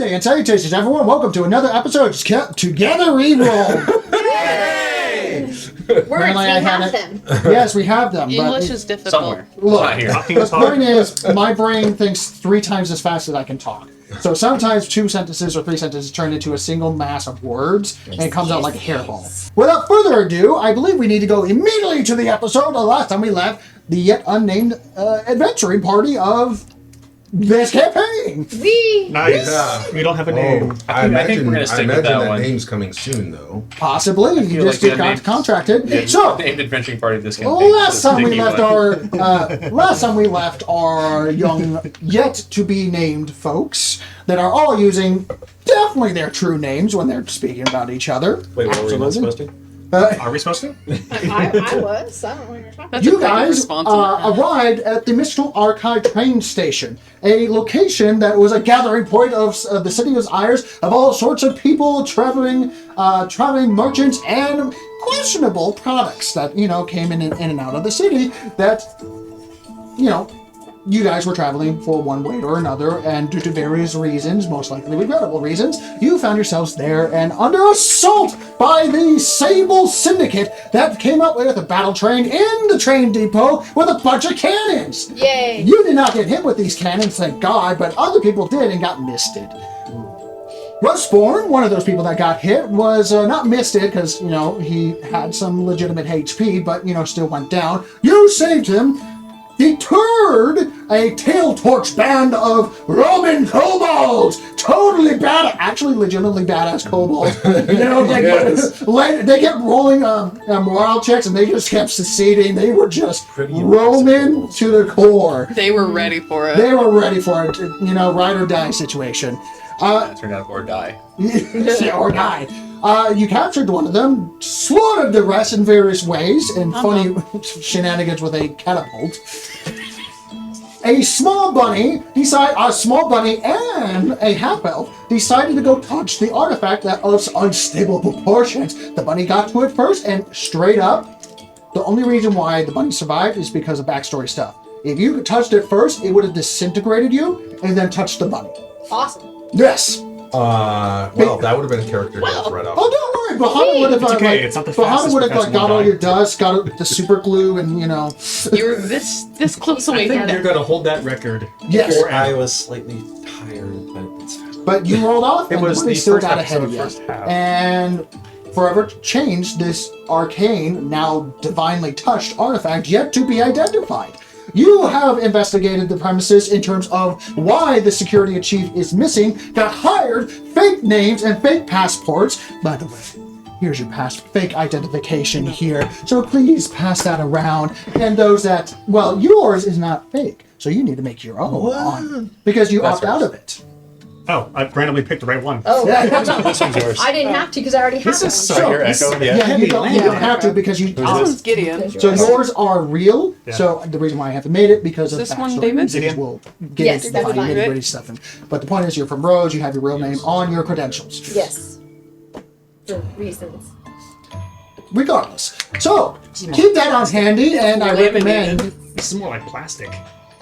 Day and salutations, everyone. Welcome to another episode of Togetherwerole. Yay! Words, we have them. Yes, we have them. English is difficult. Somewhere. Look, the point is, my brain thinks 3 times as fast as I can talk. So sometimes 2 sentences or 3 sentences turn into a single mass of words, and it comes out like a hairball. Without further ado, I believe we need to go immediately to the episode. The last time we left, the yet unnamed adventuring party of this campaign. Nice. Yeah. We don't have a name. I think we're gonna stick with that one. Name's coming soon, though. Possibly. You just got contracted. Yeah, so, named adventuring party of this campaign. last time we left our young, yet to be named folks that are all using definitely their true names when they're speaking about each other. Wait, what were we not supposed to? Are we supposed to? I was. I don't know what you're talking about. You guys arrived at the Mystical Archive train station, a location that was a gathering point of the City of Ire, of all sorts of people, traveling merchants, and questionable products that, came in and out of the city that, you guys were traveling for one way or another, and due to various reasons, most likely regrettable reasons, you found yourselves there and under assault by the Sable Syndicate that came up with a battle train in the train depot with a bunch of cannons. Yay! You did not get hit with these cannons, thank God, but other people did and got misted. Rustborn, one of those people that got hit, was not misted because, he had some legitimate HP, but, still went down. You saved him. Deterred a tail torch band of Roman kobolds, totally bad, actually legitimately badass kobolds. They kept rolling morale checks, and they just kept seceding. They were just Roman to the core. They were ready for it. They were ready for it. Ride or die situation. Turned out or die. Or die. You captured one of them, slaughtered the rest in various ways, and funny shenanigans with a catapult. A small bunny and a half-elf decided to go touch the artifact that of unstable proportions. The bunny got to it first, and straight up, the only reason why the bunny survived is because of backstory stuff. If you touched it first, it would have disintegrated you, and then touched the bunny. Awesome. Yes. That would have been a character death right off. Oh, don't worry. Bahana would have it's not the fastest got all your dust, got the super glue, and You were this close away I think from you're that. going to hold that record. Yes. I was slightly tired, but it's fine. But you rolled off, and It was the bunny the still first got ahead episode, of you. first half. And forever changed this arcane, now divinely touched artifact yet to be identified. You have investigated the premises in terms of why the security chief is missing, got hired, fake names and fake passports. By the way, here's your fake identification here, so please pass that around. And those that, yours is not fake, so you need to make your own because you opt out of it. Oh, I randomly picked the right one. Oh, This one's yours. I didn't have to because I already have one. Sorry, your echo. You don't have to because you. This one's Gideon. So yours are real. Yeah. So the reason why I have to made it because of Is this backstory one David? reasons we'll get Yes, into that's the fine. nitty-gritty stuff. But the point is, you're from Rose. You have your real name on your credentials. Yes. For reasons. Regardless, so keep that on handy, and I recommend. This is more like plastic.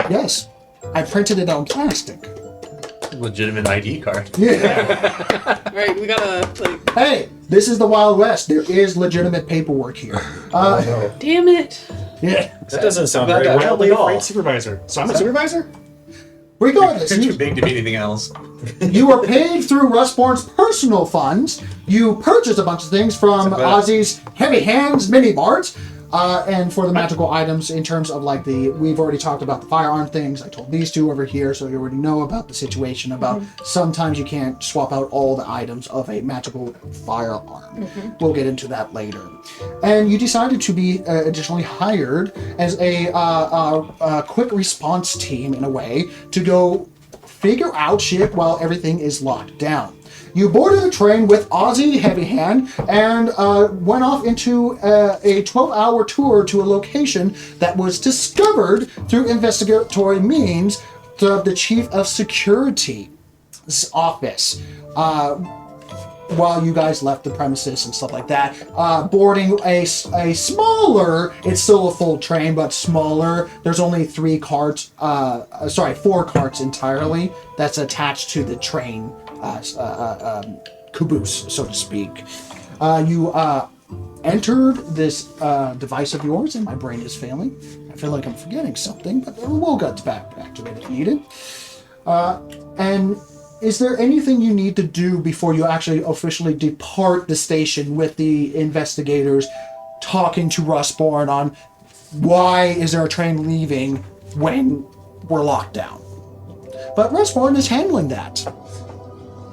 Yes, I printed it on plastic. Legitimate ID card. Yeah. Right, we gotta Hey, this is the Wild West. There is legitimate paperwork here. Damn it. Yeah. That doesn't sound That very guy. well Wildly at all. afraid supervisor. So I'm a supervisor? Regardless, You're too big to be anything else. you were paid through Rustborn's personal funds. You purchased a bunch of things from Ozzy's Heavy Hands Mini Marts. And for the magical items, in terms of we've already talked about the firearm things. I told these two over here, so you already know about the situation about sometimes you can't swap out all the items of a magical firearm. We'll get into that later. And you decided to be additionally hired as a quick response team in a way to go figure out shit while everything is locked down. You boarded a train with Ozzy Heavy Hand and went off into a 12-hour tour to a location that was discovered through investigatory means of the Chief of Security's office. while you guys left the premises and stuff like that, boarding a smaller, it's still a full train, but smaller. There's only 4 carts entirely that's attached to the train caboose, so to speak. You entered this device of yours, and my brain is failing. I feel like I'm forgetting something, but we'll get back to it if needed. And is there anything you need to do before you actually officially depart the station with the investigators talking to Rustborn on why is there a train leaving when we're locked down? But Rustborn is handling that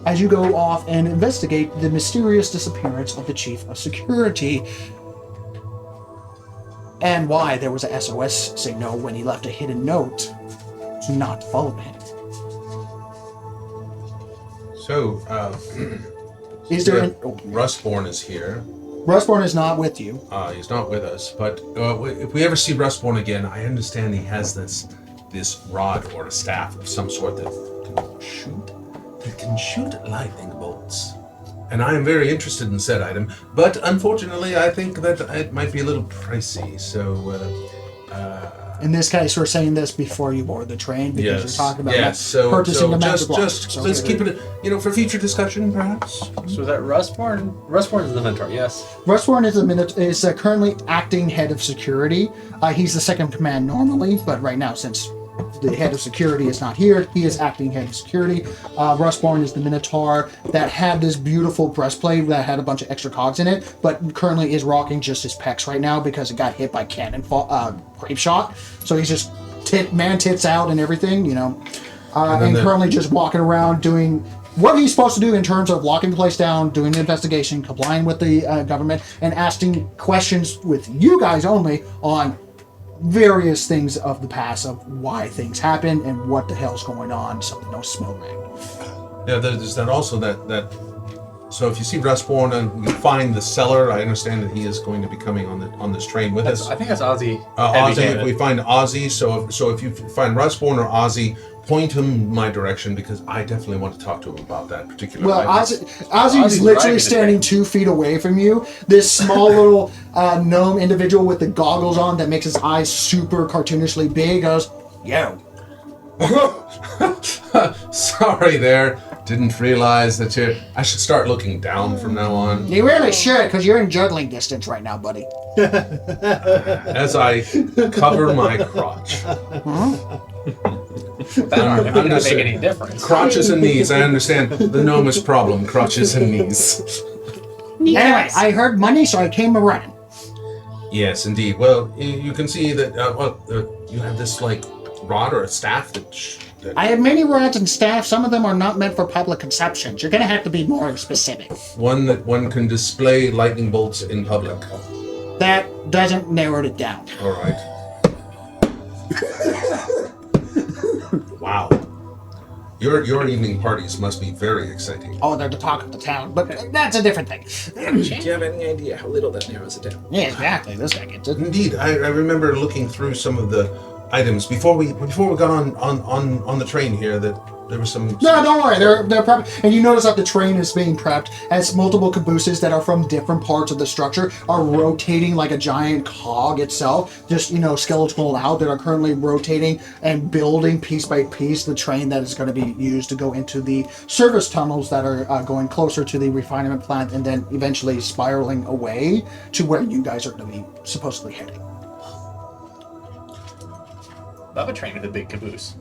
as you go off and investigate the mysterious disappearance of the Chief of Security and why there was a SOS signal when he left a hidden note to not follow him. So, Is there Rustborn is here. Rustborn is not with you. He's not with us, but if we ever see Rustborn again, I understand he has this rod or a staff of some sort that can shoot lightning bolts. And I am very interested in said item, but unfortunately, I think that it might be a little pricey. So, in this case, we're saying this before you board the train because you're talking about purchasing a magic block. Just let's keep it, for future discussion, perhaps. So is that Rustborn? Rustborn is the Minotaur, yes. Rustborn is currently acting head of security. He's the second command normally, but right now, since the head of security is not here, he is acting head of security. Rustborn is the Minotaur that had this beautiful breastplate that had a bunch of extra cogs in it, but currently is rocking just his pecs right now because it got hit by grape shot. So he's just tits out and everything, and currently just walking around doing what he's supposed to do in terms of locking the place down, doing the investigation, complying with the government, and asking questions with you guys only on various things of the past of why things happen and what the hell's going on, so no smell right. Yeah, there's that also that. So if you see Rustborn and you find the cellar, I understand that he is going to be coming on this train with us. I think that's Ozzy. Ozzy, if we find Ozzy, so if you find Rustborn or Ozzy, point him my direction because I definitely want to talk to him about that particular. Well, Ozzy's literally standing 2 feet away from you. This small little gnome individual with the goggles on that makes his eyes super cartoonishly big goes, "Yo." Sorry there. Didn't realize that I should start looking down from now on. You really should, because you're in juggling distance right now, buddy. As I cover my crotch. That aren't going to make any difference. Crotches and knees. I understand the gnome's problem. Crotches and knees. Anyway, I heard money, so I came running. Yes, indeed. Well, you can see that. You have this rod or a staff that I have many rods and staff. Some of them are not meant for public consumption. You're going to have to be more specific. one that one can display lightning bolts in public. That doesn't narrow it down. All right. Wow. Your evening parties must be very exciting. Oh, they're the talk of the town, but that's a different thing. Do you have any idea how little that narrows it down? Yeah, exactly. This guy gets it. Indeed, I remember looking through some of the items before we got on the train here that there was some. No, don't worry. They're prepped, and you notice that the train is being prepped as multiple cabooses that are from different parts of the structure are rotating like a giant cog itself. Just skeletal out that are currently rotating and building piece by piece the train that is going to be used to go into the service tunnels that are going closer to the refinement plant, and then eventually spiraling away to where you guys are going to be supposedly heading. Love a train with a big caboose.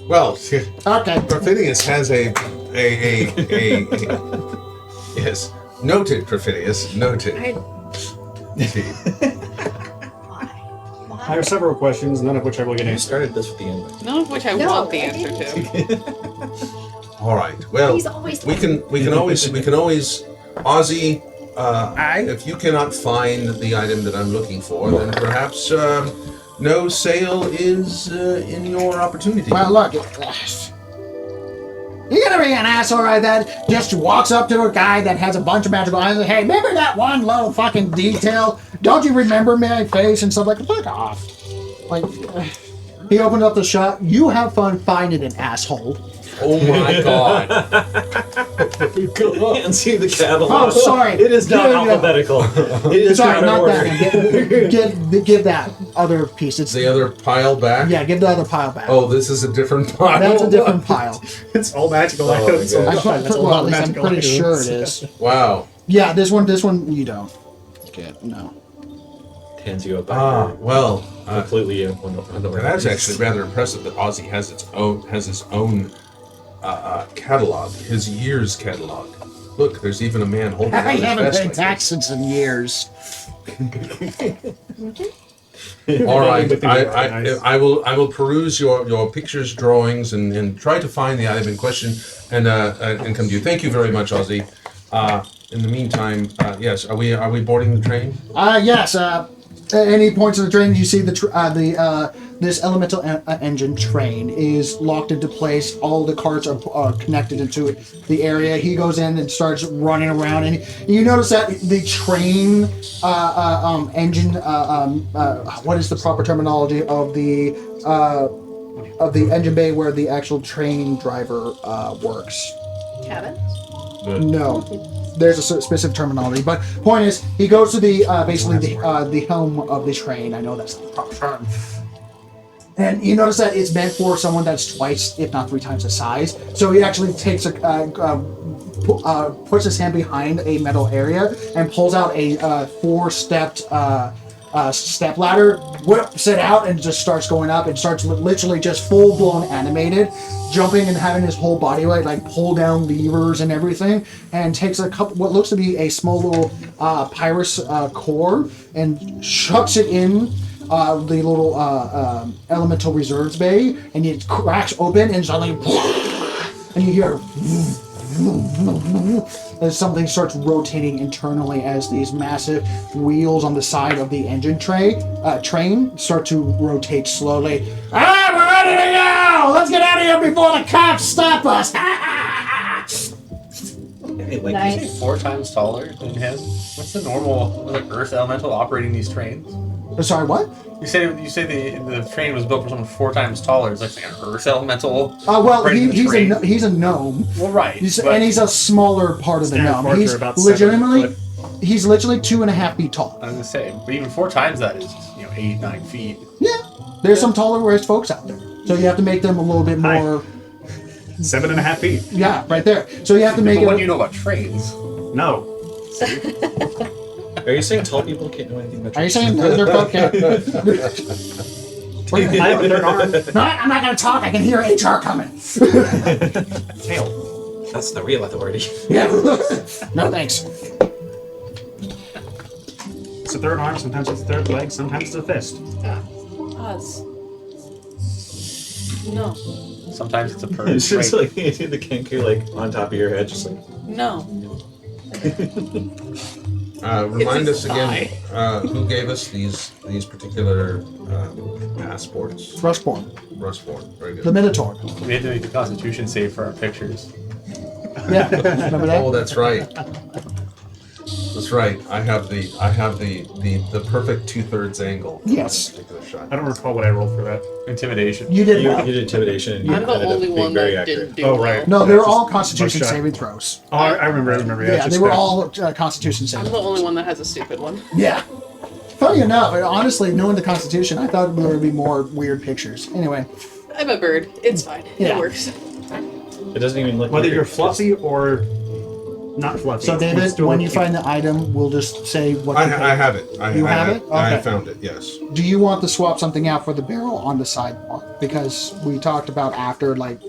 Well, Okay. Perfidious has a yes, noted. Perfidious, noted. Indeed. I have several questions, none of which I will get You answered. started this with the invite. None of which I No, want the I answer to. All right. Well, He's always we can always Ozzy. If you cannot find the item that I'm looking for, then perhaps no sale is in your opportunity. Well, look. You're gonna be an asshole like that. Just walks up to a guy that has a bunch of magical items. Hey, remember that one little fucking detail? Don't you remember my face and stuff like? Fuck off. He opened up the shop. You have fun finding an asshole. Oh my god. Can't see the catalog. Oh, sorry. It is not Yeah, yeah. alphabetical. It is Sorry, not order. that one. Give that other piece. It's The other pile back? yeah. Give the other pile back. Oh, this is a different pile. That's a different pile. It's all magical Oh, items. my I God. That's a well, lot at of least I'm magical pretty items. sure it is. Wow. Yeah, this one you don't get. No. Hands you a Ah, binder. well, Completely that's actually rather impressive that Ozzy has his own catalog, his year's catalog. Look, there's even a man holding I out his haven't vest paid like taxes in years. this. All right, With the nice. I will peruse your pictures, drawings, and try to find the item in question and come to you. Thank you very much, Ozzy. In the meantime, yes, are we boarding the train? Yes. At any points of the train, you see this elemental engine train is locked into place. All the carts are connected into the area. He goes in and starts running around, and you notice that the train engine. What is the proper terminology of the engine bay where the actual train driver works? Cabin? No, there's a specific terminology. But point is, he goes to the basically the helm of the train. I know that's not the proper term. And you notice that it's meant for someone that's twice, if not 3 times the size. So he actually takes puts his hand behind a metal area and pulls out a 4-stepped step ladder, whips it out, and just starts going up and starts literally just full blown animated, jumping and having his whole body weight like pull down levers and everything, and takes a couple what looks to be a small little Pyrus core and chucks it in the little elemental reserves bay, and it cracks open and suddenly and you hear as something starts rotating internally as these massive wheels on the side of the engine train start to rotate slowly. Alright, we're ready to go! Let's get out of here before the cops stop us! Like, Nice. 4 times taller than him. What's the normal Earth elemental operating these trains? Sorry, what? You say the train was built for someone 4 times taller. It's like an Earth elemental. Well, operating the train. he's a gnome. Well, right. And he's a smaller part of the gnome. Stanford He's are about 7 legitimately, foot. he's literally 2.5 feet tall. I was gonna say, but even 4 times that is 8-9 feet. Yeah, there's some taller folks out there, so you have to make them a little bit Hi. more. 7.5 feet. Yeah, right there. So you have to make But what do it. you know about trains? No. are you saying tall people can't know anything about Are you trains? saying they're okay? I have a third arm. No, I'm not gonna talk. I can hear HR coming. Tail. That's the real authority. Yeah. No thanks. It's a third arm, sometimes it's a third leg, sometimes it's a fist. Oz. No. Sometimes it's a purse. It's just right? like you do the kenku like on top of your head, just like No. Remind It's us his again who gave us these particular passports. Rustborn, Rustborn. Very good. the Minotaur. We had to make a Constitution save for our pictures. Yeah, remember that? Oh, that's right. That's right. I have the perfect 2/3 angle. Yes. For that particular shot. I don't recall what I rolled for that. Intimidation. You did you well. did intimidation and you I'm the ended up only being one very that accurate. didn't do Oh, well. right. No, they were Just all a Constitution shot. saving throws. Oh, I remember. Yeah, just they were that. all Constitution I'm saving. the only one that has a stupid one. Yeah. Funny enough, honestly, knowing the Constitution, I thought there would be more weird pictures. Anyway, I'm a bird. It's fine. Yeah. It works. It doesn't even look Whether weird. you're fluffy or not fluffy. so David, it's still when you cute. find the item, we'll just say what. I you pick. have it. You have it? I Okay. found it. Yes. Do you want to swap something out for the barrel on the sidebar? Because we talked about after, like,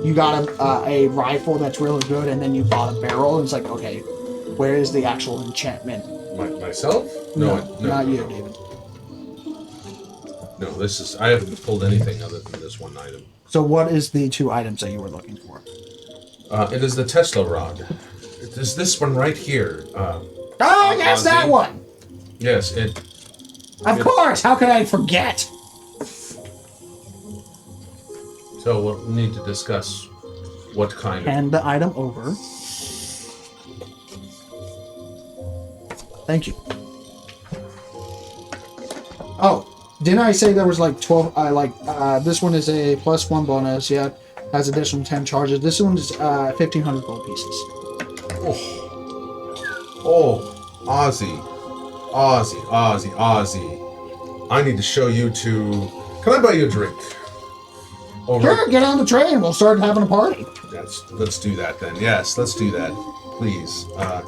you got a rifle that's really good, and then you bought a barrel, and it's like, okay, where is the actual enchantment? Myself? No, not you, no. David. No, this is. I haven't pulled anything other than this one item. So what is the 2 items that you were looking for? It is the Tesla rod. It is this one right here. Oh, yes, that Ozzy? one! Yes, it. Of course! How could I forget? So we'll need to discuss what kind of. Hand the item over. Thank you. Oh, Didn't I say there was like 12? This one is a +1 bonus. Yeah, has additional 10 charges. This one is 1,500 gold pieces. Oh, Ozzy. I need to show you to... Can I buy you a drink? Sure, get on the train. We'll start having a party. Let's do that then. Yes, let's do that. Please.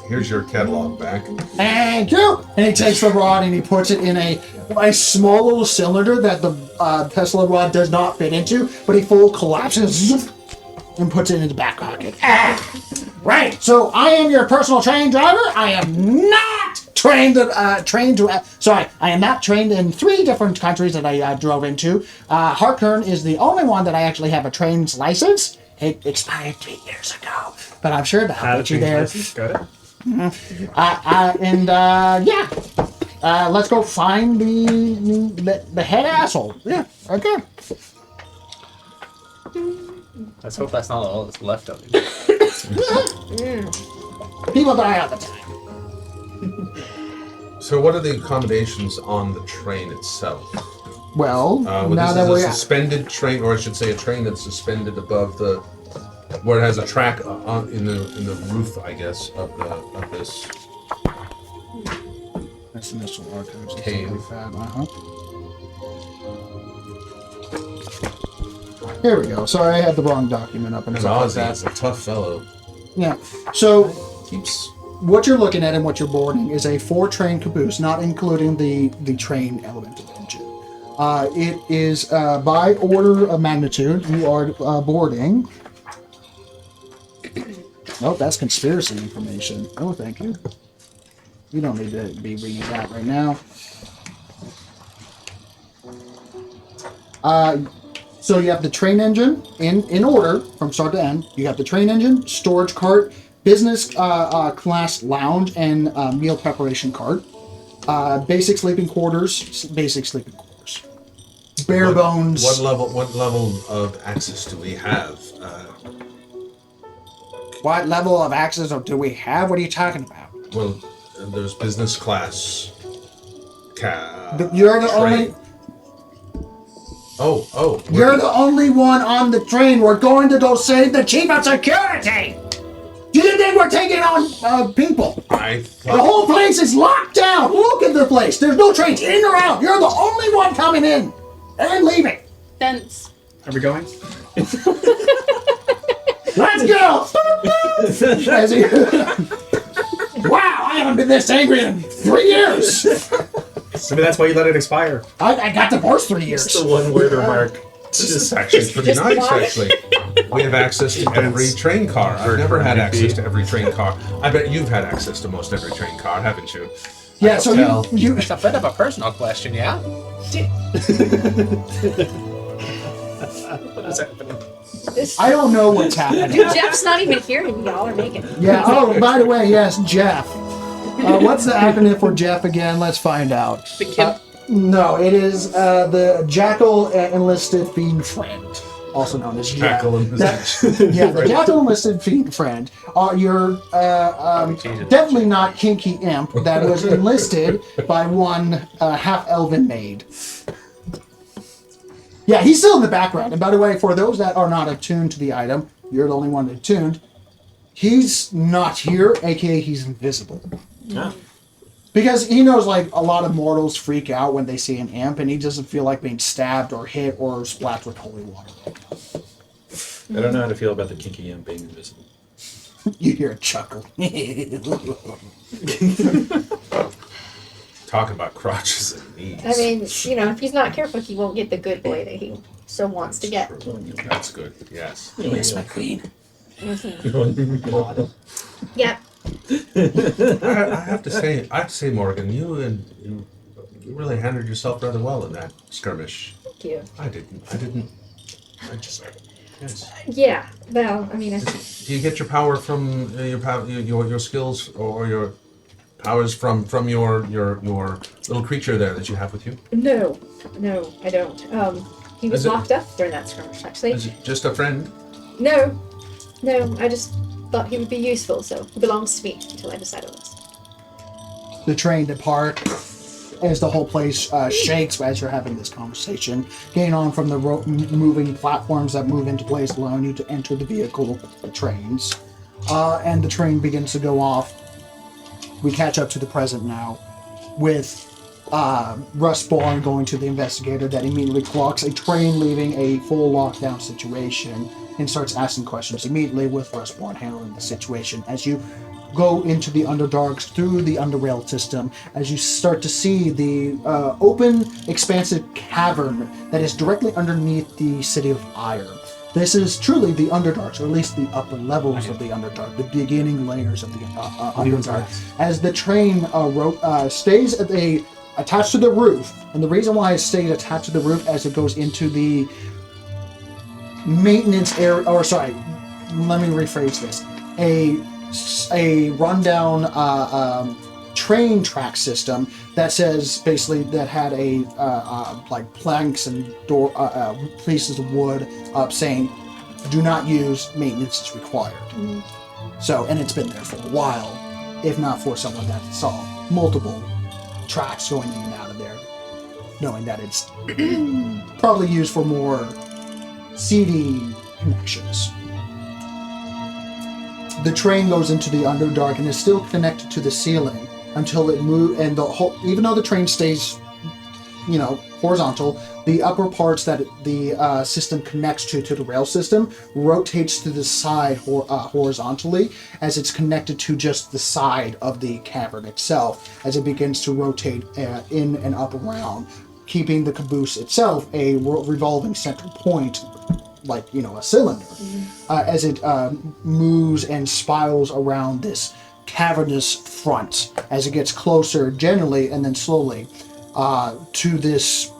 Here's your catalog back. Thank you. And he takes the rod and he puts it in a small little cylinder that the Tesla rod does not fit into, but he full collapses and puts it in his back pocket. Right. So I am your personal train driver. I am not I am not trained in 3 different countries that I drove into. Hartkern is the only one that I actually have a train's license. It expired 3 years ago, but I'm sure that'll get you there. Got it. Let's go find the head asshole. Yeah, okay. Let's hope that's not all that's left of it. People die all the time. So what are the accommodations on the train itself? Well, now that we're we're a suspended train, or I should say a train that's suspended above the, where it has a track in the roof, I guess, of this. That's initial archives. Cave. Here we go. Sorry, I had the wrong document up and And stuff like Ozzy that. is a tough fellow. Yeah. So Keeps. what you're looking at and what you're boarding is a 4-train caboose, not including the train element of the engine. It is by order of magnitude. You are boarding. Oh, that's conspiracy information. Oh, thank you. You don't need to be reading that right now. So you have the train engine in order from start to end. You have the train engine, storage cart, business class lounge, and meal preparation cart. Basic sleeping quarters. Bare bones. What level of access do we have? What level of access do we have? What are you talking about? Well, there's business class. You're the train. only. Oh. You're the only one on the train. We're going to go save the chief of security. Do you think we're taking on people? I The thought. whole place is locked down. Look at the place. There's no trains in or out. You're the only one coming in and leaving. Thence. Are we going? Let's go. As he- Wow, I haven't been this angry in 3 years. Maybe that's why you let it expire. I got divorced 3 years. It's the one-word remark. This is actually pretty just nice, why? actually. We have access to every train car. I've never had access to every train car. I bet you've had access to most every train car, haven't you? Yeah, so Tell. you It's a bit of a personal question, yeah? What is happening? I don't know what's happening. Dude, Jeff's not even here and y'all are making it. Yeah. Oh, by the way, yes, Jeff. What's the acronym for Jeff again? Let's find out. The Kim. No, it is the Jackal Enlisted Fiend Friend, also known as Jackal Enlisted Yeah, the Jackal Enlisted Fiend Friend. You're definitely not Kinky Imp that was enlisted by one half-elven maid. Yeah, he's still in the background. And by the way, for those that are not attuned to the item, you're the only one attuned. He's not here, aka he's invisible. Yeah. Because he knows, like, a lot of mortals freak out when they see an imp, and he doesn't feel like being stabbed or hit or splashed with holy water. I don't know how to feel about the kinky imp being invisible. You hear a chuckle. Talk about crotches and knees. I mean, you know, if he's not careful, he won't get the good boy that he so wants to get. That's good, yes. Yes, my queen. Yep. I have to say, Morgan, you really handled yourself rather well in that skirmish. Thank you. I just, yes. Yeah. Well, I mean, Do you get your power from your skills or your powers from your little creature there that you have with you? no, I don't. He was Is it- locked up during that skirmish, actually. Is it just a friend? No, I just thought he would be useful, so he belongs to me until I decide on this. The train depart. as the whole place shakes as you're having this conversation. Gain on from the moving platforms that move into place, allowing you to enter the vehicle, the trains. And the train begins to go off. We catch up to the present now with Russ Bourne going to the investigator that immediately clocks a train leaving a full lockdown situation and starts asking questions immediately, with Russ Bourne handling the situation. As you go into the Underdarks through the Underrail system, as you start to see the open, expansive cavern that is directly underneath the City of Ire. This is truly the Underdarks, or at least the upper levels of the Underdark, the beginning layers of the Underdark. As the train stays attached to the roof, and the reason why it stays attached to the roof as it goes into the maintenance area, or sorry, let me rephrase this. A rundown train track system that says basically that had a like planks and door pieces of wood up saying do not use, maintenance is required. So, and it's been there for a while, if not for someone that saw multiple tracks going in and out of there, knowing that it's probably used for more CD connections. The train goes into the Underdark and is still connected to the ceiling until it moves, and the whole, even though the train stays, horizontal, the upper parts that the system connects to the rail system rotates to the side horizontally as it's connected to just the side of the cavern itself as it begins to rotate in and up around, keeping the caboose itself a revolving center point, like a cylinder, as it moves and spirals around this cavernous front as it gets closer generally and then slowly to this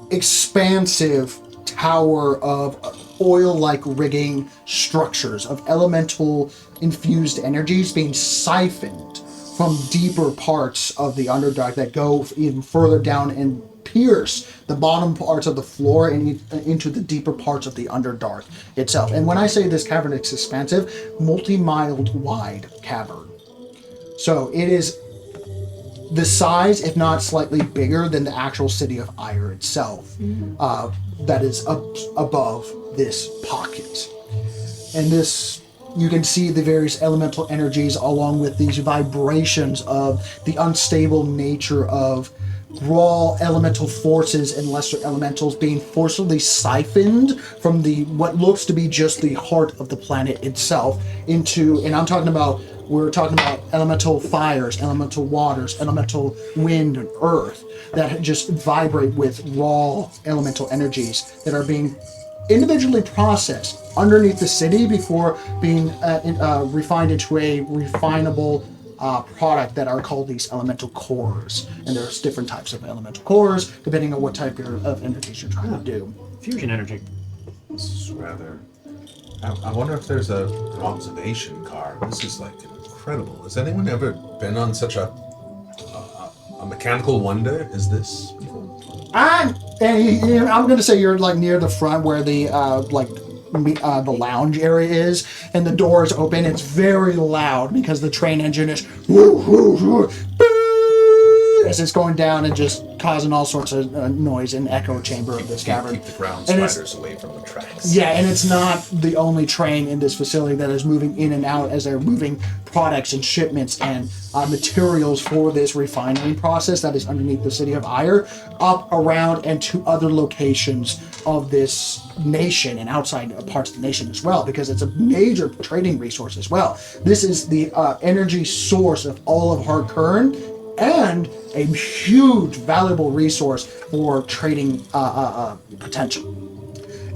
expansive tower of oil-like rigging structures of elemental infused energies being siphoned from deeper parts of the Underdark that go even further down and pierce the bottom parts of the floor and into the deeper parts of the Underdark itself. And when I say this cavern is expansive, multi-mile wide cavern. So it is the size, if not slightly bigger than the actual City of Ire itself, that is above this pocket. And this, you can see the various elemental energies along with these vibrations of the unstable nature of raw elemental forces and lesser elementals being forcibly siphoned from the what looks to be just the heart of the planet itself into, and we're talking about elemental fires, elemental waters, elemental wind and earth that just vibrate with raw elemental energies that are being individually processed underneath the city before being refined into a refinable product that are called these elemental cores. And there's different types of elemental cores depending on what type of energies you're trying to do. Fusion energy. This is rather... I wonder if there's an observation car. This is like incredible. Has anyone ever been on such a mechanical wonder as this before? I'm going to say you're like near the front where the the lounge area is, and the door is open. It's very loud because the train engine is as it's going down and just causing all sorts of noise in the echo chamber of this cavern. Keep the ground spiders away from the tracks. Yeah, and it's not the only train in this facility that is moving in and out as they're moving products and shipments and materials for this refining process that is underneath the City of Ire, up, around, and to other locations of this nation and outside parts of the nation as well, because it's a major trading resource as well. This is the energy source of all of Harkern, and a huge valuable resource for trading potential.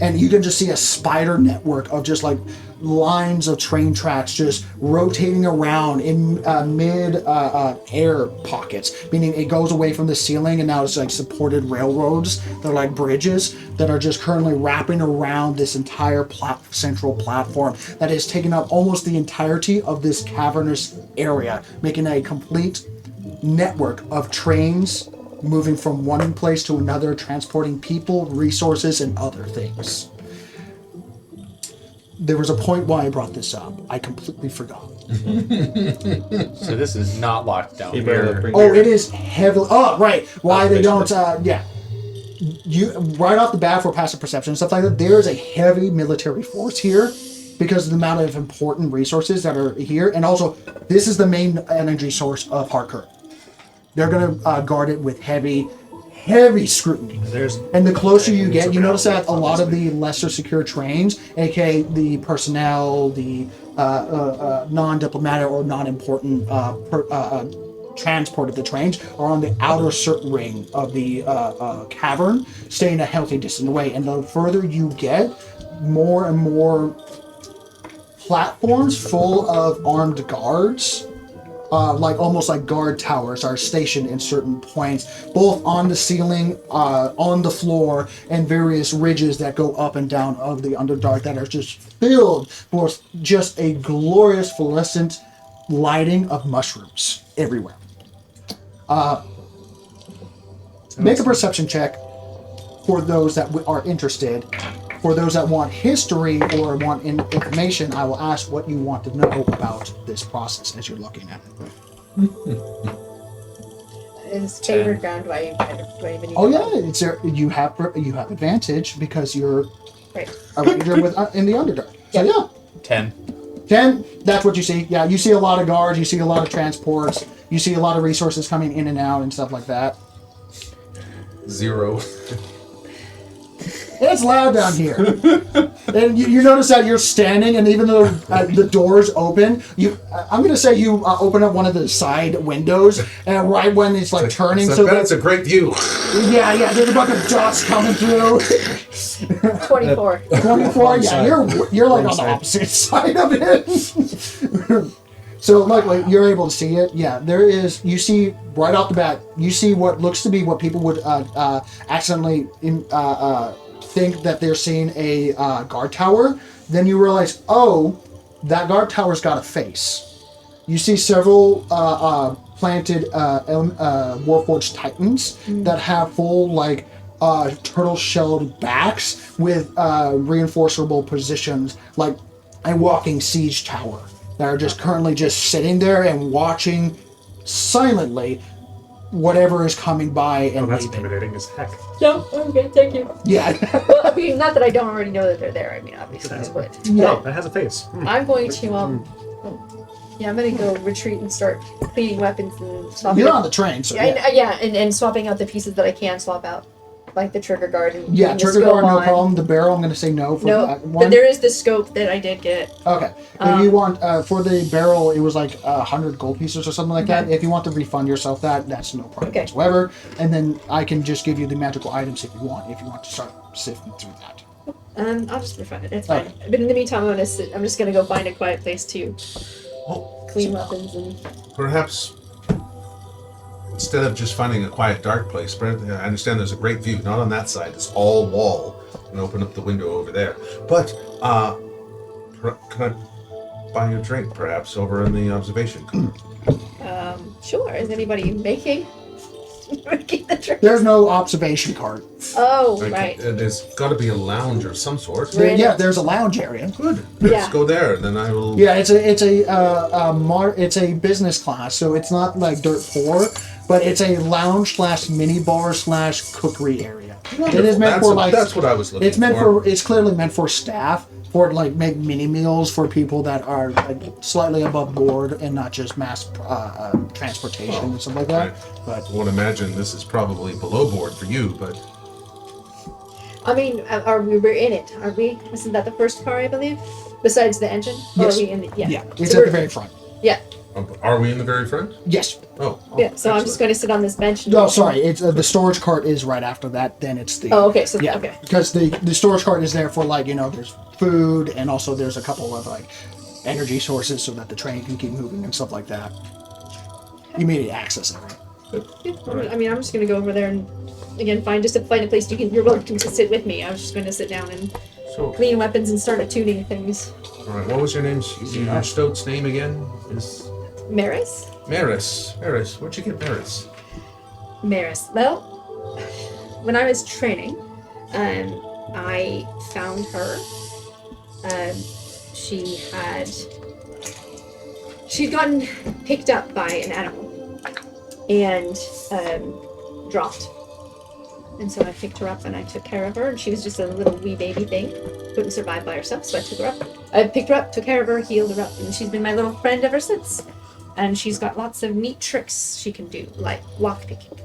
And you can just see a spider network of just like lines of train tracks just rotating around in mid-air pockets, meaning it goes away from the ceiling and now it's like supported railroads. They're like bridges that are just currently wrapping around this entire central platform that is taking up almost the entirety of this cavernous area, making a complete network of trains moving from one place to another, transporting people, resources, and other things. there was a point why I brought this up. I completely forgot. So this is not locked down He brought here. up bring- Oh, it is heavily. Oh, right. Why they don't? Observation. Yeah. You right off the bat for passive perception and stuff like that. There is a heavy military force here because of the amount of important resources that are here, and also this is the main energy source of Harcourt. They're gonna guard it with heavy scrutiny. And the closer you get, you notice that a lot of the lesser secure trains, aka the personnel, the non-diplomatic or non-important transport of the trains, are on the outer ring of the cavern, staying a healthy distance away. And the further you get, more and more platforms full of armed guards, like almost like guard towers, are stationed in certain points, both on the ceiling, on the floor, and various ridges that go up and down of the Underdark that are just filled with just a glorious fluorescent lighting of mushrooms everywhere. Make a perception check for those that are interested. For those that want history or want information, I will ask what you want to know about this process as you're looking at it. It's favored ground. Do I even need Oh to yeah, know? it's you have advantage because you're Right. a ranger with in the Underdark. So yeah, 10. 10. That's what you see. Yeah, you see a lot of guards. You see a lot of transports. You see a lot of resources coming in and out and stuff like that. 0. It's loud down here. And you notice that you're standing, and even though the doors open, I'm going to say you open up one of the side windows, and right when it's like turning, So so that's a great view. yeah, there's a bunch of dust coming through. 24. 24, yeah, you're like on the opposite side of it. So luckily you're able to see it. Yeah, there is. You see right off the bat. You see what looks to be what people would accidentally think that they're seeing a guard tower. Then you realize, oh, that guard tower's got a face. You see several planted Warforged Titans that have full like turtle-shelled backs with reinforceable positions, like a walking siege tower, that are just currently just sitting there and watching silently whatever is coming by Oh, and that's leaving. intimidating as heck. No, okay, thank you. Yeah. Well, I mean, not that I don't already know that they're there. I mean, obviously, but Oh, that has a face. I'm going to yeah, I'm gonna go retreat and start cleaning weapons and swapping. You're out- on the train, so Yeah, yeah. and swapping out the pieces that I can swap out, like the trigger guard and Yeah, and the trigger scope guard, no on. problem. The barrel, I'm going to say no for No, that one. but there is the scope that I did get. Okay. If you want, for the barrel, it was like 100 gold pieces or something like that. Okay. If you want to refund yourself that's no problem Okay. whatsoever. And then I can just give you the magical items if you want to start sifting through that. I'll just refund it. It's fine. Okay. But in the meantime, I'm just gonna go find a quiet place to Oh, clean weapons and. perhaps instead of just finding a quiet, dark place, Brandon, I understand there's a great view. Not on that side. It's all wall, and open up the window over there. But can I buy you a drink, perhaps, over in the observation cart? Sure. Is anybody making the drink? There's no observation cart. Oh, Like, right. There's got to be a lounge of some sort. Right. Yeah, there's a lounge area. Good. Let's Yeah. go there, and then I will. Yeah, it's a business class, so it's not like dirt poor, but it's a lounge / mini bar / cookery area. It is meant for like That's what I was looking it's meant for. It's clearly meant for staff, for like make mini meals for people that are like slightly above board and not just mass transportation and stuff like that. But I would imagine this is probably below board for you, but I mean, we're in it, aren't we? Isn't that the first car, I believe? Besides the engine? Or Yes. are we in the, yeah, it's So at we're- the very front. Yeah. are we in the very front? Yes. Oh. Yeah. So I'm just going to sit on this bench. And, No, sorry. It's the storage cart is right after that. Then it's the. Oh, okay. So Yeah, okay. because the storage cart is there for like there's food and also there's a couple of like energy sources so that the train can keep moving and stuff like that. Immediate access area. Yeah, I mean, I'm just going to go over there and again find a place you're welcome to sit with me. I was just going to sit down and So, clean weapons and start tuning things. all right. What was your name? Your stoat's name again? Is Maris? Maris. Maris. Where'd you get Maris? Maris. Well, when I was training, I found her she'd gotten picked up by an animal and dropped. And so I picked her up and I took care of her, and she was just a little wee baby thing. Couldn't survive by herself, so I took her up. I picked her up, took care of her, healed her up, and she's been my little friend ever since. And she's got lots of neat tricks she can do, like lockpicking.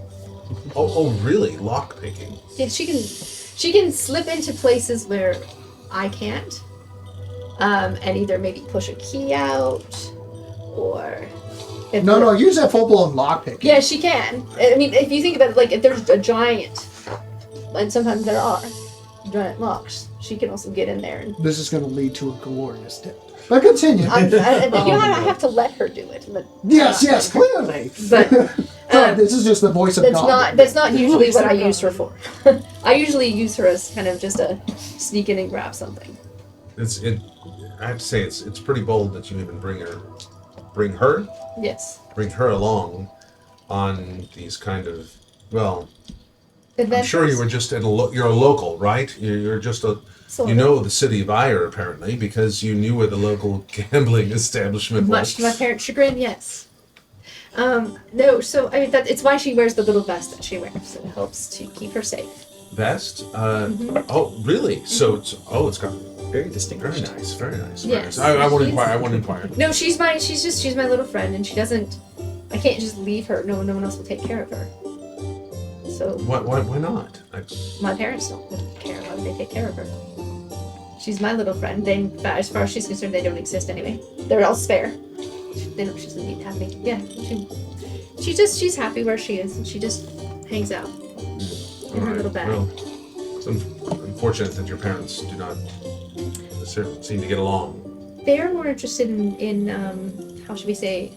Oh, really? Lock picking? Yeah, she can slip into places where I can't, and either maybe push a key out, or No, use that full blown lockpick. Yeah, she can. I mean, if you think about it, like if there's a giant, and sometimes there are giant locks, she can also get in there. And This is going to lead to a glorious death. But continue. I have to let her do it. But, yes, clearly. But this is just the voice of God. That's not usually what I use her for. I usually use her as kind of just a sneak in and grab something. I have to say, it's pretty bold that you even bring her Yes. along on these kind of, well, I'm Adventures. sure you were just you're a local, right? You're just Sort you of. know the City of Ire, apparently, because you knew where the local gambling establishment Much was. to my parents' chagrin, yes. No, so I mean it's why she wears the little vest that she wears. It helps to keep her safe. Vest? Oh, really? So it's got Very distinguished. very nice, very nice. Very Yes. nice. I won't She's- inquire. I won't inquire. No, she's my little friend, and she doesn't. I can't just leave her. No one else will take care of her. So Why not? my parents don't care. Why would they take care of her? She's my little friend. They, as far as she's concerned, they don't exist anyway. They're all spare. They don't. She doesn't need to have me. Yeah, she's happy where she is, and she just hangs out in her little bag. Well, it's unfortunate that your parents do not seem to get along. They're more interested in how should we say,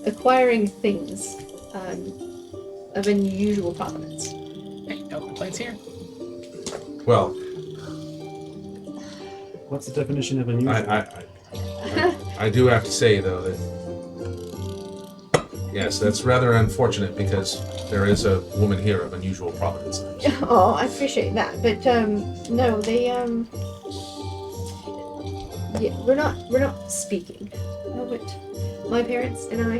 acquiring things of unusual provenance. Hey, no complaints here. Well, What's the definition of unusual? I do have to say though that yes, that's rather unfortunate because there is a woman here of unusual provenance. Oh, I appreciate that, but no, they yeah, we're not speaking. No, but my parents and I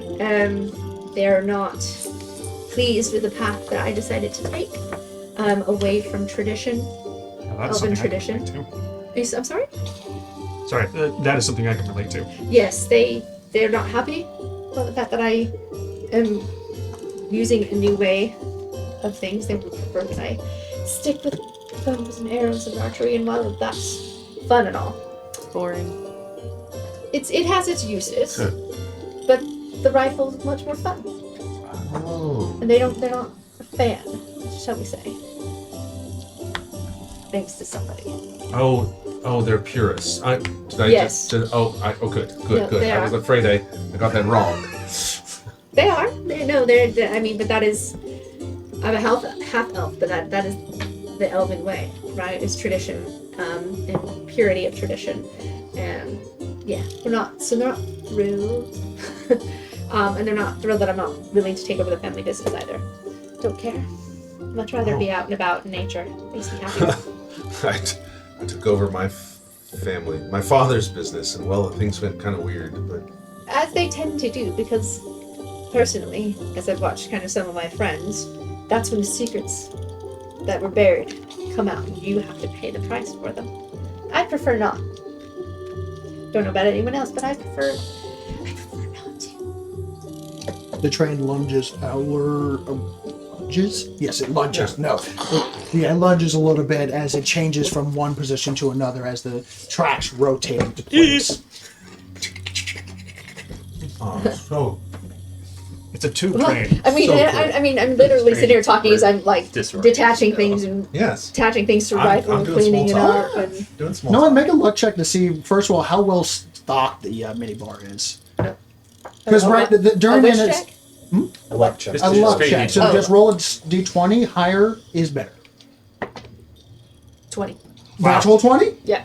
they're not pleased with the path that I decided to take away from tradition. Now, that's Elven something I tradition. can relate I'm sorry. to. Sorry, that is something I can relate to. Yes, they're not happy about the fact that I am using a new way of things. They would prefer that I stick with bows and arrows and archery, and while that's fun and all, Boring. it has its uses, but the rifle's much more fun, Oh. and they're not a fan, shall we say? Thanks to somebody. Oh, they're purists. Yes. Good. Yeah, they I was are. afraid I got that wrong. They are. They're. I mean, but that is. I'm a half elf, but that is the elven way, right? It's tradition, and purity of tradition, and yeah, they're not thrilled, and they're not thrilled that I'm not willing to take over the family business either. Don't care. Much rather be out and about in nature. Makes me happy. I took over my my father's business, and well, things went kind of weird. But As they tend to do, because personally, as I've watched kind of some of my friends, that's when the secrets that were buried come out, and you have to pay the price for them. I prefer not. Don't know about anyone else, but I prefer not to. The train lunges lunges? Yes, it lunges. No. It lunges a little bit as it changes from one position to another as the tracks rotate into place. so It's a tube Well, train. I mean, So I mean, I'm literally sitting here talking as I'm like Disarray. detaching things and yes, attaching things to I'm rifle and doing cleaning it small up. talk. And doing small. No one make a luck check to see, first of all, how well stocked the minibar is. Because during which minutes, check? A luck check. a luck Straight check. So D20. just roll a d20, higher is better. 20. Natural 20? Yeah.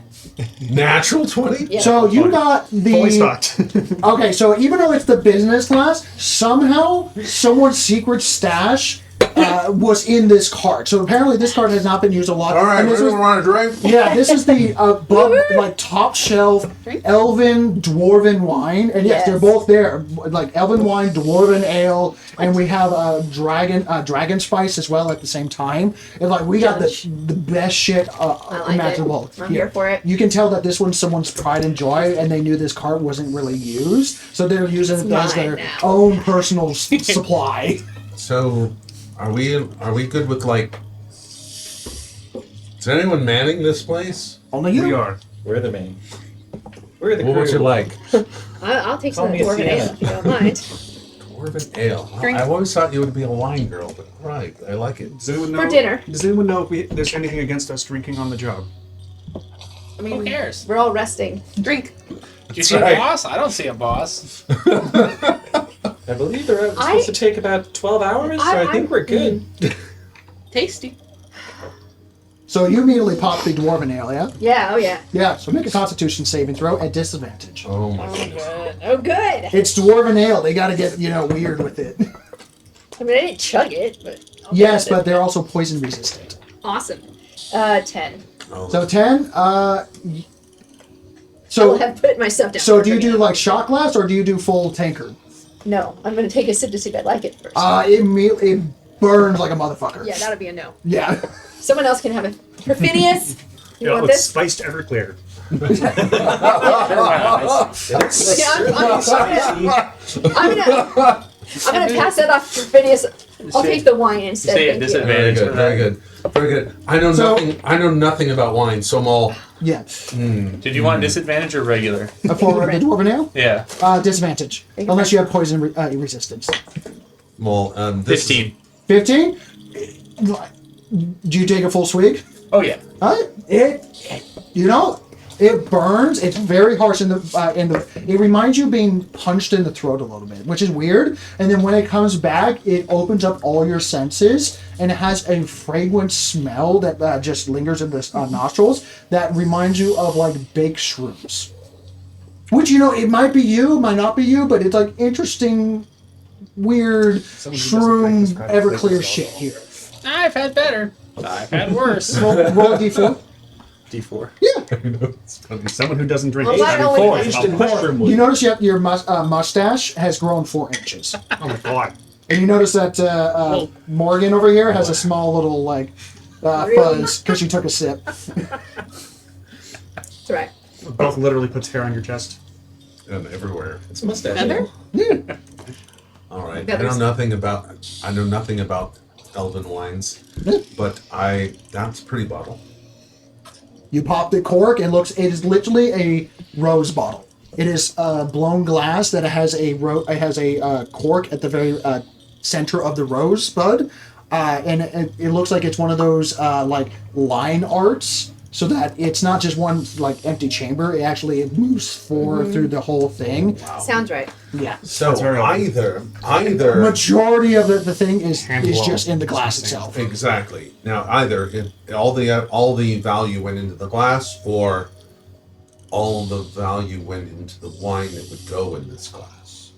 Natural 20. Yeah. So you got the... Fully stocked. Okay, so even though it's the business class, somehow someone's secret stash was in this cart. So apparently this cart has not been used a lot. All right, And this we was- want to drink. yeah, this is the top shelf elven dwarven wine, and yes, they're both there. Like elven wine, dwarven ale, and we have a dragon spice as well at the same time. And like we got the best shit like imaginable. it. I'm here for it. You can tell that this one's someone's pride and joy, and they knew this cart wasn't really used, so they're using it as mine their now. own personal supply. So, are we good with like? Is anyone manning this place? Only you. We are. We're the main. We're the What would crew. you like? I'll take Call some me a dwarven ale Sienna. if you don't mind. Dwarven ale. Well, Drink. I always thought you would be a wine girl, but right, I like it. Does anyone know? For dinner. Does anyone know if there's anything against us drinking on the job? I mean, Who cares? we're all resting. Drink. Do you see right. a boss? I don't see a boss. I believe they're supposed to take about 12 hours, so I think we're good. Tasty. So you immediately pop the dwarven ale, yeah? Yeah. Oh yeah. Yeah. So make a Constitution saving throw at disadvantage. Oh my goodness. Good. Oh good. It's dwarven ale. They got to get weird with it. I mean, I didn't chug it, but I'll Yes, go with but they're also poison resistant. it. Awesome. 10. Oh. So 10. I will So have put my stuff down. so for do you do dinner. like shot glass or do you do full tankard? No, I'm gonna take a sip to see if I like it first. It burns like a motherfucker. Yeah, that'll be a no. Yeah. Someone else can have it. For Phineas, you want it's this? spiced Everclear. I'm gonna pass that off to Phineas. I'll take the wine instead. Say Thank you. Very disadvantage. good. Very good. Very good. I know So- nothing. I know nothing about wine, so I'm all. Yeah. Did you want disadvantage or regular? For the dwarven ale, Yeah. disadvantage Thank you. unless you have poison resistance. Well, this is- 15. 15. Do you take a full swig? Oh yeah. It burns. It's very harsh it reminds you of being punched in the throat a little bit, which is weird. And then when it comes back, it opens up all your senses, and it has a fragrant smell that just lingers in the nostrils that reminds you of like baked shrooms. Which it might be you, might not be you, but it's like interesting, weird Someone who doesn't shroom practice credit Everclear business shit here. I've had better. I've had worse. Roll a d4. D4. It's funny. Someone who doesn't drink Well, mine only Forged has in mushroom wood. You notice your mustache has grown 4 inches. Oh my god. And you notice that Morgan over here has a small little fuzz because she took a sip. That's right. Both literally puts hair on your chest. And everywhere. It's mustache. Heather? All right. Yeah, I know nothing about elven wines, but that's a pretty bottle. You pop the cork and it is literally a rose bottle. It is blown glass that has a cork at the very center of the rose bud, and it looks like it's one of those like line arts, so that it's not just one like empty chamber. It actually moves forward through the whole thing. Sounds right. Yeah. So That's very either Majority of the thing is Hand-blown. just in the glass itself. exactly. Now either all the value went into the glass, or all the value went into the wine that would go in this glass.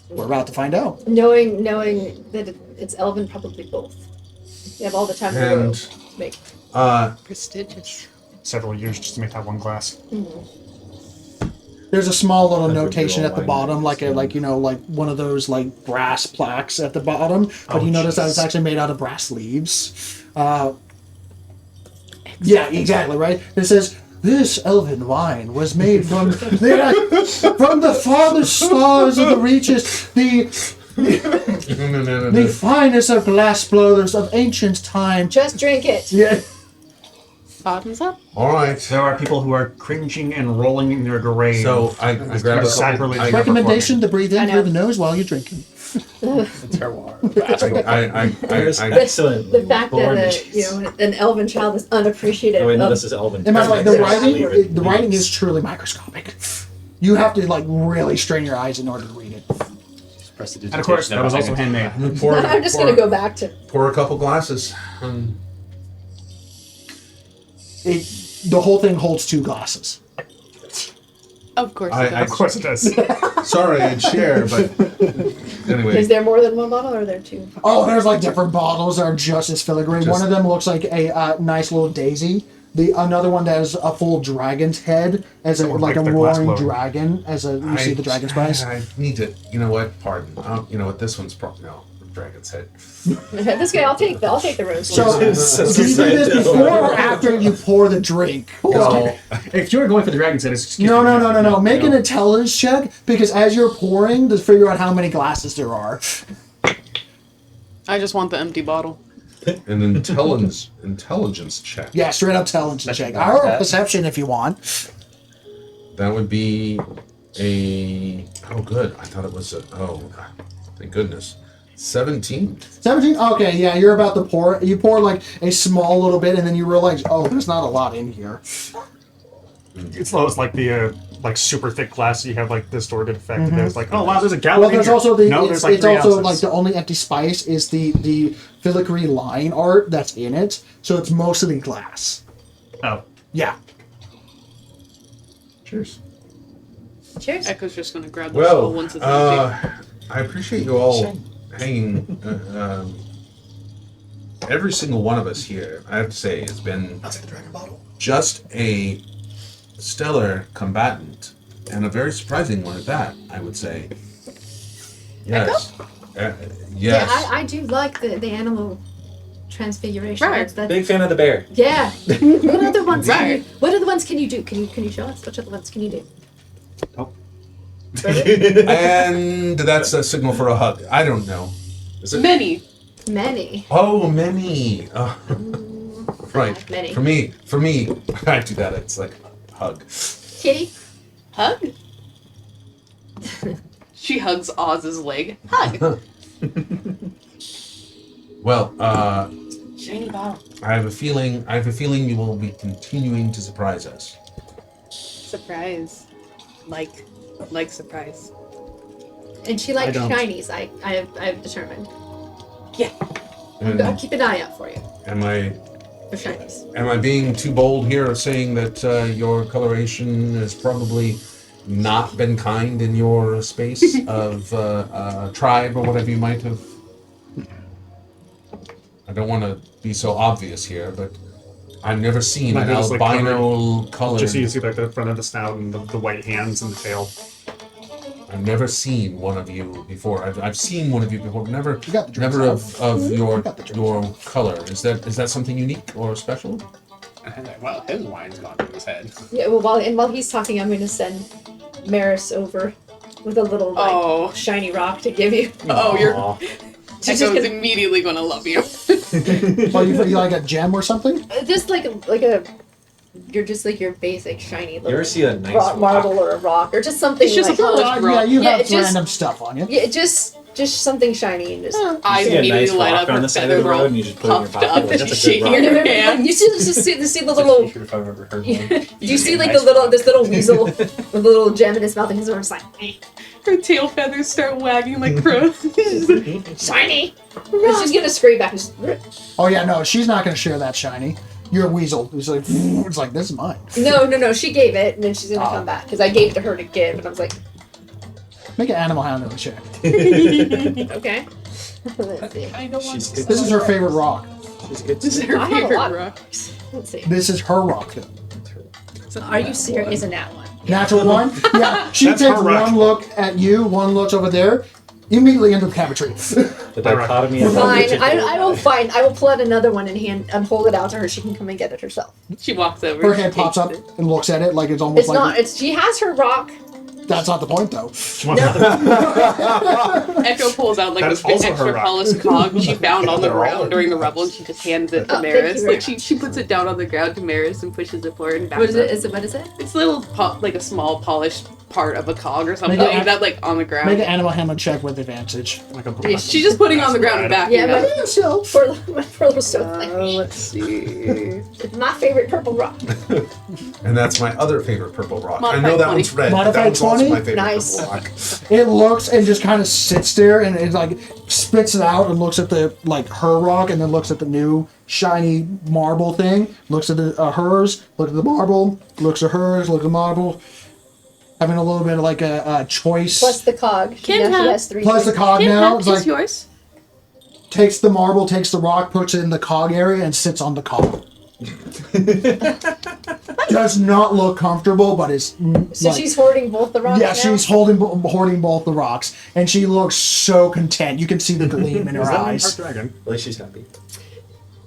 We're about to find out. Knowing that it's elven, probably both. You have all the time in the world to make. Prestigious. Several years just to make that one glass. There's a small little That would be notation all at the wine bottom, like glass, like one of those like brass plaques at the bottom. But you notice that it's actually made out of brass leaves. Yeah, exactly right. It says this elven wine was made from the farthest stars of the reaches, the finest of glass blowers of ancient time. Just drink it. Yeah. Bottoms up. All right. There are people who are cringing and rolling in their grave. So I grab a Sacrilege. couple. Recommendation to breathe I in know. through the nose while you're drinking. Terroir. Excellent. The fact Born that an elven child is unappreciative Oh, wait, no, of this is Elven. And by the way, the Leave it. writing is truly microscopic. You have to like really strain your eyes in order to read it. And of course, that was also handmade. I'm just gonna go back to Pour a couple glasses. The whole thing holds 2 glasses. Of course it I- does. Of course it does. Sorry, I'd share, but anyway. Is there more than one bottle, or are there two? Oh, there's like different bottles that are just as filigree. One of them looks like a nice little daisy. Another one that has a full dragon's head as a Or like a like the glass roaring globe. dragon you see the dragon's prize. I need to. You know what? Pardon. You know what? This one's probably no dragon's head. This guy, I'll take the rose. So, do you do this before or after you pour the drink? No, If you were going for the dragon's head, it's No. Make an intelligence check because as you're pouring, to figure out how many glasses there are. I just want the empty bottle. an intelligence check. Yeah, straight up intelligence check. not Or bad. perception if you want. That would be a. Oh, good. I thought it was a. Oh, thank goodness. 17. 17? Okay, yeah, you're about to pour. You pour like a small little bit and then you realize, oh, there's not a lot in here. It's like the like super thick glass. You have like distorted effect. And there's like, oh wow, there's a gallon. Well, in there's here. also the. no, it's there's like it's 3 also ounces. like the only empty spice is the filigree line art that's in it. So it's mostly glass. Oh, Yeah. Cheers. Cheers. Echo's just gonna grab the bottle Well, once it's empty. I appreciate you all hanging. Every single one of us here, I have to say, has been I'll take the dragon bottle. just a stellar combatant, and a very surprising one at that, I would say. Yes. Yes. Yeah, I do like the animal transfiguration. Right. That's Big fan of the bear. yeah. What other ones? Right. What other ones can you do? Can you show us? What other ones can you do? Oh. And that's a signal for a hug. I don't know. Is it? Many. Many. Oh, many. Right. Many. For me, I do that. It's like hug. Kitty. Hug? She hugs Oz's leg. Hug. Well, Shiny bottle. I have a feeling you will be continuing to surprise us. Surprise. Like surprise. And she likes don't. shinies. I've determined. Yeah. And I'll keep an eye out for you am I for shinies. being too bold here, saying that your coloration has probably not been kind in your space of tribe or whatever you might have? I don't want to be so obvious here, but I've never seen Like an it was, like, albino colored. just so you see like the front of the snout and the white hands and the tail. I've never seen one of you before. I've seen one of you before, but never You got the drinks never out. of your got the drinks your color. Is that something unique or special? Well, his wine's gone to his head. Yeah. Well, while he's talking, I'm going to send Maris over with a little like Oh. shiny rock to give you. Oh, you're Aw. She's Echo's just immediately gonna love you. Oh, you like a gem or something? just like a. You're just like your basic shiny You little ever see a nice rock? marble or a rock or just something It's just like a polished Yeah, you Yeah, have it just- random stuff on you. yeah, just something shiny and just. Eyes see a immediately nice light rock up. on Her the side of feathers the are all road and you just put it in your puffed pocket, up like, and that's a she's good shaking rock. her hand. You see the It's a little. t-shirt if I've ever heard one. You see like this little weasel with a little gem in his mouth and he's just like Her tail feathers start wagging like crows. shiny. And she's gonna scream back. Just, Oh yeah, no, she's not gonna share that shiny. You're a weasel. It's like, it's like this is mine. no. She gave it and then she's gonna Oh. come back because I gave it to her to give and I was like, Make an animal handling check. okay. Let's see. I don't want She's to. This is her favorite rock. She's good. This is her I have a favorite lot. rock. Let's see. This is her rock though. Are you serious? Is a nat one? Natural one. Yeah, she That's takes her rock. one look at you, one looks over there, immediately into the cavity. The dichotomy of Fine. I will find. I will pull out another one and hold it out to her. She can come and get it herself. She walks over. Her she hand pops takes up it. and looks at it like it's almost It's like not. It's she has her rock. that's not the point though. She wants another. Echo pulls out like That a is also her extra rock. polished cog she found on the They're all ground during the rubble and she just hands it to Oh, thank you Maris. very Like she puts it down on the ground to Maris and pushes it forward and back. What is it? What is it? It's a little like a small polished part of a cog or something Make it- that like on the Make ground. an animal handling check with advantage. Like a Yeah, She's just putting it on the ground and back. Yeah, up. but my poor little soap thing. Let's see. It's my favorite purple rock. And that's my other favorite purple rock. I Modified know that 20. one's red. but Modified that one's also 20? my favorite Nice. purple rock. It looks and just kind of sits there and it like spits it out and looks at the like her rock and then looks at the new shiny marble thing. Looks at the hers, looks at the marble, looks at hers, looks at the marble. having a little bit of like a choice. Plus the cog. She has 3. Plus the cog now. It's Is like yours? takes the marble, takes the rock, puts it in the cog area, and sits on the cog. Does not look comfortable, but is So she's hoarding both the rocks. yeah, now? she's hoarding both the rocks, and she looks so content. You can see the gleam in her Is that eyes. Heart Dragon? At least she's happy.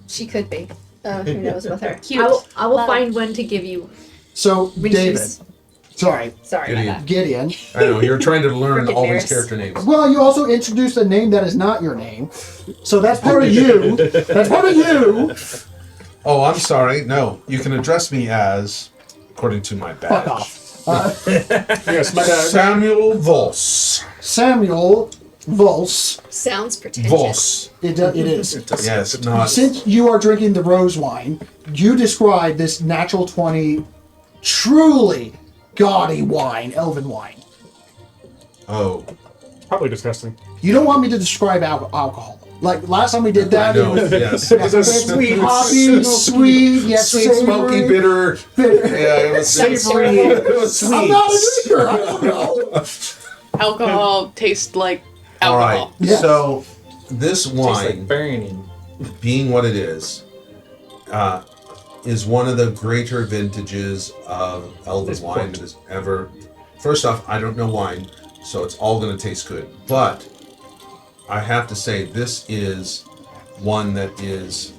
She could be. Who knows with her? Cute. I will Love. find one to give you. So When David, she's- sorry, Sorry about Gideon. I know, you're trying to learn Frickin' all these Maris. character names. Well, you also introduced a name that is not your name, so that's part of you. That's part of you. Oh, I'm sorry. No, you can address me as, according to my badge, Fuck off. Yes, my Samuel Voss. Samuel Volse. that. Sounds pretentious. Voss. It is. Yes, not. Since you are drinking the rose wine, you describe this natural 20 truly gaudy wine, elven wine. Oh, probably disgusting. You don't want me to describe alcohol. Like last time we did that, I know. it was Yes. It was a it's sweet, hoppy, sweet, yet Sweet, smoky, savory. bitter. Yeah, it was Sounds savory. terrible. It was sweet. I'm not a drinker. I don't know. Alcohol tastes like All alcohol. right. Yes. So this Tastes like wine, burning. being what it is one of the greater vintages of elven It's wine port. that has ever. First off, I don't know wine, so it's all going to taste good. But I have to say, this is one that is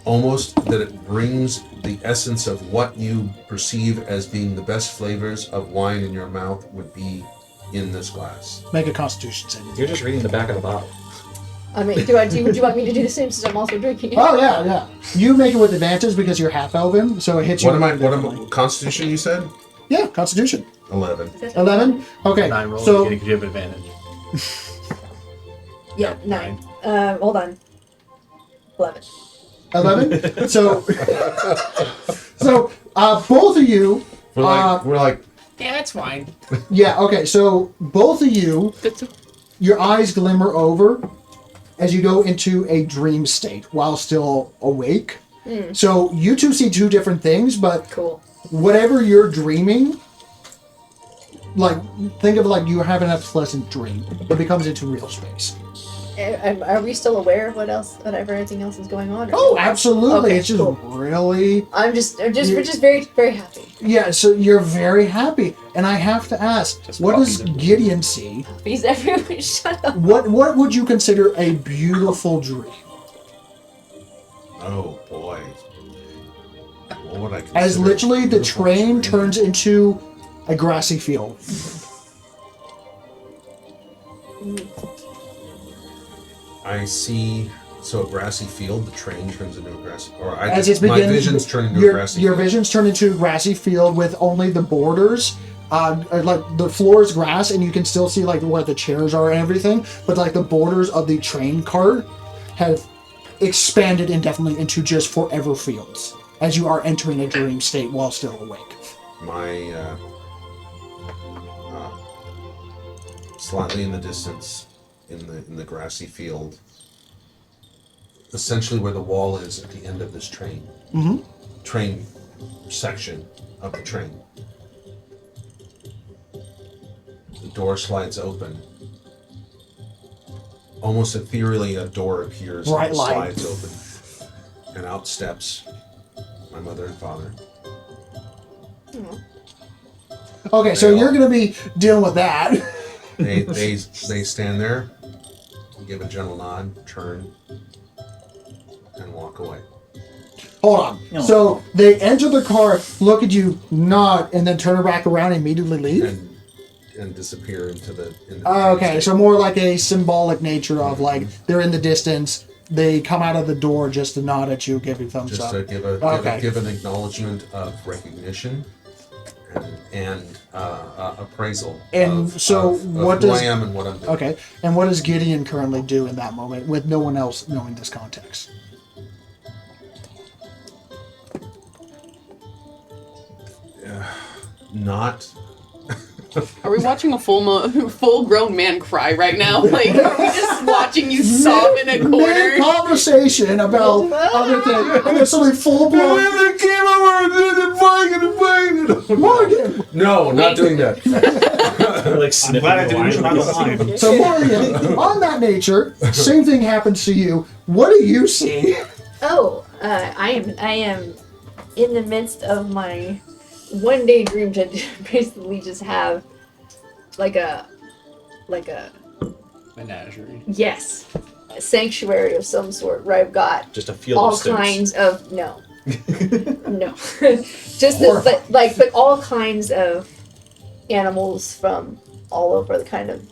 almost that it brings the essence of what you perceive as being the best flavors of wine in your mouth would be in this glass. Make a Constitution saving. You're just reading the back of the bottle. I mean, do you want me to do the same since I'm also drinking it? Oh yeah. You make it with advantage because you're half elven, so it hits you. Constitution you said? Yeah, Constitution. 11. 11. Okay. 9 rolls, So you have advantage. Yeah, 9. Hold on. 11. 11. So both of you. We're like Yeah, it's fine. Yeah. Okay. So both of you, your eyes glimmer over as you go into a dream state while still awake. So you two see two different things, but Cool. whatever you're dreaming, like think of it like you're having a pleasant dream. It becomes into real space. Are we still aware of whatever anything else is going on? Or Oh, absolutely. Okay, It's just cool. really we're just very, very happy. yeah. So you're very happy, and I have to ask, Just what does puppies Gideon see? He's everywhere. Shut up. What would you consider a beautiful dream? oh boy. What would I As consider literally the beautiful train dream? turns into a grassy field. I see. So a grassy field, the train turns into a grassy. Or I As just, it's my beginning, visions turn into a your grassy. your field. visions turn into a grassy field with only the borders, like the floor is grass, and you can still see like where the chairs are and everything. But like the borders of the train cart have expanded indefinitely into just forever fields as you are entering a dream state while still awake. My slightly in the distance, in the grassy field, essentially where the wall is at the end of this train. Train section of the train. The door slides open. Almost ethereally, a door appears Bright and light. slides open, and out steps my mother and father. Okay, so They you're all- gonna be dealing with that. They stand there, give a gentle nod, turn, and walk away. Hold on. So they enter the car, look at you, nod, and then turn back around and immediately leave. And disappear into the. Okay, so more like a symbolic nature of like they're in the distance. They come out of the door just to nod at you, give you thumbs just up. to give Okay. give an acknowledgement of recognition and appraisal. And of, so of what who does- I am and what I'm doing. Okay, and what does Gideon currently do in that moment with no one else knowing this context? Not. Are we watching a full-grown man cry right now? Like, are we just watching you sob in a Mid corner? conversation about other things, and there's something full blown. Morgan, No, not doing that. Like I'm sniffing glad I the didn't line. try the line. So Maria, on that nature, same thing happens to you. What do you see? Oh, I am in the midst of my one-day dream to basically just have like a Menagerie. yes, a sanctuary of some sort where I've got Just a field all of stones. kinds of no, just the, but all kinds of animals from all over the kind of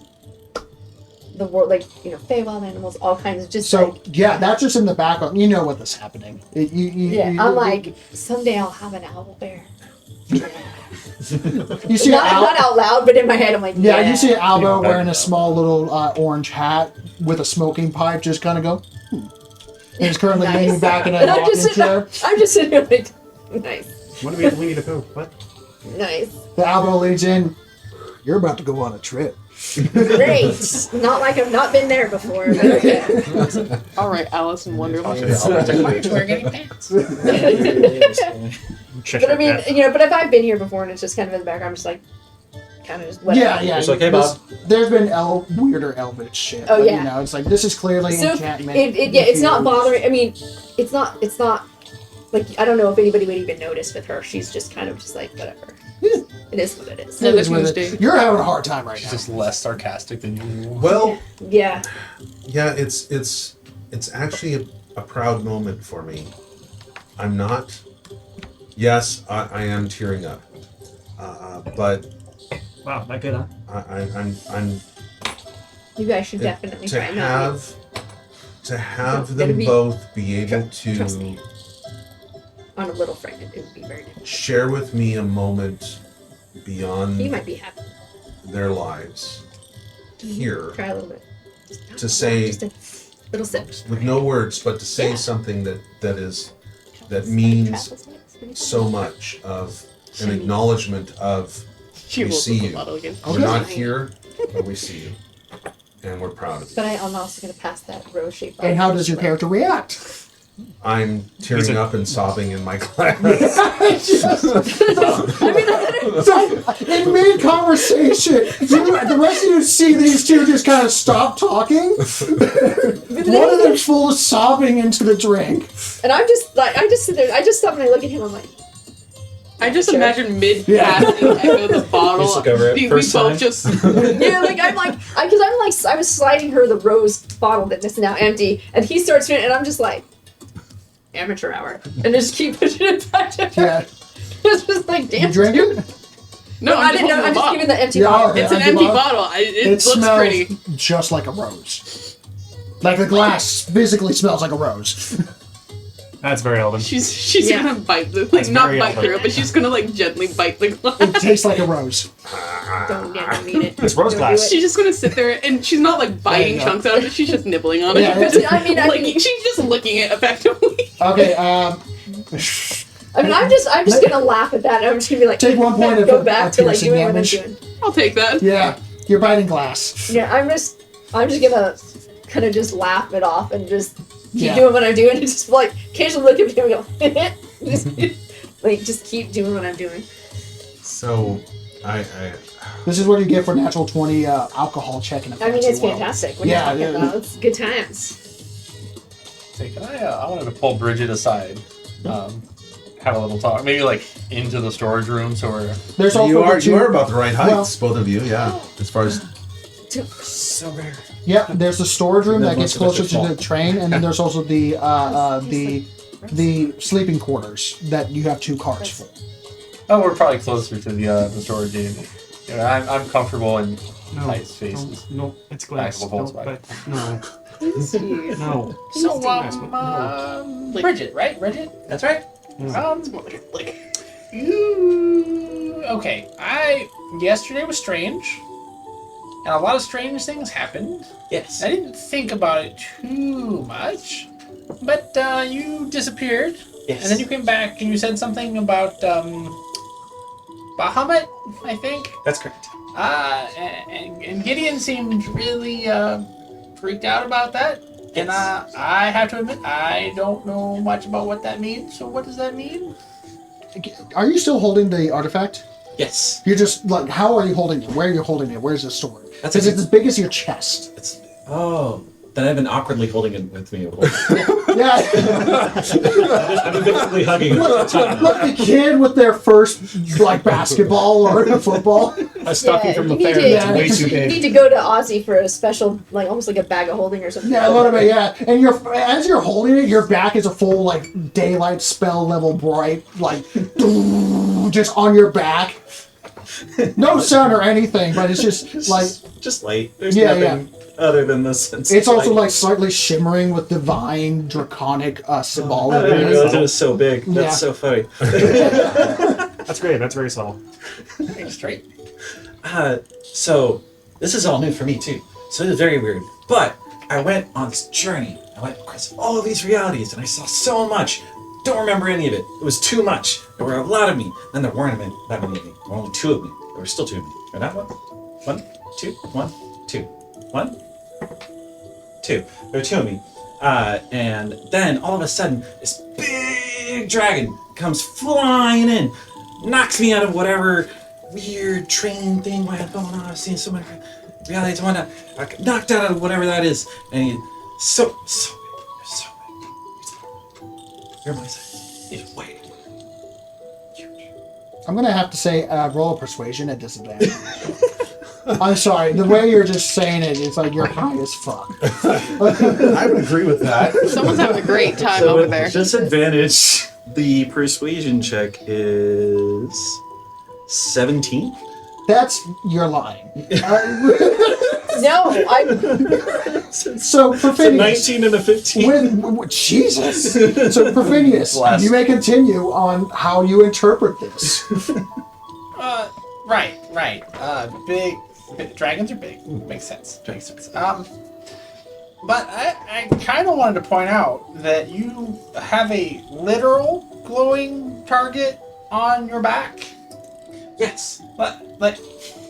the world, like Feywild animals, all kinds of just So like yeah, that's just in the background. You know what's happening. I'm like someday I'll have an owl bear. you see Not out loud, but in my head I'm like you see Albo Yeah, wearing a back small little orange hat with a smoking pipe, just kind of go. And he's currently Nice. leaning back in a And I'm rocking just chair. sitting there like nice. When do we need to go? What? Nice. The Albo leads in. You're about to go on a trip. Great. Not like I've not been there before. But okay. All right, Alice in Wonderland. We're getting pants. Check But I mean, that. but if I've been here before and it's just kind of in the background, I'm just like, kind of just whatever. Yeah. It's like, hey, Bob. There's been weirder elvish shit. Oh, but, yeah. it's like this is clearly So enchantment. it's not bothering. I mean, it's not like I don't know if anybody would even notice with her. She's just kind of just like whatever. Yeah. It is what it is. No, It is there's with no it. mistake. You're having a hard time right She's now. just less sarcastic than usual. Well, Yeah. yeah, it's actually a proud moment for me. I'm not. Yes, I am tearing up, but Wow, that good, huh? I'm You guys should definitely to try. have It's them gonna be- both be able trust me. to On a little friend, it would be very difficult. share with me a moment He beyond might be happy. their lives here Try a little bit. to say Just a little sip. with no words, but to say Yeah. something that means so much of an acknowledgement of She we will see put the you. bottle again. We're not here, but we see you, and we're proud of you. But I'm also going to pass that rose shape. And how does your character react? I'm tearing up and sobbing in my class. So, in mid conversation, the rest of you see these two just kind of stop talking. One of them's full of sobbing into the drink. And I'm just like, I just sit there, I just stop and I look at him, I'm like, I just Sure. imagine mid Yeah. passing Echo the bottle. Just look over it. We First both time. just yeah, like, I was sliding her the rose bottle that is now empty, and he starts doing it, and I'm just like, amateur hour. And just keep pushing it back to her. Yeah. It's just like, You damn. drink it? no. I didn't know, I'm just giving the empty Yeah, bottle. okay. It's an Empty empty bottle? bottle. It It looks smells pretty. just like a rose. Like the glass physically smells like a rose. That's very Elven. She's Yeah. gonna bite the That's not very bite Elven. through it, but she's gonna like gently bite the glass. It tastes like a rose. Don't need it. It's rose Don't glass. do it. She's just gonna sit there and she's not like biting Yeah. chunks out of it. She's just nibbling on it. Yeah, But I mean, She's just licking it effectively. Okay, I'm just gonna laugh at that, and I'm just gonna be like, Take 1 point of go back to like piercing doing what I'm damage. doing. I'll take that. yeah, you're biting glass. Yeah, I'm just gonna kind of just laugh it off and just keep Yeah. doing what I'm doing, and just like occasionally look at him and go, just keep doing what I'm doing. So, I This is what you get for natural 20 alcohol check in a I mean, fancy it's world. fantastic. When Yeah, you're talking yeah. about it's good times. Say, can I wanted to pull Bridget aside, have a little talk, maybe like into the storage room, so we're There's also you the two- are about the right heights, both of you. Yeah, as far as so very. Yeah, there's the storage room that gets Most of closer it's to the train, and then there's also the sleeping quarters that you have 2 cars for. Oh, we're probably closer to the storage unit. Yeah, I'm comfortable in height spaces. No, it's glass. Actual No, Volkswagen. but, no. So, Like- Bridget, right? Bridget, that's right. It's more like You okay? Yesterday was strange, and a lot of strange things happened. Yes. I didn't think about it too much, but you disappeared, Yes. and then you came back and you said something about Bahamut, I think. That's correct. And Gideon seemed really freaked out about that. And Yes. I have to admit, I don't know much about what that means. So what does that mean? Are you still holding the artifact? Yes. You're just like, how are you holding it? Where are you holding it? Where's the sword? That's Because it's as big as your chest. Then I've been awkwardly holding it with me. Yeah. I've been basically hugging it all the time. Like the kid with their first like basketball or football. A stocking from the you need fair to- that's way too You big. need to go to Aussie for a special, like almost like a bag of holding or something. Yeah, a little bit, yeah. And as you're holding it, your back is a full like daylight spell level bright, like just on your back. No sound or anything, but it's just like Just light. There's Yeah, nothing other than the sense. it's of also light. like slightly shimmering with divine draconic I symbology. didn't realize it was so big. Yeah. That's so funny. That's great. That's very subtle. Straight. So this is all new for me too. So it is very weird. But I went on this journey. I went across all of these realities, and I saw so much. Don't remember any of it. It was too much. There were a lot of me. Then there weren't that many of me. There were only 2 of me. There were still 2 of me. Or not 1, 1, 2, 1, 2, 1, 2. There were 2 of me. And then all of a sudden, this big dragon comes flying in, knocks me out of whatever weird train thing I had going on. I was seeing so many realities and whatnot. I got knocked out of whatever that is. And he's so big. So big. You're my size. He's way huge. I'm gonna have to say roll a persuasion at disadvantage. I'm sorry, the way you're just saying it, it's like you're high as fuck. I would agree with that. Someone's having a great time So over with there. disadvantage, the persuasion check is 17. That's you're lying. No, I'm. So It's a Perfinius, 19 and a 15. with Jesus. So Perfinius, Bless. you may continue on how you interpret this. Right. Big dragons are big. Makes sense. But I kind of wanted to point out that you have a literal glowing target on your back. Yes. Like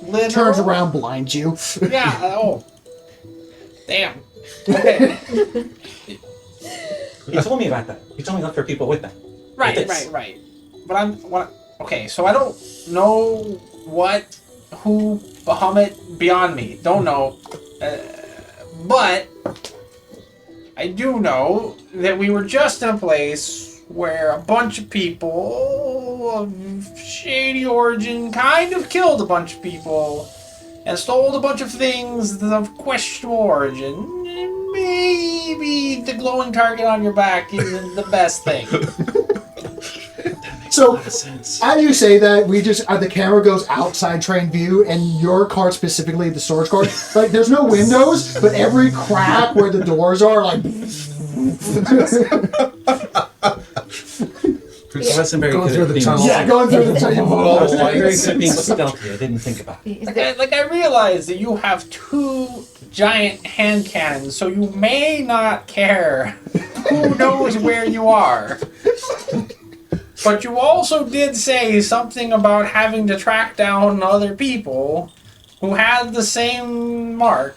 literal. Turns around, blinds you. Yeah. Oh. Damn. Okay. He told me about that. He told me look for people with that. Right. But okay, so I don't know who Bahamut beyond me. Don't know. But I do know that we were just in a place where a bunch of people of shady origin kind of killed a bunch of people and stole a bunch of things of questionable origin. And maybe the glowing target on your back isn't the best thing. So, Sense. as you say that, we just the camera goes outside train view, and your car specifically, the storage car, like there's no windows, but every crack where the doors are, like I wasn't very Going good through at the being tunnel. yeah, going through the I was very good at being stealthy. I didn't think about it. Like I realize that you have 2 giant hand cannons, so you may not care who knows where you are. But you also did say something about having to track down other people who had the same mark.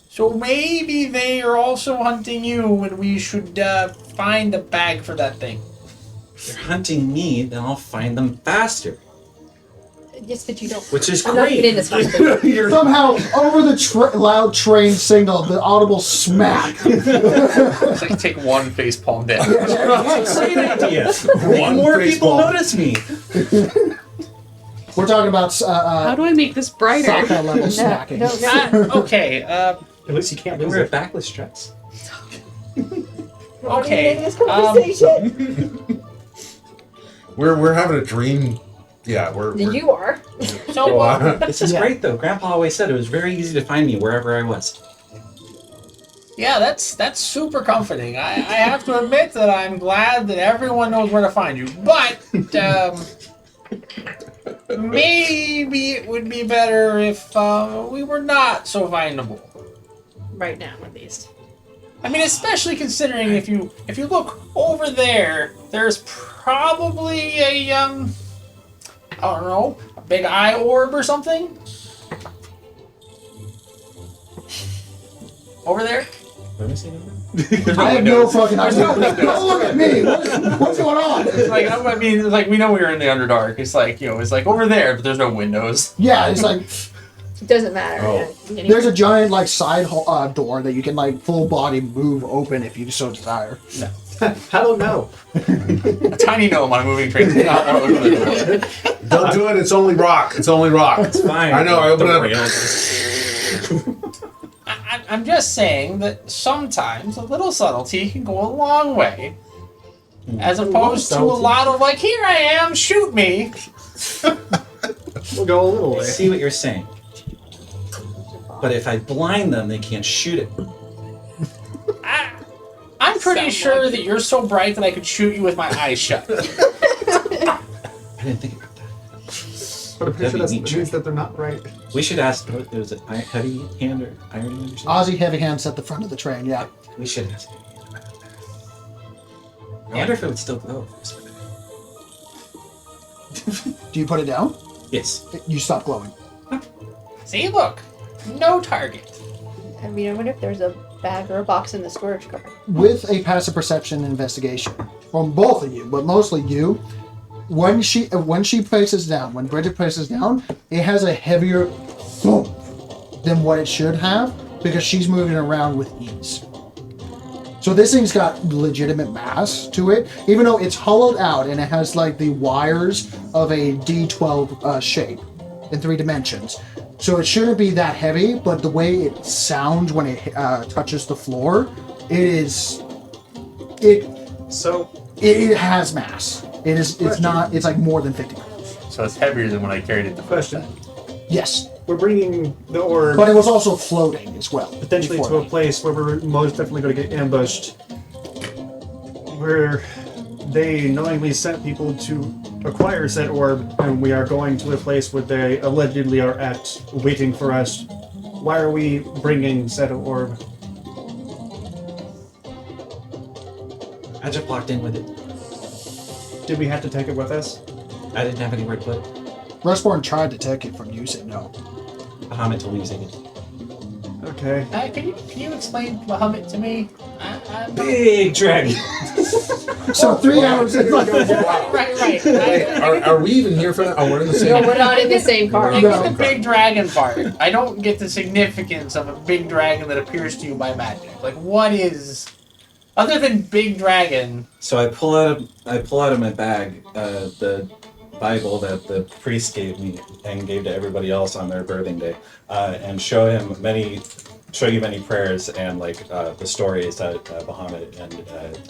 So maybe they are also hunting you, and we should find a bag for that thing. If they're hunting me, then I'll find them faster. Yes, but you don't. Which is I'm not great. getting this one. somehow over the loud train signal, the audible smack. It's like take 1 facepalm down. Great idea. Make more people notice me. We're talking about How do I make this brighter? soccer level smacking. No. Okay, At least you can't I lose wear a it. backless dress. okay. This conversation. We're having a dream. Yeah, we're You are. So, This is great though. Grandpa always said it was very easy to find me wherever I was. yeah, that's super comforting. I have to admit that I'm glad that everyone knows where to find you. But maybe it would be better if we were not so findable. Right now, at least. I mean, especially considering if you look over there, there's probably a I don't know, a big eye orb or something. Over there. Let me see that. I have no fucking idea. Don't look at me. What's going on? It's like, I mean, it's like we know we were in the Underdark. It's like, you know, it's like over there, but there's no windows. Yeah, it's like It doesn't matter. Oh. Yeah. Anyway. there's a giant like side door that you can like full body move open if you so desire. I don't know. A tiny gnome on a moving train does not want to open the door. Don't do it. It's only rock. It's only rock. It's fine. I know. I open Don't it. I'm just saying that sometimes a little subtlety can go a long way. As opposed to a lot of like, here I am, shoot me. We'll go a little I way. see what you're saying. But if I blind them, they can't shoot it. I'm pretty Sound sure like that you're so bright that I could shoot you with my eyes shut. I didn't think about that. But I'm pretty sure That'd be that neat. means that they're not right. We should ask. Was it heavy hand or iron hand or something? Ozzy heavy hands at the front of the train. Yeah. We should ask heavy hand about that. I wonder if it would still glow. Do you put it down? Yes. You stop glowing. See, look, no target. I mean, I wonder if there's a bag or a box in the storage cupboard. With a passive perception investigation from both of you, but mostly you, when she places down, when Bridget places down, it has a heavier thump than what it should have because she's moving around with ease. So this thing's got legitimate mass to it, even though it's hollowed out and it has like the wires of a D12 shape in 3 dimensions. So it shouldn't be that heavy, but the way it sounds when it touches the floor, it has mass. It's not. It's like more than 50 pounds. So it's heavier than when I carried it the first Question. time. Yes, We're bringing the orb but it was also floating as well. potentially before to a that. place where we're most definitely going to get ambushed. Where they knowingly sent people to acquire said orb, and we are going to a place where they allegedly are at, waiting for us. Why are we bringing said orb? I just walked in with it. Did we have to take it with us? I didn't have anywhere to put it. Rustborn tried to take it from you, said no. Bahamut told me to take it. Okay. Can you explain Bahamut to me? I'm not- Big dragon. So 3 hours. It's like, Right. Are we even here for that? Oh, we're in the No, same. we're not in the same car. I No. get the big dragon part. I don't get the significance of a big dragon that appears to you by magic. Like, what is, other than big dragon? So I pull out of my bag the Bible that the priest gave me and gave to everybody else on their birthing day, and show you many prayers and like the stories that Bahamut and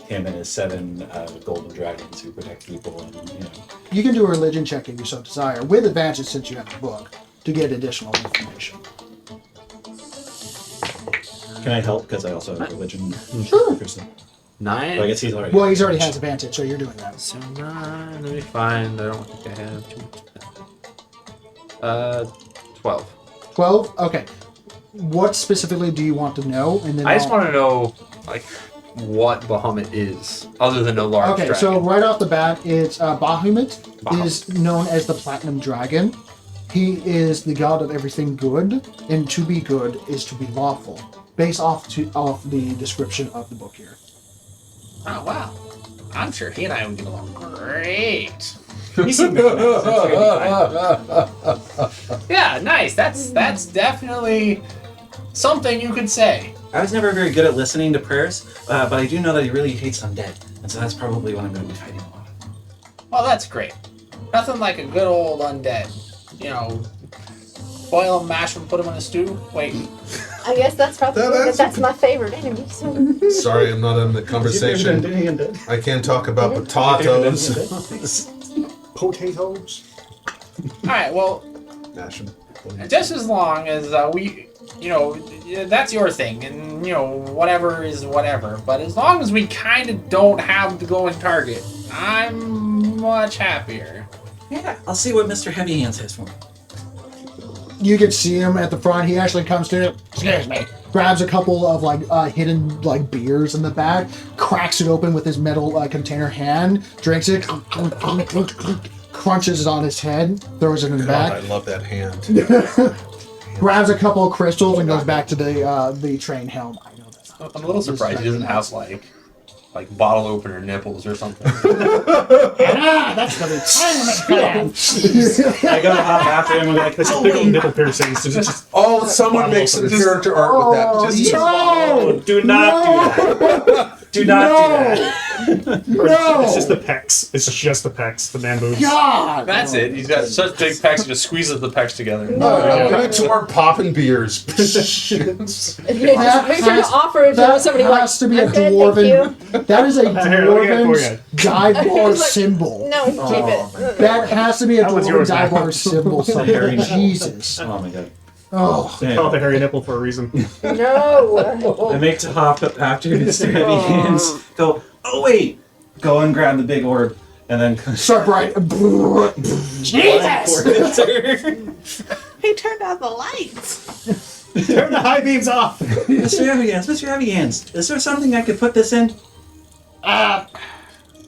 him and his 7 golden dragons who protect people, and you can do a religion check if you so desire, with advantage since you have the book, to get additional information. Can I help because I also have a religion? Sure. person. 9. But I guess he's already. Well, he's already has advantage, so you're doing that. So 9. Let me find. I don't think I have too much. 12. 12? Okay. What specifically do you want to know? And then I just I'll- want to know, like, what Bahamut is, other than a large Okay, dragon. so right off the bat, it's Bahamut is known as the Platinum Dragon. He is the god of everything good, and to be good is to be lawful, based off the description of the book here. Oh, wow. I'm sure he and I would get along great. Yeah, nice. That's definitely something you could say. I was never very good at listening to prayers, but I do know that he really hates undead, and so that's probably what I'm going to be fighting a lot. Well, that's great. Nothing like a good old undead. You know, boil them, mash them, put them in a stew. Wait, I guess that's probably That that's my favorite enemy. So. Sorry, I'm not in the conversation. I can't talk about potatoes. Potatoes. all right. Well, Mash 'em. just as long as we, you know, that's your thing, and you know, whatever is whatever. But as long as we kind of don't have the going target, I'm much happier. Yeah, I'll see what Mr. Heavy Hands has for me. You can see him at the front. He actually comes to, excuse me, grabs a couple of like hidden like beers in the back, cracks it open with his metal container hand, drinks it, crunches it on his head, throws it in the God, I back, love that hand. grabs a couple of crystals and goes back to the train helm. I know that's not I'm a little surprised he doesn't have like bottle opener nipples or something. That's the retirement plan. I gotta hop after him and be like, this is big nipple piercings. So just, Oh, someone makes some character art with that. Just no! do not do that. Do not do that. No! It's just the pecs. It's just the pecs. The man boobs. God! That's it. He's got such big pecs, he just squeezes the pecs together. Good to our popping beers. Just make sure to offer it to That somebody like, has to be a "I'm good, thank dwarven. That is a Here, let me get it for dwarven dive bar Like, symbol. No, keep it. That has to be a That one's dwarven yours dive now. bar symbol somewhere. Jesus. Oh my god. Oh. They call it the hairy nipple for a reason. No. I make to hop up after Mr. Heavy Hands. Go, oh wait! Go and grab the big orb. And then Start bright. Jesus! He turned out the lights. Turn the high beams off. Mr. Heavy Hands, is there something I could put this in?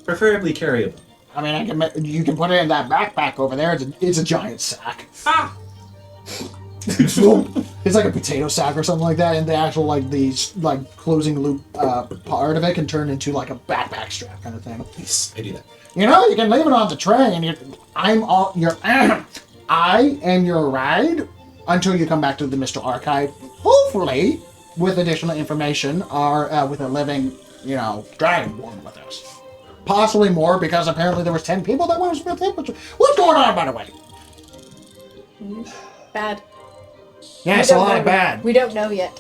Preferably carryable. I mean, you can put it in that backpack over there. It's a giant sack. It's like a potato sack or something like that, and the actual the closing loop part of it can turn into like a backpack strap kind of thing. Yes, I do that. You know, you can leave it on the tray, and I am your ride until you come back to the Mr. Archive. Hopefully, with additional information, or with a living, dragonborn with us. Possibly more, because apparently there was 10 people that was with him. What's going on, by the way? Bad. Yes, We a don't lot know of bad. We don't know yet.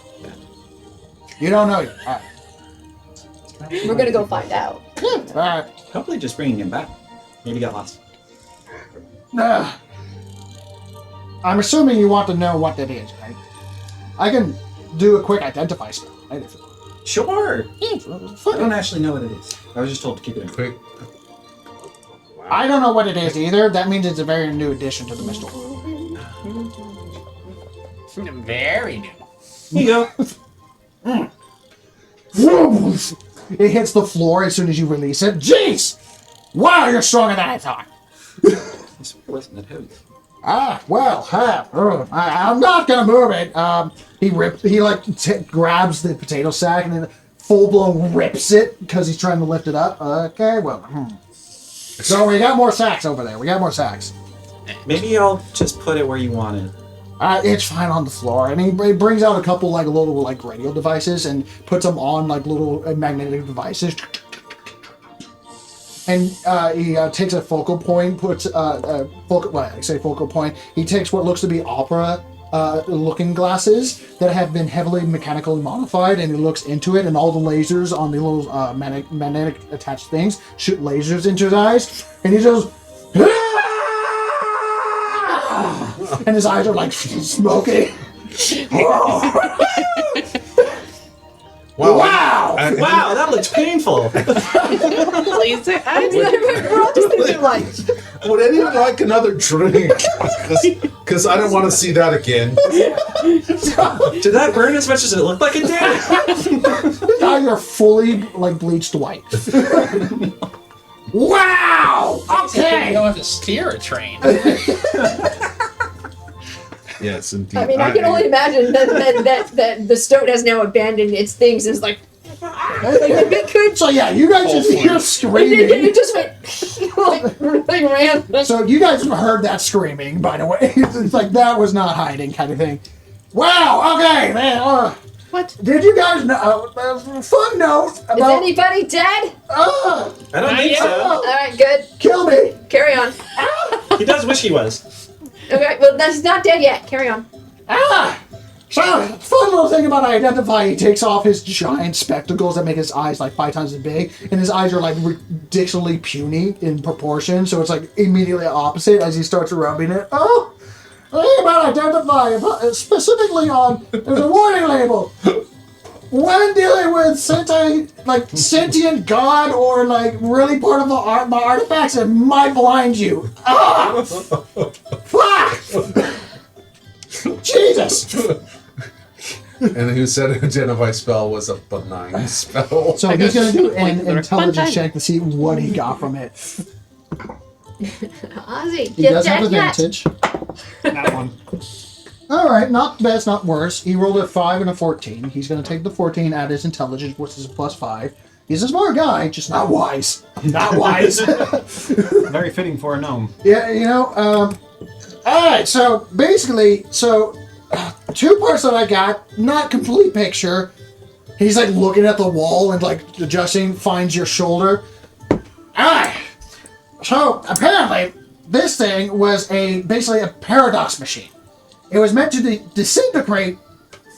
You don't know yet. All right. We're gonna go find out. All right. Hopefully just bringing him back. Maybe got lost. I'm assuming you want to know what that is, right? I can do a quick identify spell. Right? Sure! I Fuck don't it. actually know what it is. I was just told to keep it in. Quick. I don't know what it is either. That means it's a very new addition to the Mr. Very new. Here you go. It hits the floor as soon as you release it. Jeez! Wow, you're stronger than I thought. This wasn't that heavy. I'm not gonna move it. He grabs the potato sack and then full blown rips it because he's trying to lift it up. Okay, well. So we got more sacks over there. We got more sacks. Maybe I'll just put it where you want it. It's fine on the floor, and he brings out a couple little radio devices and puts them on little magnetic devices. And he takes a focal point, focal point. He takes what looks to be opera looking glasses that have been heavily mechanically modified, and he looks into it, and all the lasers on the little magnetic attached things shoot lasers into his eyes, and he goes, and his eyes are smoking. Wow! Wow, that looks painful. Laser eyes. We're all just thinking like, Would anyone like another drink? Because I don't want to see that again. Did that burn as much as it looked like it did? Now you're fully bleached white. Wow! You Okay. don't have to steer a train. Yes, indeed. I mean, I can only imagine that the Stoat has now abandoned its things. It's like it could. So yeah, you guys just hear screaming. It just went really ran. So you guys have heard that screaming, by the way. It's like that was not hiding, kind of thing. Wow. Okay, man. What? Did you guys know? Fun note about. Is anybody dead? I don't think so. All right, good. Kill me. Carry on. He does wish he was. Okay, well, that's not dead yet. Carry on. So, fun little thing about identify, he takes off his giant spectacles that make his eyes 5 times as big, and his eyes are ridiculously puny in proportion, so it's immediately opposite as he starts rubbing it. Oh, the thing about identify, specifically on, there's a warning label. When dealing with sentient god or really part of my artifacts, it might blind you. Ah! Fuck! Jesus! And who said identify spell was a benign spell? So he's going to do an Fun intelligence time. check to see what he got from it. Ozzy, He does have advantage. That one. All right, not best, not worse. He rolled a 5 and a 14. He's going to take the 14, add his intelligence, which is a +5. He's a smart guy, just not wise. Not wise. Very fitting for a gnome. Yeah, all right, so basically, two parts that I got, not complete picture. He's like looking at the wall and like adjusting, finds your shoulder. All right, so apparently this thing was basically a paradox machine. It was meant to disintegrate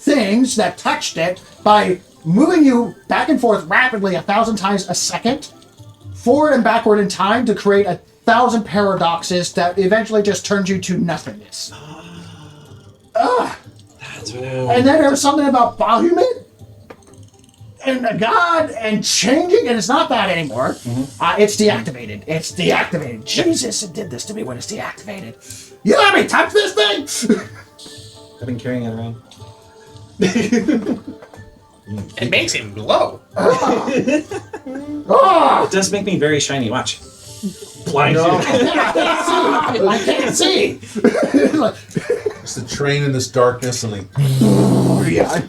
things that touched it by moving you back and forth rapidly 1,000 times a second, forward and backward in time to create 1,000 paradoxes that eventually just turns you to nothingness. That's And then there was something about Bahamut and a god and changing, and it's not that anymore. It's deactivated. It's deactivated. Jesus, it did this to me when it's deactivated. You let me touch this thing? I've been carrying it around. It makes him glow. It does make me very shiny. Watch. Blind. I can't see. It's the train in this darkness and like. Yeah.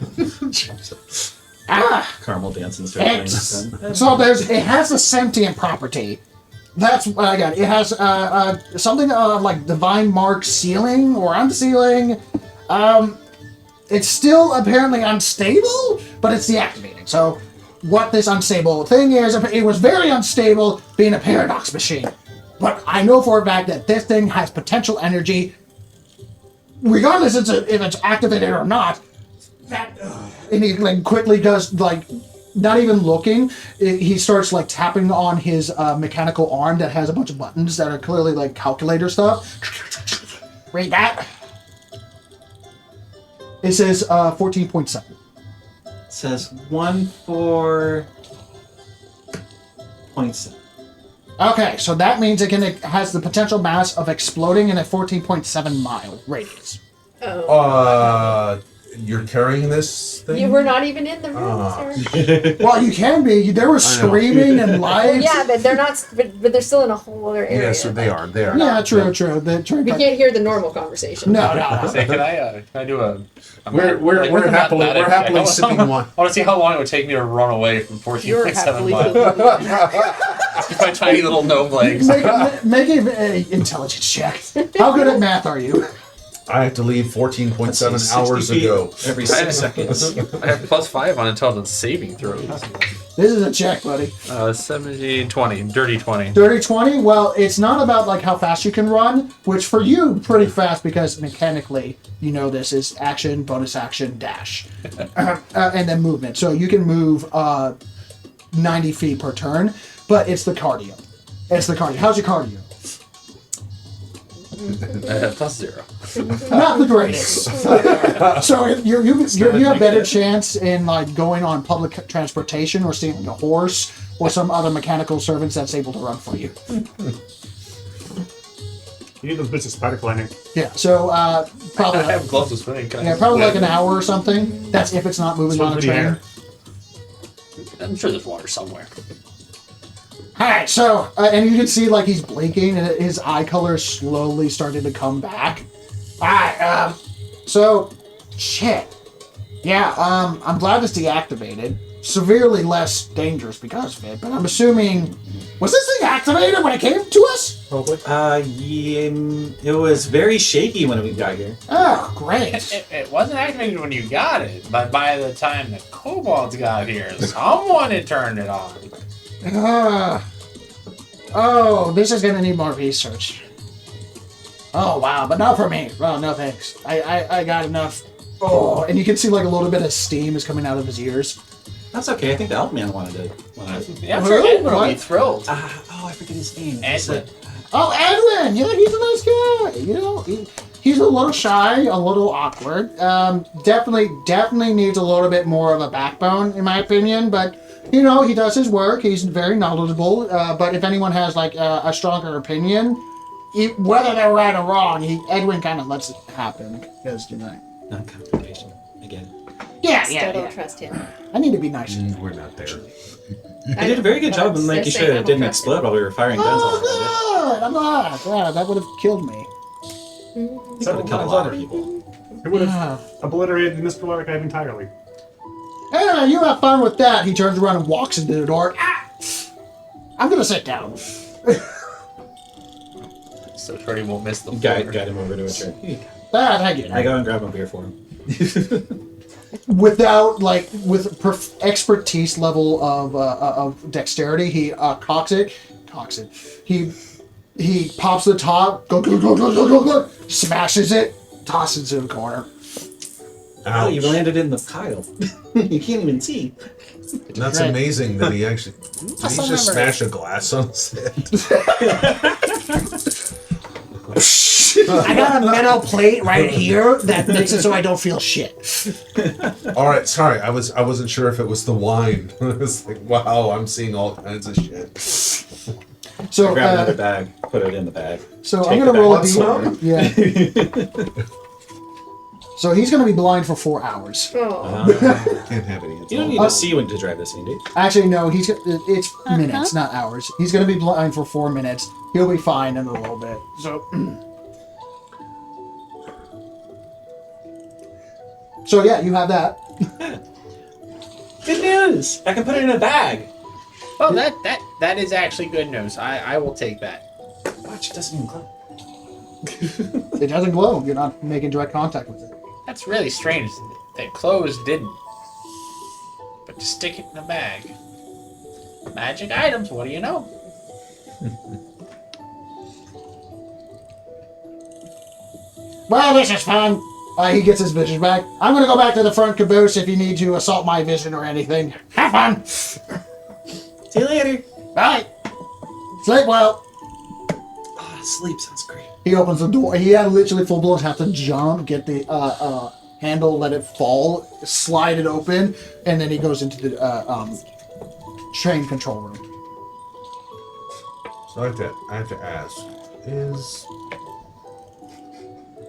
Caramel dancing started playing. So it has a sentient property. That's what I got. It has something like divine mark sealing or unsealing. It's still apparently unstable, but it's deactivating. So what this unstable thing is, it was very unstable being a paradox machine. But I know for a fact that this thing has potential energy, regardless if it's activated or not. And he like quickly does like, not even looking, he starts like tapping on his mechanical arm that has a bunch of buttons that are clearly like calculator stuff. Read that. It says 14.7. It says 14.7. Okay, so that means it has the potential mass of exploding in a 14.7 mile radius. Oh. You're carrying this thing? You were not even in the room, sir. Well, you can be. There was screaming and lights. Yeah, but they're not. But they're still in a whole other area. Yes, they are. They are. Yeah, true. The train We can't hear the normal conversation. No. Say, can I do a? We're happily sipping one. I want to see how long it would take me to run away from You're 14.7 happily miles. With my tiny little gnome legs. Make an intelligence check. How good at math are you? I have to leave 14.7 hours ago. Every 6 seconds. I have +5 on intelligence saving throws. This is a check, buddy. 70, 20, dirty 20. Dirty 20? Well, it's not about like how fast you can run, which for you, pretty fast because mechanically, you know this is action, bonus action, dash. And then movement. So you can move 90 feet per turn, but it's the cardio. How's your cardio? +0. Not the greatest. So you have better chance in like going on public transportation or seeing a horse or some other mechanical servants that's able to run for you. You need those bits of spider climbing. Yeah. So probably. I have gloves of swimming. Yeah, probably like an hour or something. That's if it's not moving on a train. I'm sure there's water somewhere. Alright, so, and you can see like he's blinking and his eye color is slowly starting to come back. Alright, so, shit. Yeah, I'm glad it's deactivated. Severely less dangerous because of it, but I'm assuming, was this thing activated when it came to us? Probably. Yeah, it was very shaky when we got here. Oh, great. It wasn't activated when you got it, but by the time the kobolds got here, someone had turned it on. Oh, this is gonna need more research. Oh wow, but not for me. Oh no thanks. I got enough. Oh, and you can see like a little bit of steam is coming out of his ears. That's okay. I think the Elfman wanted it. Yeah, I'm sure Edwin will be thrilled. I forget his name. Edwin. Oh, Edwin! Yeah, he's a nice guy. You know, he's a little shy, a little awkward. Definitely needs a little bit more of a backbone, in my opinion. But you know, he does his work. He's very knowledgeable. But if anyone has like a stronger opinion, whether they're right or wrong, Edwin kind of lets it happen because you know. Not confrontation again. Yeah, Still don't trust him. I need to be nice. We're not there. I did a very good job in making sure it didn't explode while we were firing guns. Oh, good! I'm glad. Yeah, that would have killed me. That would have killed a lot of people. It would have obliterated the mystical archive entirely. Yeah, you have fun with that. He turns around and walks into the door. I'm gonna sit down. So sure he won't miss the Guide him over to a chair. Thank you. I go and grab a beer for him. Without expertise level of dexterity, he cocks it. He pops the top, smashes it, tosses it in the corner. Oh, Ouch. you landed in the pile. You can't even see. That's Right. amazing that he actually. Did he just smash a glass on his head? I got a metal plate right here that makes it so I don't feel shit. All right, sorry, I wasn't sure if it was the wine. I was like, wow, I'm seeing all kinds of shit. So, Grab another bag, put it in the bag. so Take I'm gonna the roll a bag. d. Yeah. So he's gonna be blind for 4 hours. Oh. Can't have any. You don't need to see when to drive this thing, do you? Actually, no. It's minutes, not hours. He's gonna be blind for 4 minutes. He'll be fine in a little bit. So. So yeah, you have that. Good news! I can put it in a bag. Well, that is actually good news. I will take that. Watch, it doesn't even glow. It doesn't glow. You're not making direct contact with it. That's really strange that clothes didn't. But to stick it in a bag. Magic items, what do you know? Well, this is fun. He gets his vision back. I'm gonna go back to the front caboose if you need to assault my vision or anything. Have fun. See you later. Bye. Sleep well. Oh, sleep sounds great. He opens the door. He had literally full blown have to jump, get the handle, let it fall, slide it open, and then he goes into the train control room. So I have to ask: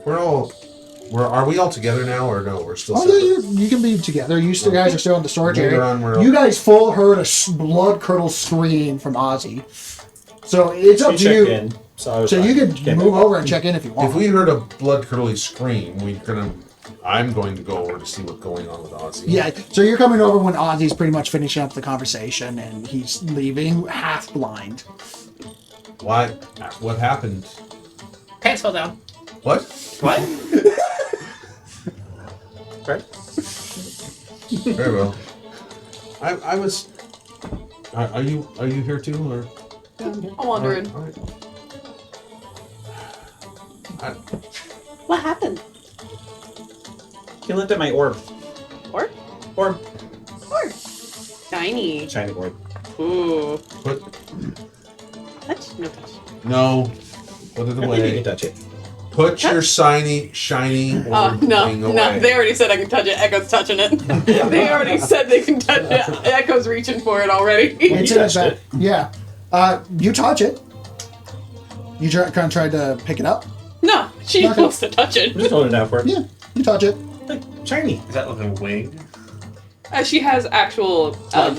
are we all together now, or no? We're still Oh separate. yeah, you can be together. You still guys are still in the storage Later area. on, we're You guys full heard a blood curdle scream from Ozzy. So it's up We to checked you. in, so I was So you fine. can Came move back. over and check in if you want. If we heard a blood curdling scream, I'm going to go over to see what's going on with Ozzy. Yeah, so you're coming over when Ozzy's pretty much finishing up the conversation and he's leaving half blind. Why? What happened? Pants fell down. What? What? Very well. I was. Are you here too, or? I'm wondering. All right. What happened? You looked at my orb. Orb? Orb. Orb. Shiny. Shiny orb. Ooh. Put Touch? No touch. no. Put it You away. can touch it. Put your shiny orb No, thing no. away. They already said I can touch it. Echo's touching it. They already said they can touch it. Echo's reaching for it already. It's in his touched back. Yeah. You touch it. You kind of tried to pick it up. No, she Okay. wants to touch I'm it. just holding it out for him. Yeah, you touch it. Like, shiny. Is that like a wing? She has actual talon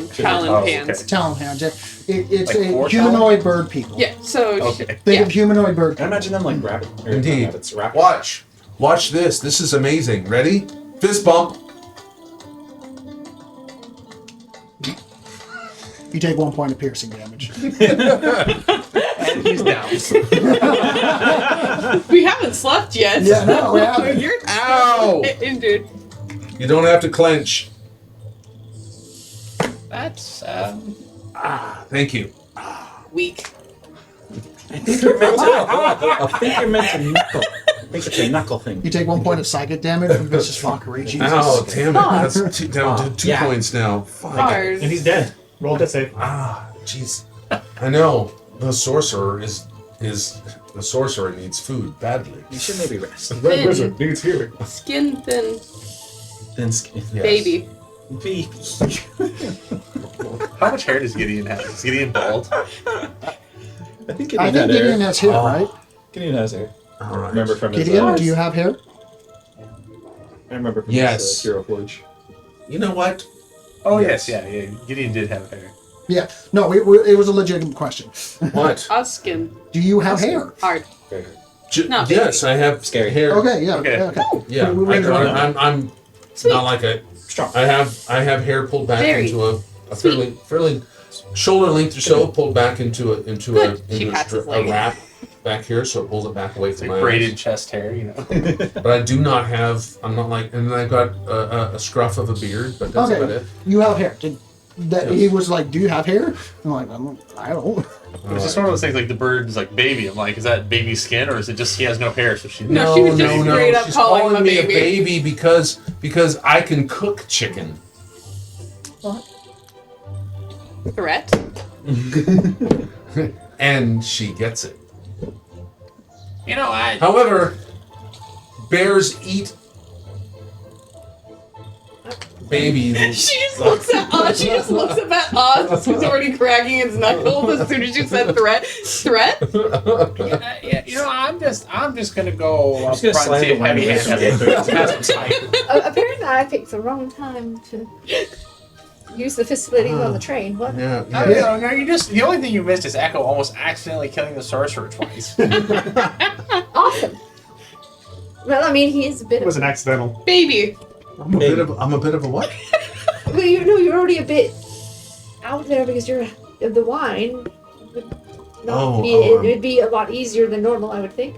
Oh, hands. okay. Talon hands. It's Like a four humanoid bird people. Yeah, so Okay. Think yeah. of humanoid bird. I imagine them like rabbit. Or Indeed. not rabbits, rabbit. Watch this. This is amazing. Ready? Fist bump. You take 1 point of piercing damage. And he's down. We haven't slept yet. Yeah, no, we haven't. You're Ow! dude. You don't have to clench. That's Thank you. Weak. I think you're meant to knuckle. I think it's a knuckle thing. You take 1 point of psychic damage from vicious mockery. Jesus. Ow, damn it. Fuck. That's down to 2 Yeah. points now. Fuck. Hard. And he's dead. Roll death save. Jeez. I know. The sorcerer the sorcerer needs food badly. You should maybe rest. Red Thin. wizard needs healing. Skin thin Then skin. Yes. baby. Baby. How much hair does Gideon have? Is Gideon bald? I think I Gideon think had Gideon hair. has hair, right? Gideon has hair. All right. Remember from his. Gideon, do you have hair? I remember from Yes. his Hero Forge. You know what? Oh yes, yeah. Gideon did have hair. Yeah. No, it was a legitimate question. What? Us skin. Do you have hair? Hard. Very hard. Not yes, I have Scary. hair. Okay, yeah. Okay. Okay. Yeah, I'm Sweet. not like a. Strong. I have hair pulled back Very into a fairly shoulder length or so, pulled back into a Good. She into pats his a leg. wrap back here, so it pulls it back away It's from like my braided eyes. chest hair, you know. But I do not have. I'm not like, and then I've got a scruff of a beard, but that's about Okay. it. You have hair. Yes. He was like, "Do you have hair?" I'm like, "I don't." It's just one of those things like the bird is like baby. I'm like, is that baby skin or is it just he has no hair? So she No, she was just straight up She's calling him a me baby. because I can cook chicken. Threat. And she gets it. You know, However, bears eat babies. She just looks at us. She just looks up at us. He's already cracking his knuckles as soon as you said threat. Threat? yeah, you know, I'm just gonna go up just gonna front slide and see if the Heavy wine Hand away. has some type. Apparently, I picked the wrong time to use the facilities on the train. What? Yeah. No, you just the only thing you missed is Echo almost accidentally killing the sorcerer twice. Awesome. Well, I mean, he is a bit It was of. an accidental. Baby. I'm a bit of a what? Well, you're already a bit out there because you're the wine. Would not be, it would be a lot easier than normal, I would think.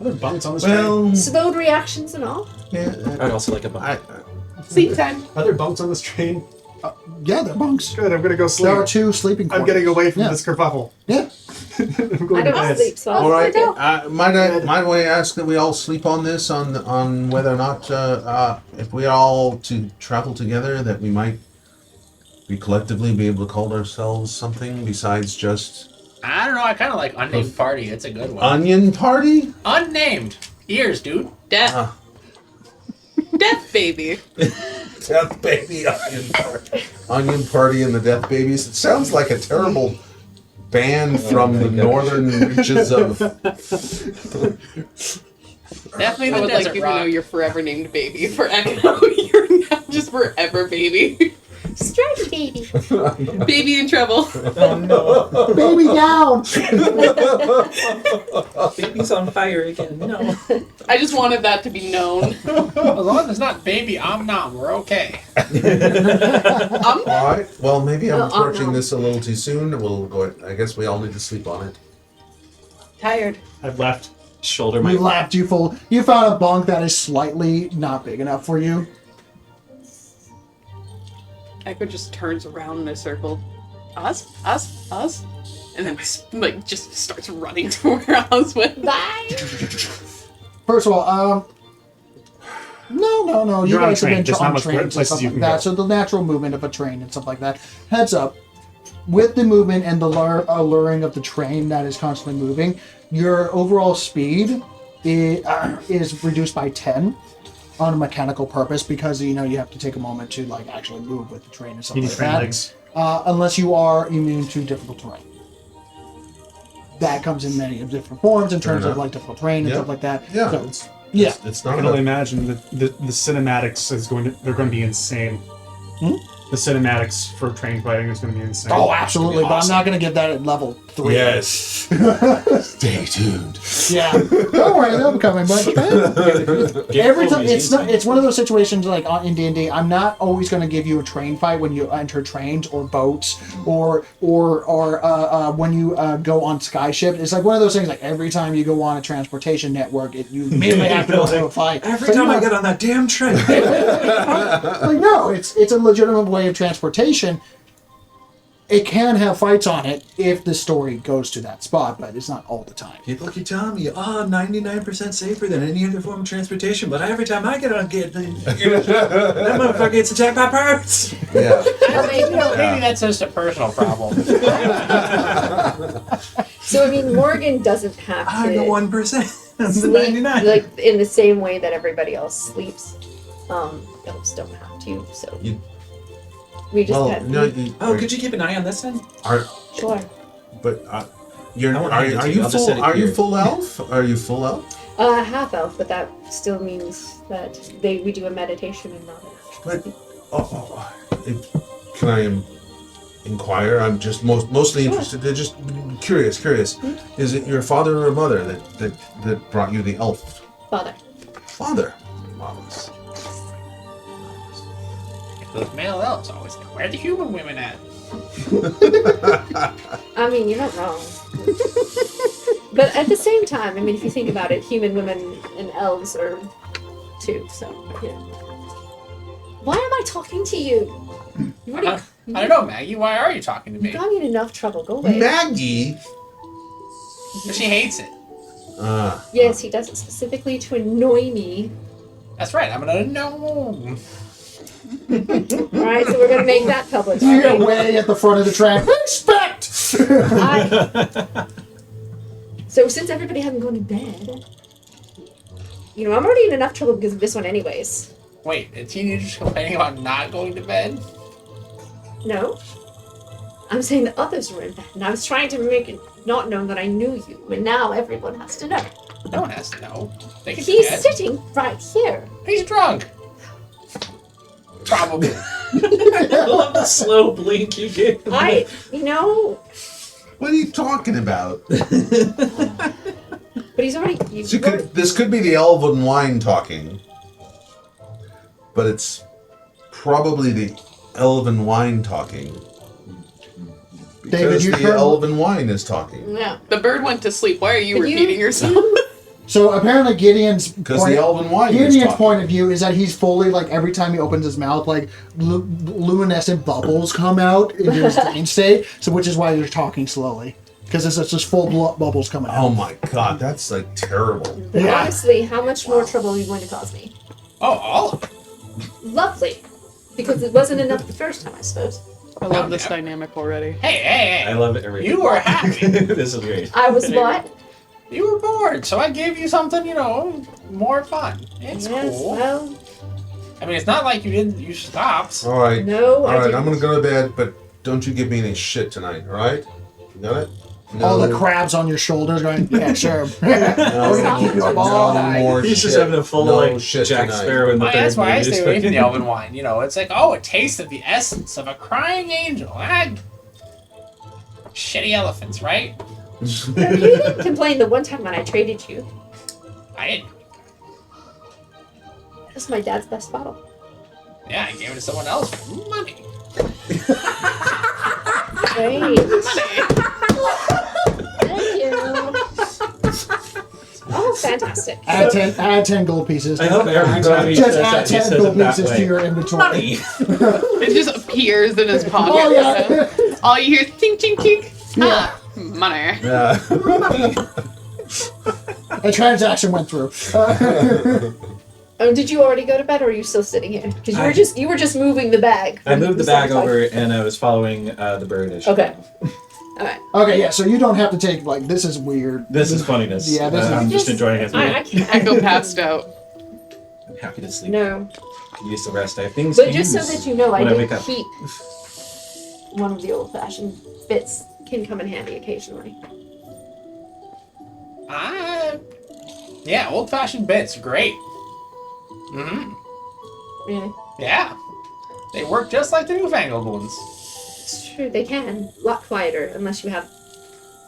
Are there bunks on this train? Well, Slowed reactions and all. yeah. I'd also like a bunk. Sleep time. Are there bunks on this train? Yeah, they're bunks. Good, I'm gonna go sleep. There are 2 sleeping quarters. I'm getting away from Yeah. this kerfuffle. Yeah. I'm going I to don't bed. sleep, so I'll All right. sleep out. Might I ask that we all sleep on this on whether or not if we are all to travel together that we might collectively be able to call ourselves something besides just I don't know. I kind of like unnamed party. It's a good one. Onion Party? Unnamed ears, dude. Death. Ah. Death baby. Death Baby Onion Party. Onion Party and the Death Babies. It sounds like a terrible band from the northern reaches of. Definitely I the would like desert you to know rock. you're forever named baby. For Echo, you're now just forever baby. Stretch, baby. Baby in trouble. Baby down. Baby's on fire again. No. I just wanted that to be known. As long as it's not baby, I'm not. We're okay. All right. Well, maybe I'm Oh, approaching no. this a little too soon. We'll go. I guess we all need to sleep on it. Tired. I've left. Shoulder my. You laughed. You full. You found a bunk that is slightly not big enough for you. Echo just turns around in a circle. Us? And then like just starts running to where I was with. Bye. First of all, no. You You're on a guys have train. been There's not on much trains and places stuff you like can that. go. So the natural movement of a train and stuff like that. Heads up. With the movement and the alluring of the train that is constantly moving, your overall speed is reduced by 10 on a mechanical purpose because you have to take a moment to like actually move with the train and stuff You need like train that. legs. Unless you are immune to difficult terrain. That comes in many different forms in terms of enough. like difficult terrain and Yeah. stuff like that. Yeah. So, yeah. It's I not. can only imagine that the cinematics they're going to be insane. The cinematics for train fighting is going to be insane. Oh, absolutely. But I'm Awesome. not going to get that at level 3. Yes. Stay tuned. Yeah. Don't worry, they'll be coming. But every time it's one of those situations like in D&D. I'm not always going to give you a train fight when you enter trains or boats or when you go on skyships. It's like one of those things. Like every time you go on a transportation network, you immediately have to go to a fight. Every But time no, I get on that damn train. like no, it's a legitimate way of transportation. It can have fights on it if the story goes to that spot, but it's not all the time. People keep telling me, 99% safer than any other form of transportation, but every time I get on that motherfucker gets attacked by pirates. Yeah. Maybe that's just a personal problem. So I mean, Morgan doesn't have to I'm the 1%. I'm the sleep 99. like in the same way that everybody else sleeps. Elves don't have to, so You- we just Well, had no. You, Oh, could you keep an eye on this then? sure. But you're I won't are, hand it are to you. you I'll just full? set it Are you here. full elf? Are you full elf? Half elf, but that still means that we do a meditation and not an actual. But can I inquire? I'm just mostly interested. They're just curious. Is it your father or mother that brought you the elf? Father. Father. Marvelous. Those male elves always like, where are the human women at? I mean, you're not wrong. But at the same time, I mean, if you think about it, human women and elves are two, so, yeah. Why am I talking to you? You already, I don't know, Maggie. Why are you talking to you me? got me in enough trouble. Go away. Maggie. She hates it. Yes, he does it specifically to annoy me. That's right. I'm an gnome. Alright, so we're gonna make that public. You're way at the front of the track. Respect! So since everybody hasn't gone to bed, you know, I'm already in enough trouble because of this one anyways. Wait, a teenager's complaining about not going to bed? No. I'm saying the others were in bed, and I was trying to make it not known that I knew you, and now everyone has to know. No one has to know. They can He's forget. sitting right here. He's drunk. Probably. I love the slow blink you gave. You know, What are you talking about? but he's already. This could be the elven wine talking, but it's probably the elven wine talking. David, Because you the heard- elven wine is talking. No. The bird went to sleep. Why are you Could you- repeating yourself? So apparently Gideon's Because the elven wine is Gideon's talking. point of view is that he's fully, like, every time he opens his mouth, like, luminescent bubbles come out into his dream state, so which is why you're talking slowly. Because it's just full bubbles coming out. Oh my god, that's like terrible. But Yeah. honestly, how much more trouble are you going to cause me? Oh, all of it. Lovely. Because it wasn't enough the first time, I suppose. I love this dynamic already. Hey. I love it every You were happy. This is great. I was what? You were bored, so I gave you something, more fun. It's Yes, cool. well, I mean, it's not like you stopped. Alright. no, I Alright, didn't. I'm gonna go to bed, but don't you give me any shit tonight, alright? You got it? All the crabs on your shoulders going, yeah, sure. No, We're gonna keep you up all no night. more He's shit. just having a full No shit Jack tonight. Sparrow in the Well, that's third why I movie. stay away from the elven wine. It's like, a taste of the essence of a crying angel. Shitty elephants, right? You didn't complain the one time when I traded you. I didn't. That was my dad's best bottle. Yeah, I gave it to someone else for money. Great. Thank you. Oh, fantastic. Add 10 gold pieces. I hope everybody Just says add that he 10 says gold it that pieces way. to your inventory. Money. It just appears in his pocket. Oh, yeah. All you hear is tink, tink, tink. Yeah. Ah, money. Yeah. A transaction went through. Oh, did you already go to bed, or are you still sitting here? Because you were just moving the bag. I moved the We started bag over talking. and I was following the bird. Okay. All right. Okay, yeah, so you don't have to take, like, this is weird. This is funniness. Yeah, this is- I'm just enjoying it. I can't. Echo passed out. I'm happy to sleep. No. Could use the rest. I have things But to just so use that you know, I when I did wake up. keep one of the old-fashioned bits. Can come in handy occasionally. Yeah, old-fashioned bits, great. Mm-hmm. Really. Yeah. They work just like the newfangled ones. It's true, they can. A lot quieter, unless you have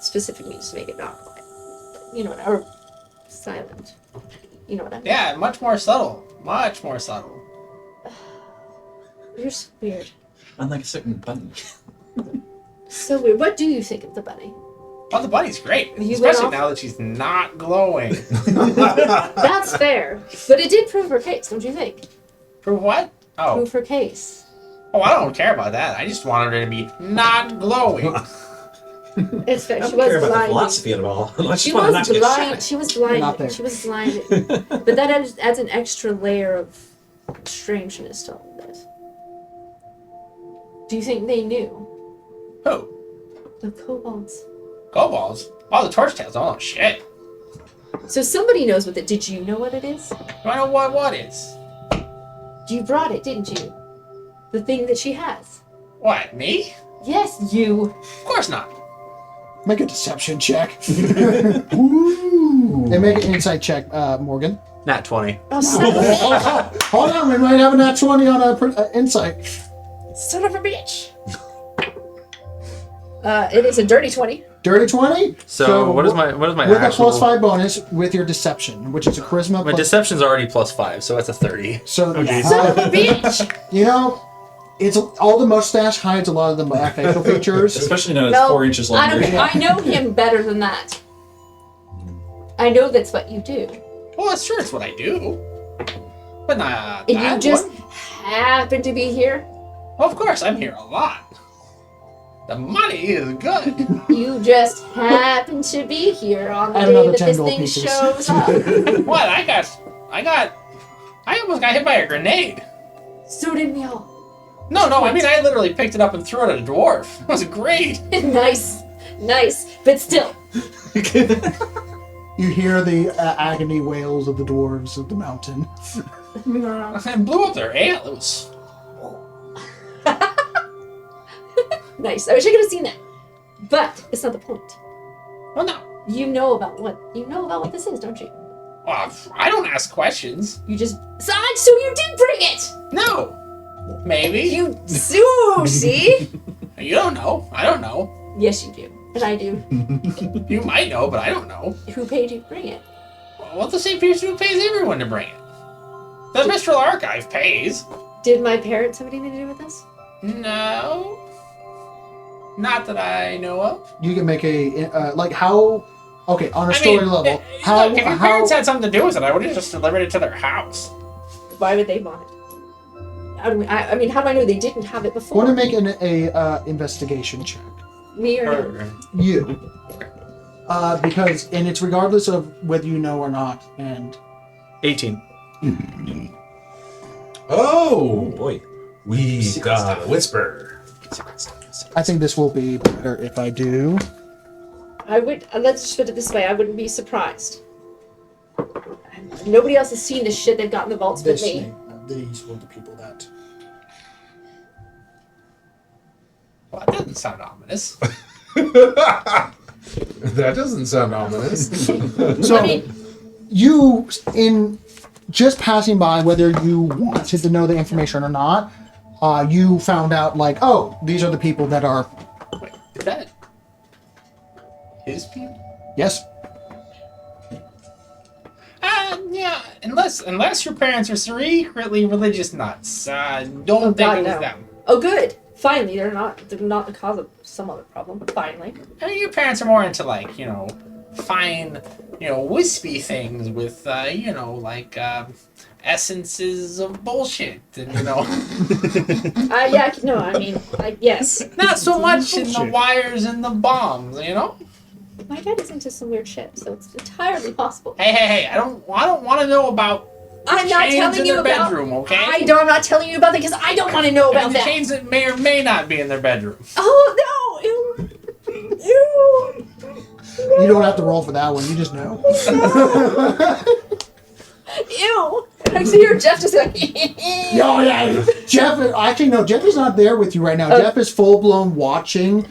specific means to make it not quiet. You know what? Or silent. You know what I mean? Yeah, much more subtle. Much more subtle. You're so weird. Unlike a certain bunny. So weird. What do you think of the bunny? Oh, the bunny's great. You went Especially off- now that she's not glowing. That's fair. But it did prove her case, don't you think? For what? Oh. Prove her case. Oh, I don't care about that. I just wanted her to be not glowing. It's fair. I She don't was care about the blinded. philosophy at all. I just She want not was to get blind. shot. She was Not there. blinded. She was blinded. But that adds an extra layer of strangeness to all of this. Do you think they knew? Who? The kobolds. Kobolds? Oh, the torch tails. Oh, shit. So somebody knows what it. Did you know what it is? Do I know what is? You brought it, didn't you? The thing that she has. What, me? Yes, you. Of course not. Make a deception check. Ooh. And make an insight check, Morgan. Nat 20. Oh, son of a bitch. Hold on, we might have a nat 20 on a insight. Son of a bitch. It is a dirty 20. Dirty 20. So what is my with actual... a +5 bonus with your deception, which is a charisma. My deception's already +5, so that's a 30. So Okay. Son of a bitch! you know, it's all the mustache hides a lot of the facial features. Especially now it's No, 4 inches I longer. don't care. I know him better than that. I know that's what you do. Well, sure, it's what I do. But not And that you just one. happen to be here. Well, of course, I'm here a lot. The money is good. You just happen to be here on the Add day another that 10 this gold thing pieces. shows up. What? I almost got hit by a grenade. So did we all. No, I mean, I literally picked it up and threw it at a dwarf. It was great. Nice. But still, You hear the agony wails of the dwarves of the mountain. I blew up their ales. nice. I wish I could have seen that. But it's not the point. Well, no. You know about what this is, don't you? Well, I don't ask questions. You just so you did bring it. No. Maybe. You see? You don't know. I don't know. Yes, you do, and I do. You might know, but I don't know. Who paid you to bring it? Well, the same person who pays everyone to bring it. The Mistral Archive pays. Did my parents have anything to do with this? No. Not that I know of. You can make a how. Okay, on a I story mean, level, how look, if your parents had something to do with it, I would have just delivered it to their house. Why would they want it? I mean, how do I know they didn't have it before? want to make an investigation check. Me or him? Or- You. Because it's regardless of whether you know or not, and 18. Oh Oh, boy. we Secret got stuff. a whisper. I think this will be better if I do. I would. Let's just put it this way: I wouldn't be surprised. Nobody else has seen this shit they've got in the vaults but me. These were the people that. Well, that doesn't sound ominous. That doesn't sound ominous. So I mean, you, in just passing by, whether you wanted to know the information or not, you found out like, oh, these are the people that are. Wait, is that his people? Yes. Yeah. Unless your parents are secretly religious nuts, don't think God, it was no. them. oh, good. Finally, they're not the cause of some other problem. Finally. I mean, your parents are more into fine, wispy things with essences of bullshit, and Yeah. No. I mean, yes. not so much in the wires and the bombs, My dad is into some weird shit, so it's entirely possible. Hey! I don't want to know about I'm not chains telling in you their about. bedroom, okay? I'm not telling you about that because I don't want to know about the that. chains that may or may not be in their bedroom. Oh no! Ew. Ew. You don't have to roll for that one. You just know. Ew. I see your Jeff just like. Oh yeah, Jeff. Actually, no. Jeff is not there with you right now. Oh. Jeff is full blown watching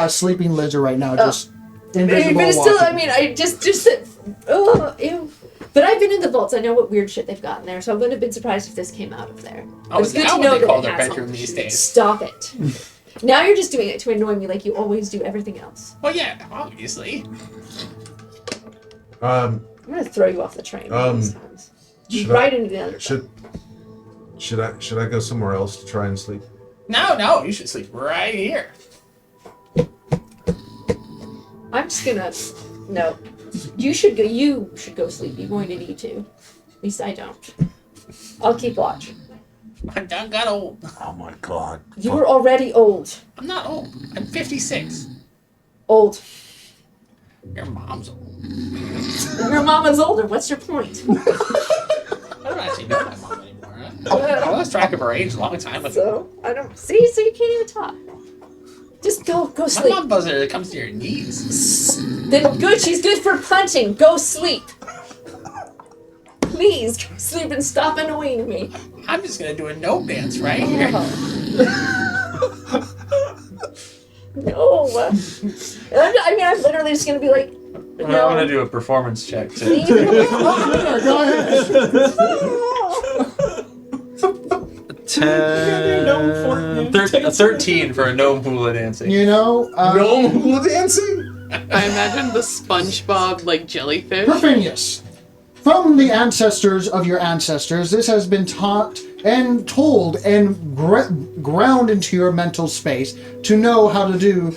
sleeping lizard right now. Just invisible. But it's still, watching. I mean, I just oh, ew. But I've been in the vaults. I know what weird shit they've got in there, so I wouldn't have been surprised if this came out of there. Oh, It's is good that to what know they that call it their has bedroom all- these days? Stop it. Now you're just doing it to annoy me, like you always do everything else. Well, yeah, obviously. I'm gonna throw you off the train one of these times. should Right I- into the other. Should I go somewhere else to try and sleep? No, you should sleep right here. I'm just gonna. No. You should go sleep. You're going to need to. At least I don't. I'll keep watch. I got old. Oh my god. You were already old. I'm not old. I'm 56. Old. Your mom's old. Your mama's older. What's your point? I don't actually know my mom anymore. I lost track of her age a long time ago. So I don't see. So you can't even talk. Just go My sleep. mom buzzer that comes to your knees. Then good. She's good for punching. Go sleep. Please go sleep and stop annoying me. I'm just gonna do a no dance right here. No. I mean, I'm literally just gonna be like, I'm no. gonna do a performance check too. Leave me alone. Go ahead. 10 A 13 for a gnome hula dancing. You know, No hula dancing? I imagine the SpongeBob like jellyfish. Perfinius. From the ancestors of your ancestors, this has been taught and told and ground into your mental space to know how to do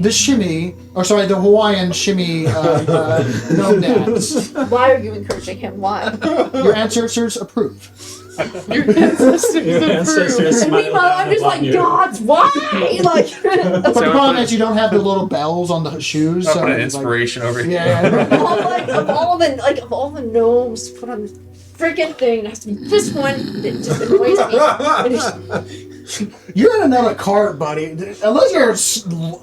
the shimmy, the Hawaiian shimmy gnome dance. Why are you encouraging him? Why? Your ancestors approve. Your ancestors ancestors approve. And meanwhile, I'm just like, God, why? Like, But the problem is you don't have the little bells on the shoes. I'll So put an it's like- inspiration over here. yeah. of all the gnomes to put on this freaking thing, it has to be this one that just annoys me. And it's- You're in another cart, buddy. Unless your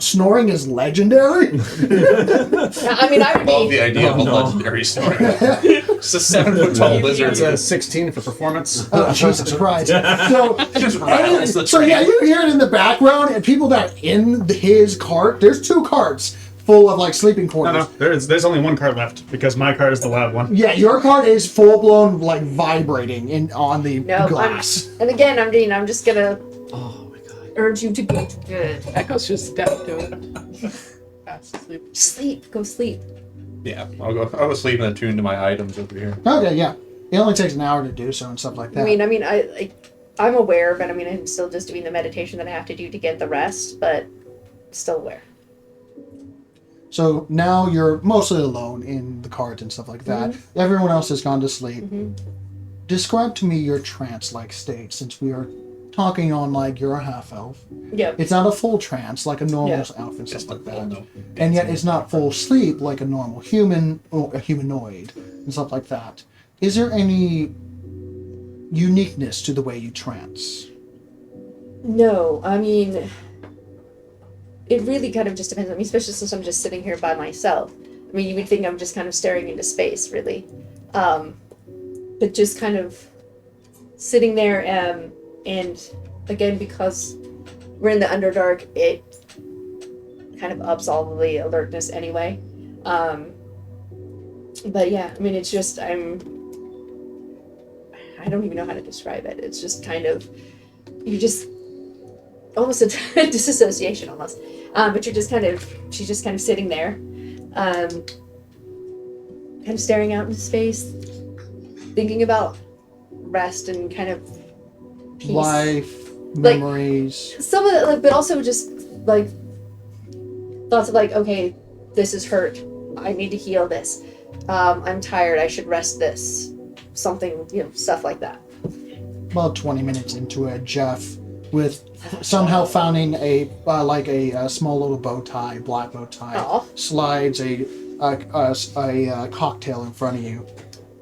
snoring is legendary. I mean, I would Love the be. idea of a legendary story. Just a 7-foot tall lizard. It's a 16 for performance. Oh, Jesus Christ. So, Just rattles the train. yeah, you hear it in the background, and people that are in his cart, there's 2 carts full of, like, sleeping No, quarters. no, there's only one card left because my card is the loud one. Yeah, your cart is full-blown, like, vibrating on the No, glass. and again, I'm just gonna Oh my god. urge you to go to bed. Echo's just stepped to it. Fast asleep. Sleep. Go sleep. Yeah, I'll go sleep and attune to my items over here. Okay, yeah. It only takes an hour to do so and stuff like that. I'm aware, but I'm still just doing the meditation that I have to do to get the rest, but still aware. So now you're mostly alone in the cart and stuff like that. Everyone else has gone to sleep. Describe to me your trance-like state, since we are talking on like you're a half-elf. Yep. It's not a full trance like a normal elf and stuff like that. And yet it's not full sleep like a normal human or a humanoid and stuff like that. Is there any uniqueness to the way you trance? No, I mean, it really kind of just depends on me, especially since I'm just sitting here by myself. I mean, you would think I'm just kind of staring into space, really. But just kind of sitting there, and again, because we're in the Underdark, it kind of ups all of the alertness anyway. But yeah, I mean, it's just, I don't even know how to describe it. It's just kind of, you just, almost a disassociation almost. But she's just kind of sitting there, kind of staring out into space, thinking about rest and kind of peace. Life, memories. Some of it, like, but also just like thoughts of like, okay, this is hurt. I need to heal this. I'm tired. I should rest this. Something, stuff like that. About 20 minutes into it, Jeff, with somehow finding a small little bow tie, black bow tie, Aw. slides a cocktail in front of you.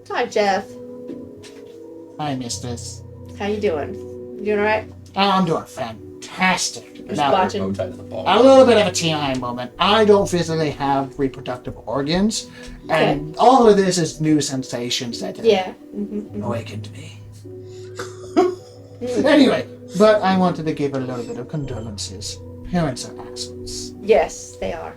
Hi, Jeff. Hi, mistress. How you doing? You doing all right? I'm doing fantastic. Just Now, watching. Bow tie to the ball. a little bit of a TI moment. I don't physically have reproductive organs, and all of this is new sensations that have Yeah. Mm-hmm. awakened me. Anyway, but I wanted to give a little bit of condolences. Parents are assholes. Yes, they are.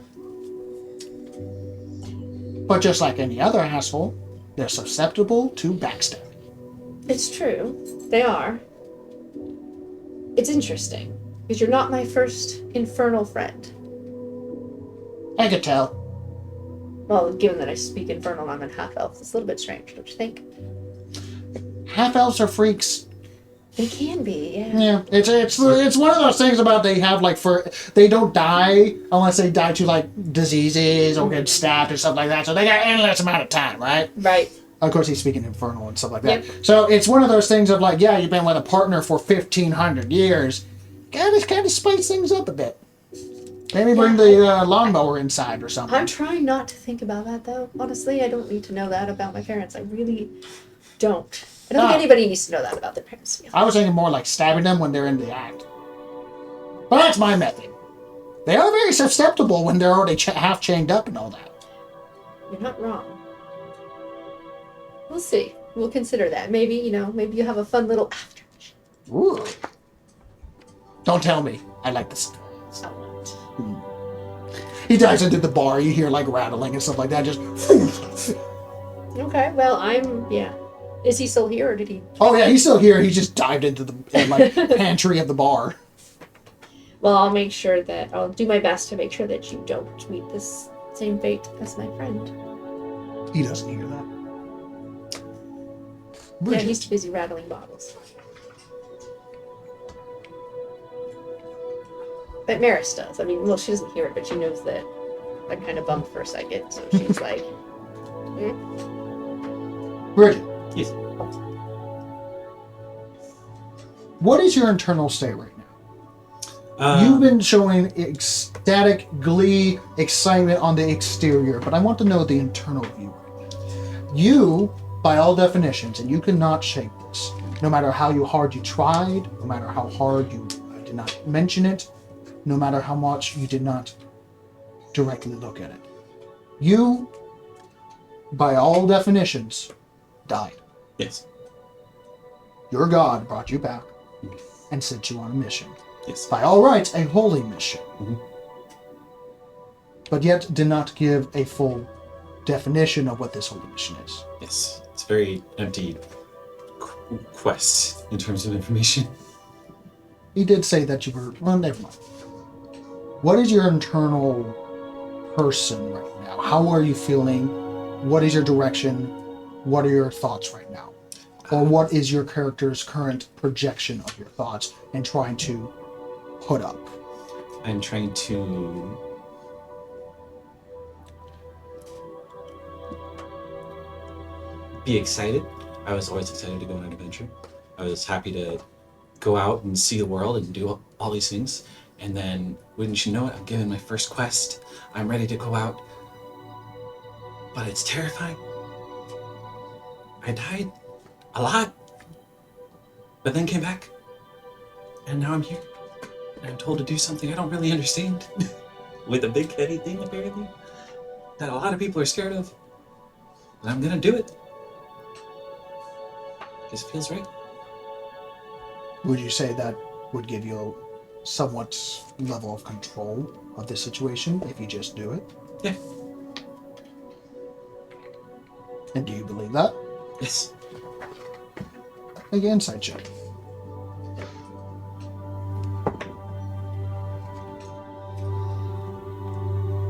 But just like any other asshole, they're susceptible to backstabbing. It's true. They are. It's interesting because you're not my first infernal friend. I could tell. Well, given that I speak infernal, I'm a half elf. It's a little bit strange, don't you think? Half-elves are freaks. They can be, yeah. Yeah, it's one of those things about they have they don't die unless they die to like diseases or get stabbed or stuff like that. So they got endless amount of time, right? Right. Of course, he's speaking infernal and stuff like that. Yep. So it's one of those things of like, yeah, you've been with a partner for 1,500 years. Kind of spice things up a bit. Maybe bring the lawnmower inside or something. I'm trying not to think about that, though. Honestly, I don't need to know that about my parents. I really don't. I don't think anybody needs to know that about their parents. I was thinking more like stabbing them when they're in the act. But that's my method. They are very susceptible when they're already half chained up and all that. You're not wrong. We'll see. We'll consider that. Maybe, maybe you have a fun little after. Ooh. Don't tell me. I like this. I won't. He dives into the bar. You hear like rattling and stuff like that. Just. Okay, well, Is he still here, or did he? Oh yeah, he's still here. He just dived into the pantry of the bar. Well, I'll make sure that I'll do my best to make sure that you don't meet this same fate as my friend. He doesn't hear that. Yeah, Bridget, he's too busy rattling bottles. But Maris does. I mean, well, she doesn't hear it, but she knows that I kind of bumped for a second, so she's like, Bridget. Yes. What is your internal state right now? You've been showing ecstatic glee, excitement on the exterior, but I want to know the internal view right now. You, by all definitions, and you cannot shake this, no matter how hard you tried, no matter how hard you did not mention it, no matter how much you did not directly look at it. You, by all definitions, died. Yes. Your God brought you back and sent you on a mission. Yes. By all rights, a holy mission. Mhm. But yet did not give a full definition of what this holy mission is. Yes. It's a very empty quest in terms of information. He did say that you were... Well, never mind. What is your internal person right now? How are you feeling? What is your direction? What are your thoughts right now? Or what is your character's current projection of your thoughts and trying to put up? I'm trying to be excited. I was always excited to go on an adventure. I was happy to go out and see the world and do all these things. And then, wouldn't you know it, I'm given my first quest. I'm ready to go out. But it's terrifying. I died a lot. But then came back. And now I'm here. And I'm told to do something I don't really understand. With a big heavy thing, apparently. That a lot of people are scared of. But I'm gonna do it. Because it feels right. Would you say that would give you a somewhat level of control of the situation if you just do it? Yeah. And do you believe that? Yes. Make an insight check.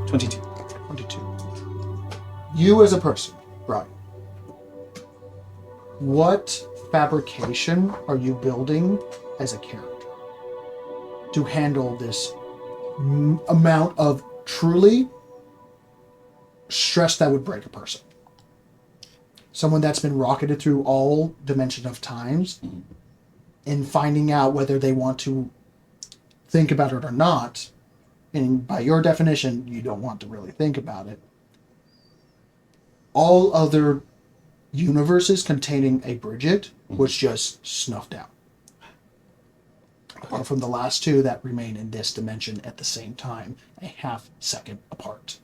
$22. 22. You as a person, right? What fabrication are you building as a character to handle this amount of truly stress that would break a person? Someone that's been rocketed through all dimension of times and finding out whether they want to think about it or not. And by your definition, you don't want to really think about it. All other universes containing a Bridget was just snuffed out. Apart from the last two that remain in this dimension at the same time, a half second apart.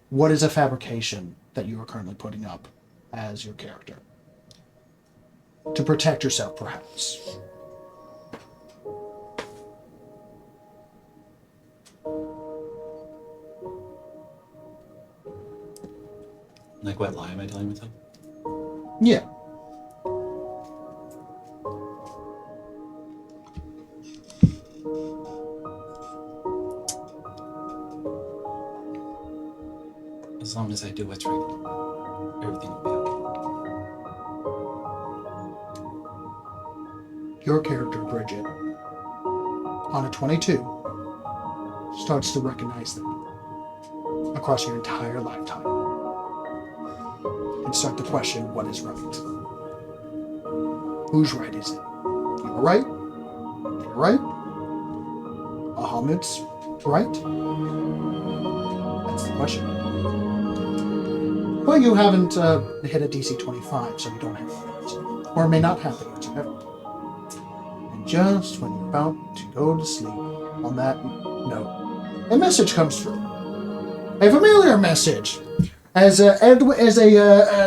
What is a fabrication that you are currently putting up as your character? To protect yourself, perhaps. Like, what lie am I telling myself? Yeah. As long as I do what's right, everything will be okay. Your character, Bridget, on a 22, starts to recognize them across your entire lifetime and start to question what is right. Whose right is it? You're right? You're right? Bahamut's right? That's the question. Well, you haven't hit a DC 25, so you don't have the answer. Or may not have the answer ever. And just when you're about to go to sleep, on that note, a message comes through. A familiar message. As a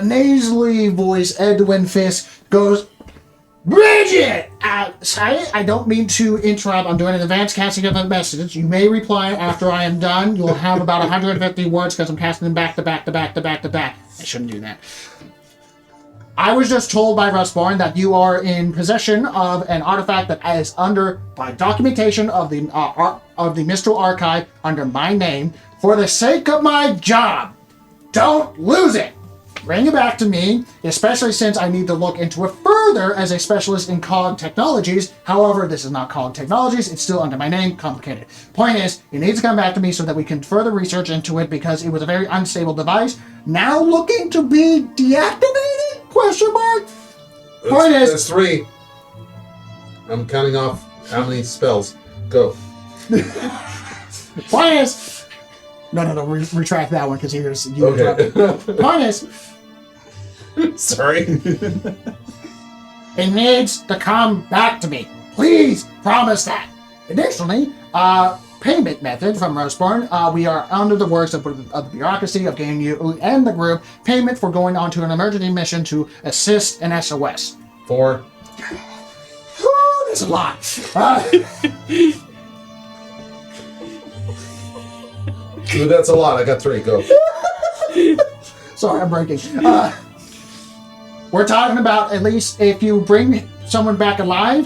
nasally voice, Edwin Fisk goes, Bridget! Sorry, I don't mean to interrupt. I'm doing an advanced casting of the message. You may reply after I am done. You'll have about 150 words because I'm casting them back to back to back to back to back. I shouldn't do that. I was just told by Rustborn that you are in possession of an artifact that is under by documentation of the Mistral Archive under my name. For the sake of my job, don't lose it. Bring it back to me, especially since I need to look into it further as a specialist in COG technologies. However, this is not COG technologies. It's still under my name. Complicated. Point is, you need to come back to me so that we can further research into it because it was a very unstable device. Now looking to be deactivated? Question mark. Point is, That's 3. I'm counting off how many spells. Go. point is, no, retract that one because here's you. Okay. Point is, Sorry. it needs to come back to me. Please promise that. Additionally, payment method from Roseborn. We are under the works of the bureaucracy of getting you and the group payment for going on to an emergency mission to assist an SOS. 4. That's a lot. Dude, that's a lot. I got 3. Go. Sorry, I'm breaking. We're talking about at least if you bring someone back alive,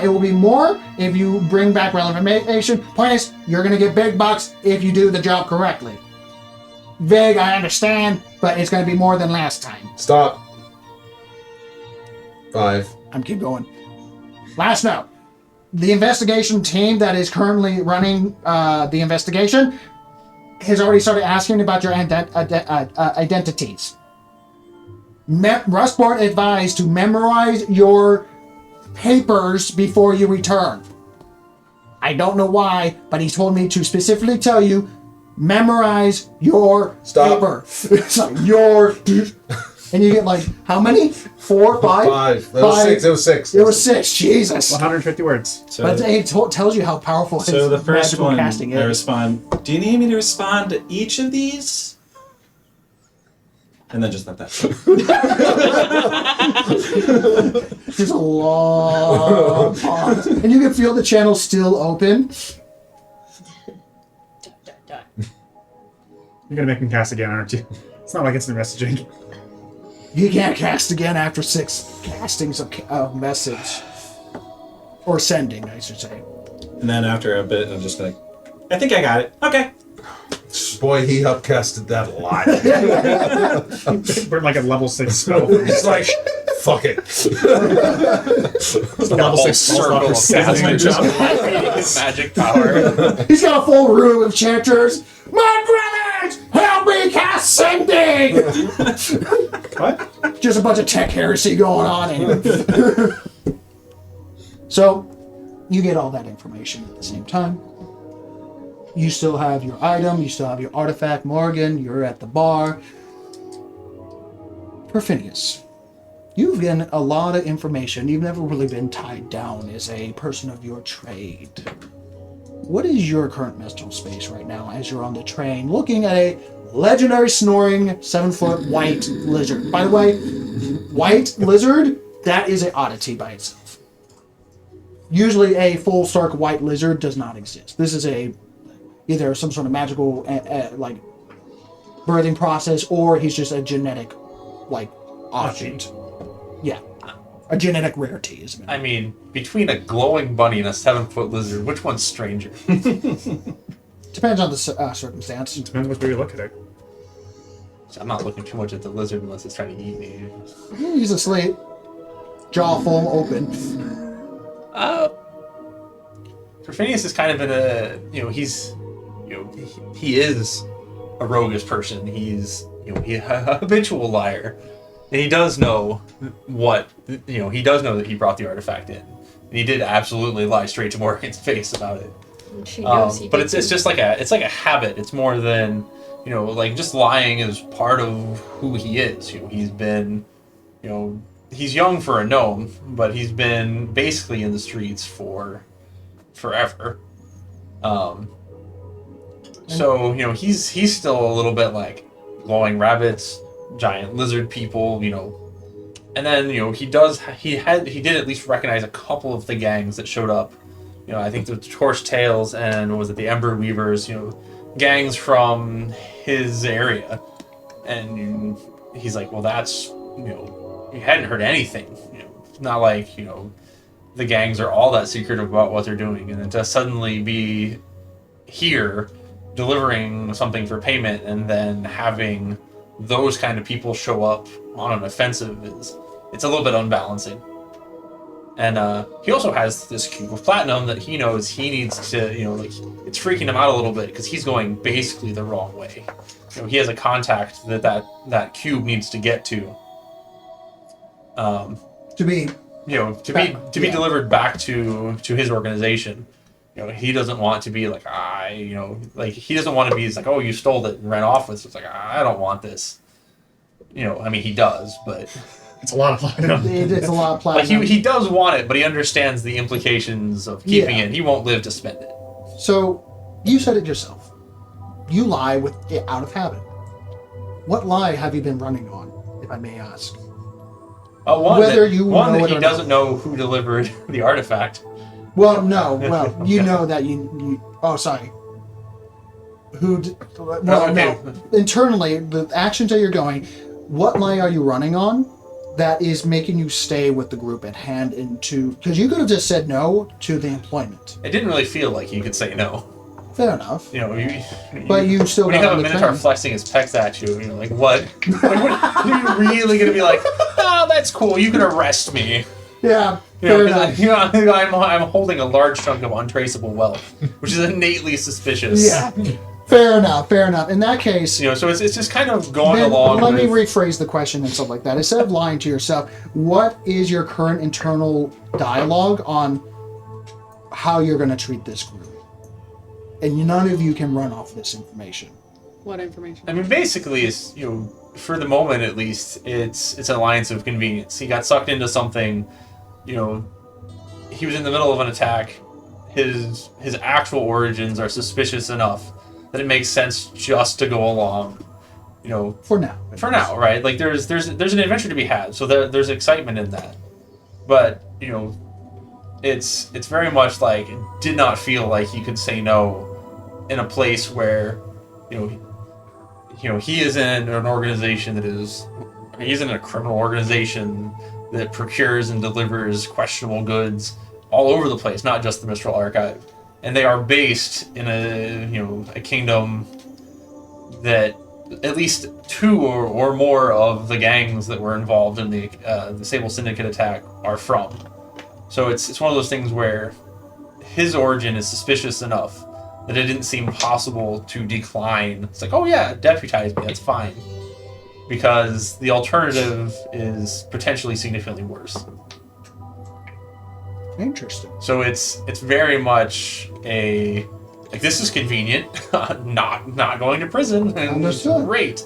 it will be more if you bring back relevant information. Point is, you're going to get big bucks if you do the job correctly. Vague, I understand, but it's going to be more than last time. Stop. 5. I'm keep going. Last note. The investigation team that is currently running the investigation has already started asking about your identities. Rustborn advised to memorize your papers before you return. I don't know why, but he told me to specifically tell you, memorize your paper. Sorry, your... And you get like, how many? 4, 5? 5. That was 6. It was 6. It was 6. Jesus. 150 words. So, But it tells you how powerful his so the first magical one, casting I is. respond, do you need me to respond to each of these? And then just let that go. There's a long pause. And you can feel the channel still open. You're gonna make him cast again, aren't you? It's not like it's in messaging. You can't cast again after 6 castings of message. Or sending, I should say. And then after a bit, I'm just like, I think I got it. Okay. Boy, he upcasted that a lot. We're like a level 6 spell. He's like, fuck it. It's a level 6 circle of casting. his magic power. He's got a full room of chanters. My brothers, help me cast sending! What? Just a bunch of tech heresy going on in here. So, you get all that information at the same time. You still have your item, you still have your artifact, Morgan, you're at the bar. Perfinius, you've gotten a lot of information. You've never really been tied down as a person of your trade. What is your current mental space right now as you're on the train looking at a legendary snoring 7-foot white lizard? By the way, white lizard, that is an oddity by itself. Usually a full stark white lizard does not exist. This is either some sort of magical like birthing process, or he's just a genetic like offshoot. Yeah, a genetic rarity is. I mean, between a glowing bunny and a 7-foot lizard, which one's stranger? Depends on the circumstance. Depends which way you look at it. I'm not looking too much at the lizard unless it's trying to eat me. He's asleep, jaw full open. Perfinius is kind of in a, he is a roguish person. He's, he's a habitual liar. And he does know he does know that he brought the artifact in. And he did absolutely lie straight to Morgan's face about it. She knows he But did. it's just like a habit. It's more than, like just lying is part of who he is. He's been, he's young for a gnome, but he's been basically in the streets for forever. So he's still a little bit like glowing rabbits, giant lizard people, and then he did at least recognize a couple of the gangs that showed up. I think the Torch Tails and was it the Ember Weavers, gangs from his area, and he's like, well, that's you hadn't heard anything. It's not like, the gangs are all that secretive about what they're doing, and then to suddenly be here delivering something for payment and then having those kind of people show up on an offensive it's a little bit unbalancing. And he also has this cube of platinum that he knows he needs to, it's freaking him out a little bit because he's going basically the wrong way. He has a contact that cube needs to get to. To be delivered back to his organization. He doesn't want to be like, he doesn't want to be like, oh, you stole it and ran off with it. It's like, I don't want this. He does, but It's a lot of platinum. It's a lot of platinum. he does want it, but he understands the implications of keeping it. He won't live to spend it. So, you said it yourself. You lie with it out of habit. What lie have you been running on, if I may ask? One Whether that he doesn't know who delivered the artifact. Well, no. Well, you know that you. Oh, sorry. No. Internally, the actions that you're going, what lie are you running on that is making you stay with the group at hand because you could have just said no to the employment. It didn't really feel like he could say no. Fair enough. But you still when you got have a Minotaur flexing his pecs at you, like, what? What are you really gonna be like? Oh, that's cool. You can arrest me. Yeah. Fair enough. I'm holding a large chunk of untraceable wealth, which is innately suspicious. Yeah. Fair enough. In that case, so it's just kind of going along. Let me rephrase the question and stuff like that. Instead of lying to yourself, what is your current internal dialogue on how you're going to treat this group? And none of you can run off this information. What information? Basically, it's for the moment at least, it's an alliance of convenience. He got sucked into something. He was in the middle of an attack. His actual origins are suspicious enough that it makes sense just to go along. For now. For now, right? Like there's an adventure to be had, so there's excitement in that. But it's very much like it did not feel like he could say no in a place where he is in an organization he's in a criminal organization that procures and delivers questionable goods all over the place, not just the Mistral Archive. And they are based in a kingdom that at least two or more of the gangs that were involved in the Sable Syndicate attack are from. So it's one of those things where his origin is suspicious enough that it didn't seem possible to decline. It's like, oh yeah, deputize me, that's fine. Because the alternative is potentially significantly worse. Interesting. So it's very much this is convenient, not going to prison, and Understood. Great.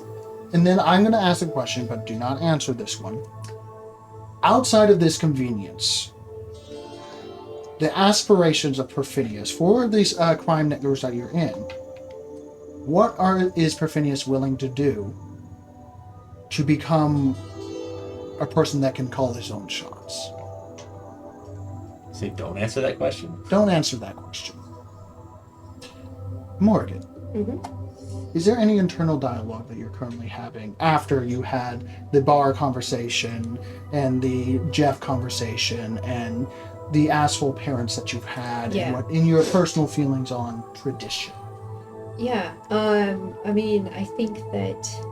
And then I'm going to ask a question, but do not answer this one. Outside of this convenience, the aspirations of Perfinius for these crime networks that you're in, what is Perfinius willing to do to become a person that can call his own shots? So don't answer that question? Don't answer that question. Morgan, is there any internal dialogue that you're currently having after you had the bar conversation and the Jeff conversation and the asshole parents that you've had and what in your personal feelings on tradition? Yeah, I think that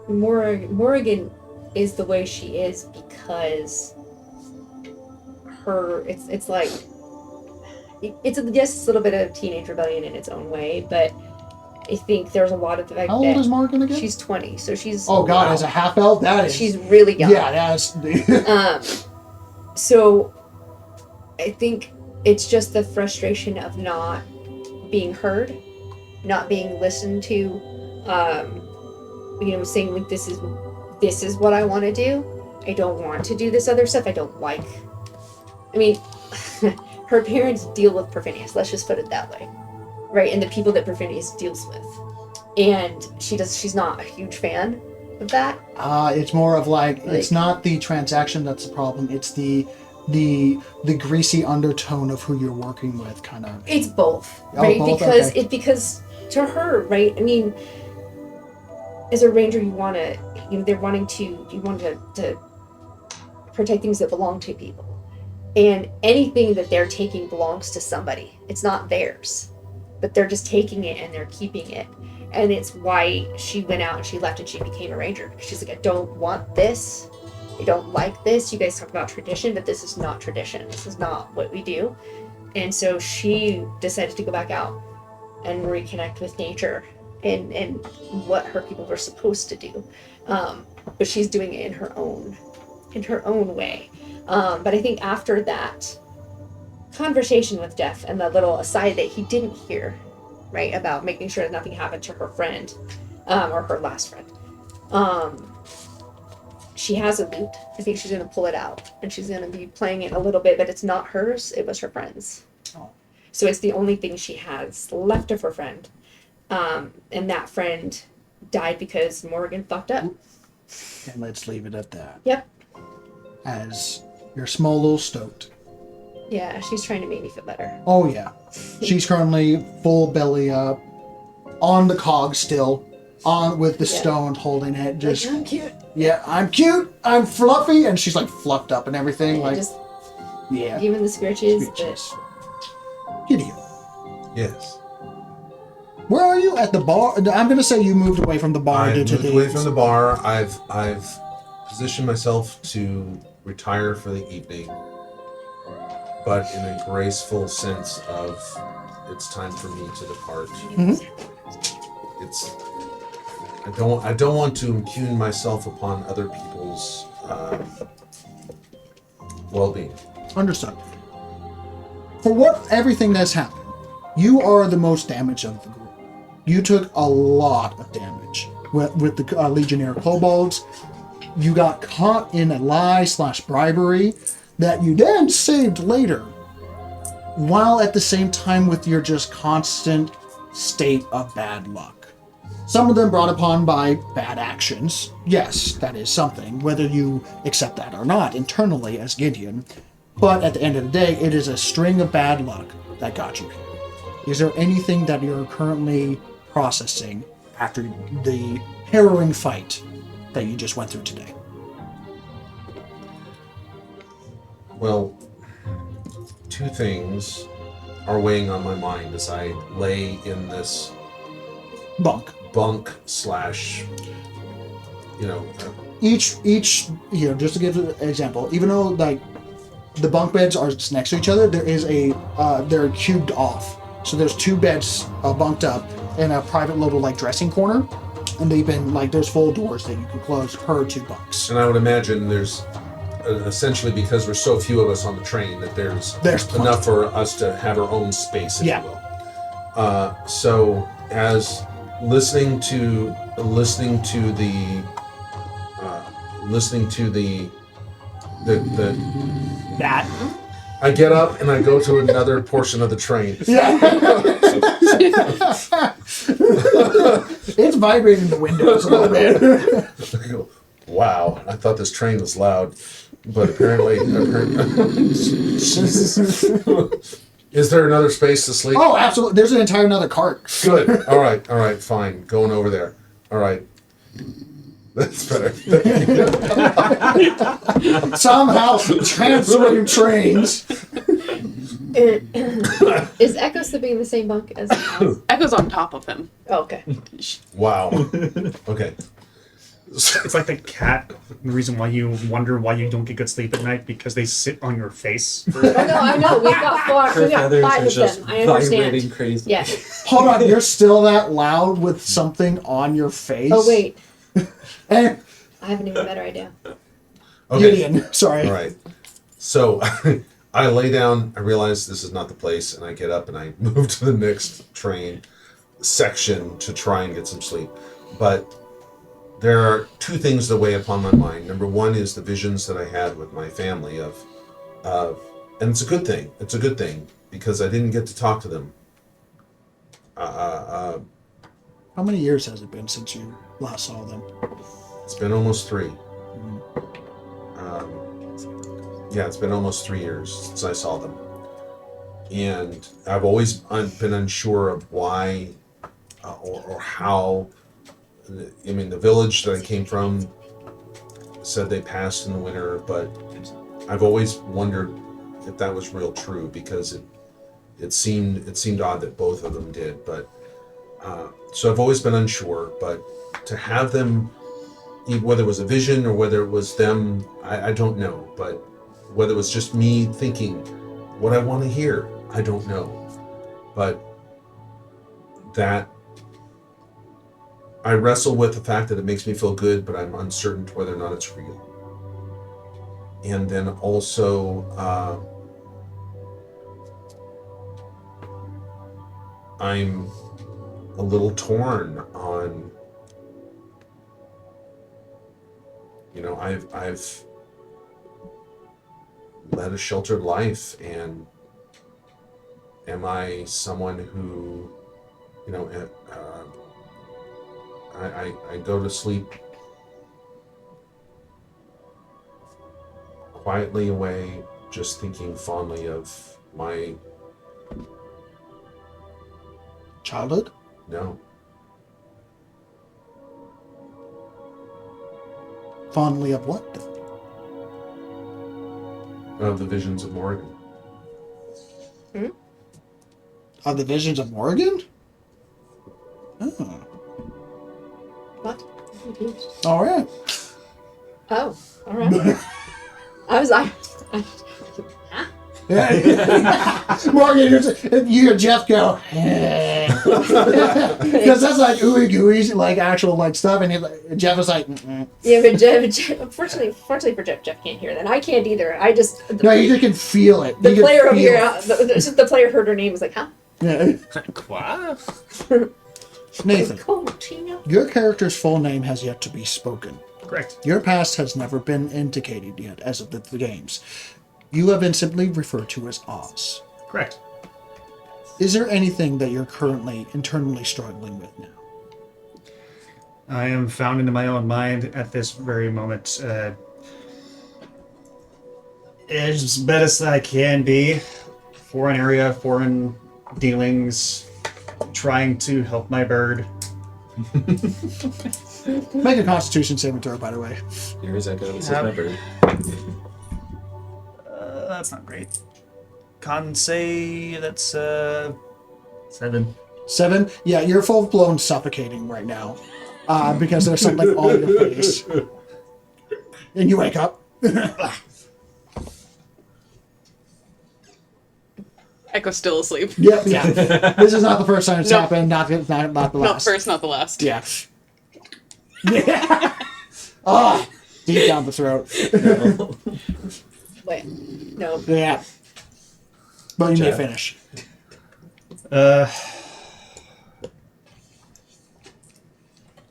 Morrigan is the way she is because it's like it's just a little bit of teenage rebellion in its own way, but I think there's a lot of the fact How old is Morgan again? She's 20, so she's as a half elf, that is she's really young. Yeah, that's so I think it's just the frustration of not being heard, not being listened to, saying like this is what I want to do. I don't want to do this other stuff. I don't like. Her parents deal with Perfinius. Let's just put it that way, right? And the people that Perfinius deals with, and she's not a huge fan of that. It's more of like it's not the transaction that's the problem. It's the greasy undertone of who you're working with, kind of. It's both, right? Both? Because Okay. because to her, right? as a ranger, you want to, they're wanting to, you want to protect things that belong to people. And anything that they're taking belongs to somebody. It's not theirs, but they're just taking it and they're keeping it. And it's why she went out and she left and she became a ranger. She's like, I don't want this. I don't like this. You guys talk about tradition, but this is not tradition. This is not what we do. And so she decided to go back out and reconnect with nature and what her people were supposed to do. But she's doing it in her own way. But I think after that conversation with Jeff and the little aside that he didn't hear, right, about making sure that nothing happened to her friend, or her last friend, she has a lute. I think she's going to pull it out and she's going to be playing it a little bit, but it's not hers. It was her friend's. Oh. So it's the only thing she has left of her friend. And that friend died because Morgan fucked up. And let's leave it at that. Yep. As you're small little stoked. Yeah, she's trying to make me feel better. Oh yeah. She's currently full belly up, on the cog still, on with the stone holding it. Just I'm cute. yeah, I'm cute, I'm fluffy, and she's like fluffed up and everything. And like just yeah. giving the scritches. Screeches. Gideon, Yes. where are you at the bar? I'm gonna say you moved away from the bar. I due to moved away the from the bar. I've positioned myself to retire for the evening, but in a graceful sense of it's time for me to depart. It's I don't want to impugn myself upon other people's well-being. Understood. For what everything that's happened, you are the most damaged of the group. You took a lot of damage with the Legionnaire kobolds. You got caught in a lie/bribery that you then saved later, while at the same time with your just constant state of bad luck. Some of them brought upon by bad actions. Yes, that is something, whether you accept that or not internally as Gideon. But at the end of the day, it is a string of bad luck that got you here. Is there anything that you're currently processing after the harrowing fight that you just went through today? Well, two things are weighing on my mind as I lay in this Bunk. bunk slash, you know, Each, just to give an example, even though like the bunk beds are just next to each other, there is they're cubed off. So there's two beds bunked up in a private little like dressing corner, and they've been like there's full doors that you can close per two bunks. and I would imagine there's essentially because we're so few of us on the train that there's plenty. enough for us to have our own space, if Yeah. you will. So as listening to the That. I get up and I go to another portion of the train. Yeah. It's vibrating the windows a little bit. I go, wow, I thought this train was loud, but apparently Is there another space to sleep? Oh, absolutely. There's an entire another cart. Good. All right, fine. Going over there. All right. That's better. Somehow transferring trains. Is Echo sleeping in the same bunk as us? Echo's on top of him. Oh, okay. Wow. Okay. It's like the cat. The reason why you wonder why you don't get good sleep at night because they sit on your face. I know. We've got Her feathers five are of just them. I understand. vibrating crazy. Yeah. Hold on, you're still that loud with something on your face? Oh, wait. Eh, I have an even better idea. Okay. Gideon, sorry. All right. So I lay down. I realize this is not the place, and I get up and I move to the next train section to try and get some sleep. But there are two things that weigh upon my mind. Number one is the visions that I had with my family of, and it's a good thing. It's a good thing because I didn't get to talk to them. How many years has it been since you last saw them? It's been almost 3. Yeah, it's been almost 3 years since I saw them. And I've always been unsure of why or how I mean, the village that I came from said they passed in the winter, but I've always wondered if that was real true, because it seemed odd that both of them did. But so I've always been unsure. But to have them, whether it was a vision or whether it was them, I don't know. But whether it was just me thinking what I want to hear, I don't know. But that I wrestle with the fact that it makes me feel good, but I'm uncertain to whether or not it's real. And then also, I'm a little torn on, I've led a sheltered life, and am I someone who, I go to sleep quietly away, just thinking fondly of my Childhood? no. Fondly of what? Of the visions of Morgan. Of the visions of Morgan? Oh. What? I'm confused. All right. Oh, all right. I was like, Morgan, you hear Jeff go, because that's like ooey gooey, like actual like stuff, and Jeff is like, mm-mm. yeah, but Jeff, unfortunately for Jeff can't hear that. I can't either. I just No, you just can feel it. the You can player over feel here, it. the player heard her name was like, huh? Yeah. What? Nathan, Coachino? your character's full name has yet to be spoken. Correct. Your past has never been indicated yet as of the games. You have been simply referred to as Oz. Correct. Is there anything that you're currently internally struggling with now? I am found into my own mind at this very moment. As best I can be. Foreign area, foreign dealings, trying to help my bird. Make a Constitution saving throw, by the way. Here's Echo. This is my bird. That's not great. Con say that's 7. 7? Yeah, you're full blown suffocating right now because there's something on your face. And you wake up. Echo's still asleep. Yeah. This is not the first time it's Nope. happened. Not the last. Not first, not the last. Yeah. Yeah. Oh, deep down the throat. Wait, no. Yeah. But you may finish.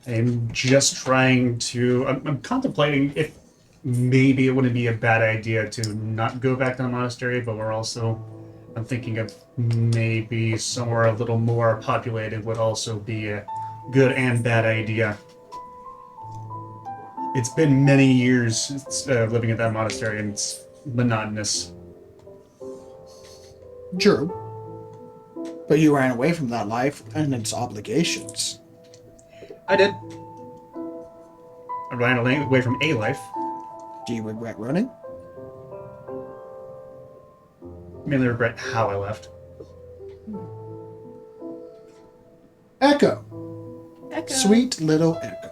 I'm just trying to. I'm contemplating if maybe it wouldn't be a bad idea to not go back to the monastery, but I'm thinking of maybe somewhere a little more populated would also be a good and bad idea. It's been many years living at that monastery, and it's monotonous. True. But you ran away from that life and its obligations. I did. I ran away from a life. Do you regret running? Mainly regret how I left. Echo. Echo. Sweet little Echo.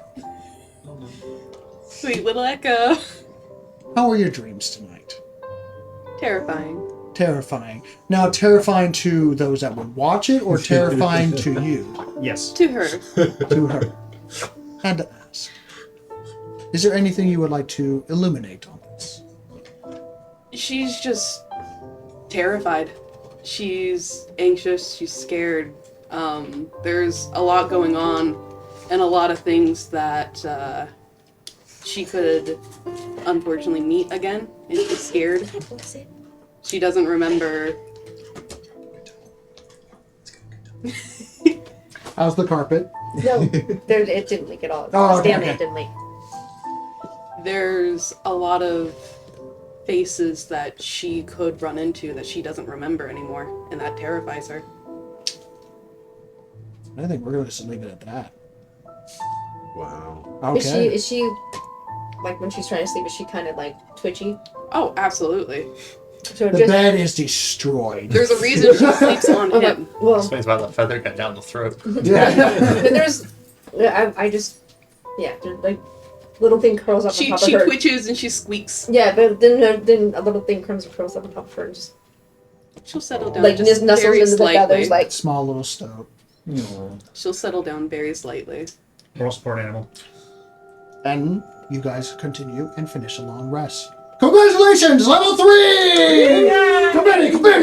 Sweet little Echo. How are your dreams tonight? Terrifying. Terrifying. Now, terrifying to those that would watch it, or terrifying to you? Yes. To her. To her. Had to ask. Is there anything you would like to illuminate on this? She's just terrified. She's anxious. She's scared. There's a lot going on, and a lot of things that she could unfortunately meet again, and she's scared. She doesn't remember. How's the carpet? No, it didn't leak at all. Oh, okay, Damn okay. it didn't leak. There's a lot of faces that she could run into that she doesn't remember anymore, and that terrifies her. I think we're going to just leave it at that. Wow. Okay. Is she like when she's trying to sleep? Is she kind of like twitchy? Oh, absolutely. So The bed is destroyed. There's a reason she sleeps on Okay, him. well, Explains why that feather got down the throat. Yeah. then there's I just there's like little thing curls up She on top of her. twitches and she squeaks. Yeah, but then a little thing curls up on top of her and just She'll settle down like just nuzzles very into the slightly. feathers like. Small little stove. She'll settle down very slightly. Moral support animal. And you guys continue and finish a long rest. Congratulations, level 3!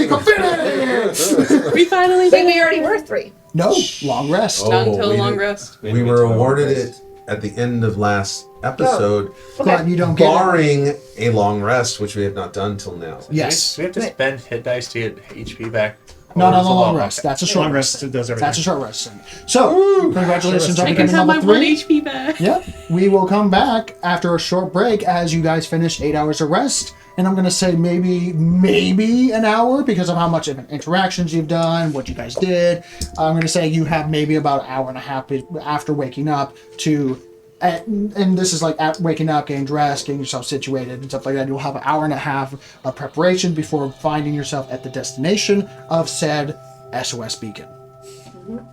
Confetti! We finally Wait, we already were 3. No, long rest. Oh, Not until we a long did- rest. We were awarded it at the end of last episode, But you don't get it. barring a long rest, which we have not done till now. Yes. Do we have to spend hit dice to get HP back? Not Or on is the it long rest. okay. That's a short Long rest. rest does everything. That's a short rest. So, congratulations on I can becoming have my level 1 3. HP back. Yep. We will come back after a short break as you guys finish 8 hours of rest. And I'm going to say maybe an hour because of how much of interactions you've done, what you guys did. I'm going to say you have maybe about an hour and a half after waking up to, and this is like at waking up, getting dressed, getting yourself situated and stuff like that. You'll have an hour and a half of preparation before finding yourself at the destination of said SOS beacon.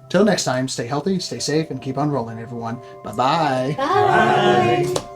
Till next time, stay healthy, stay safe, and keep on rolling, everyone. Bye-bye. Bye.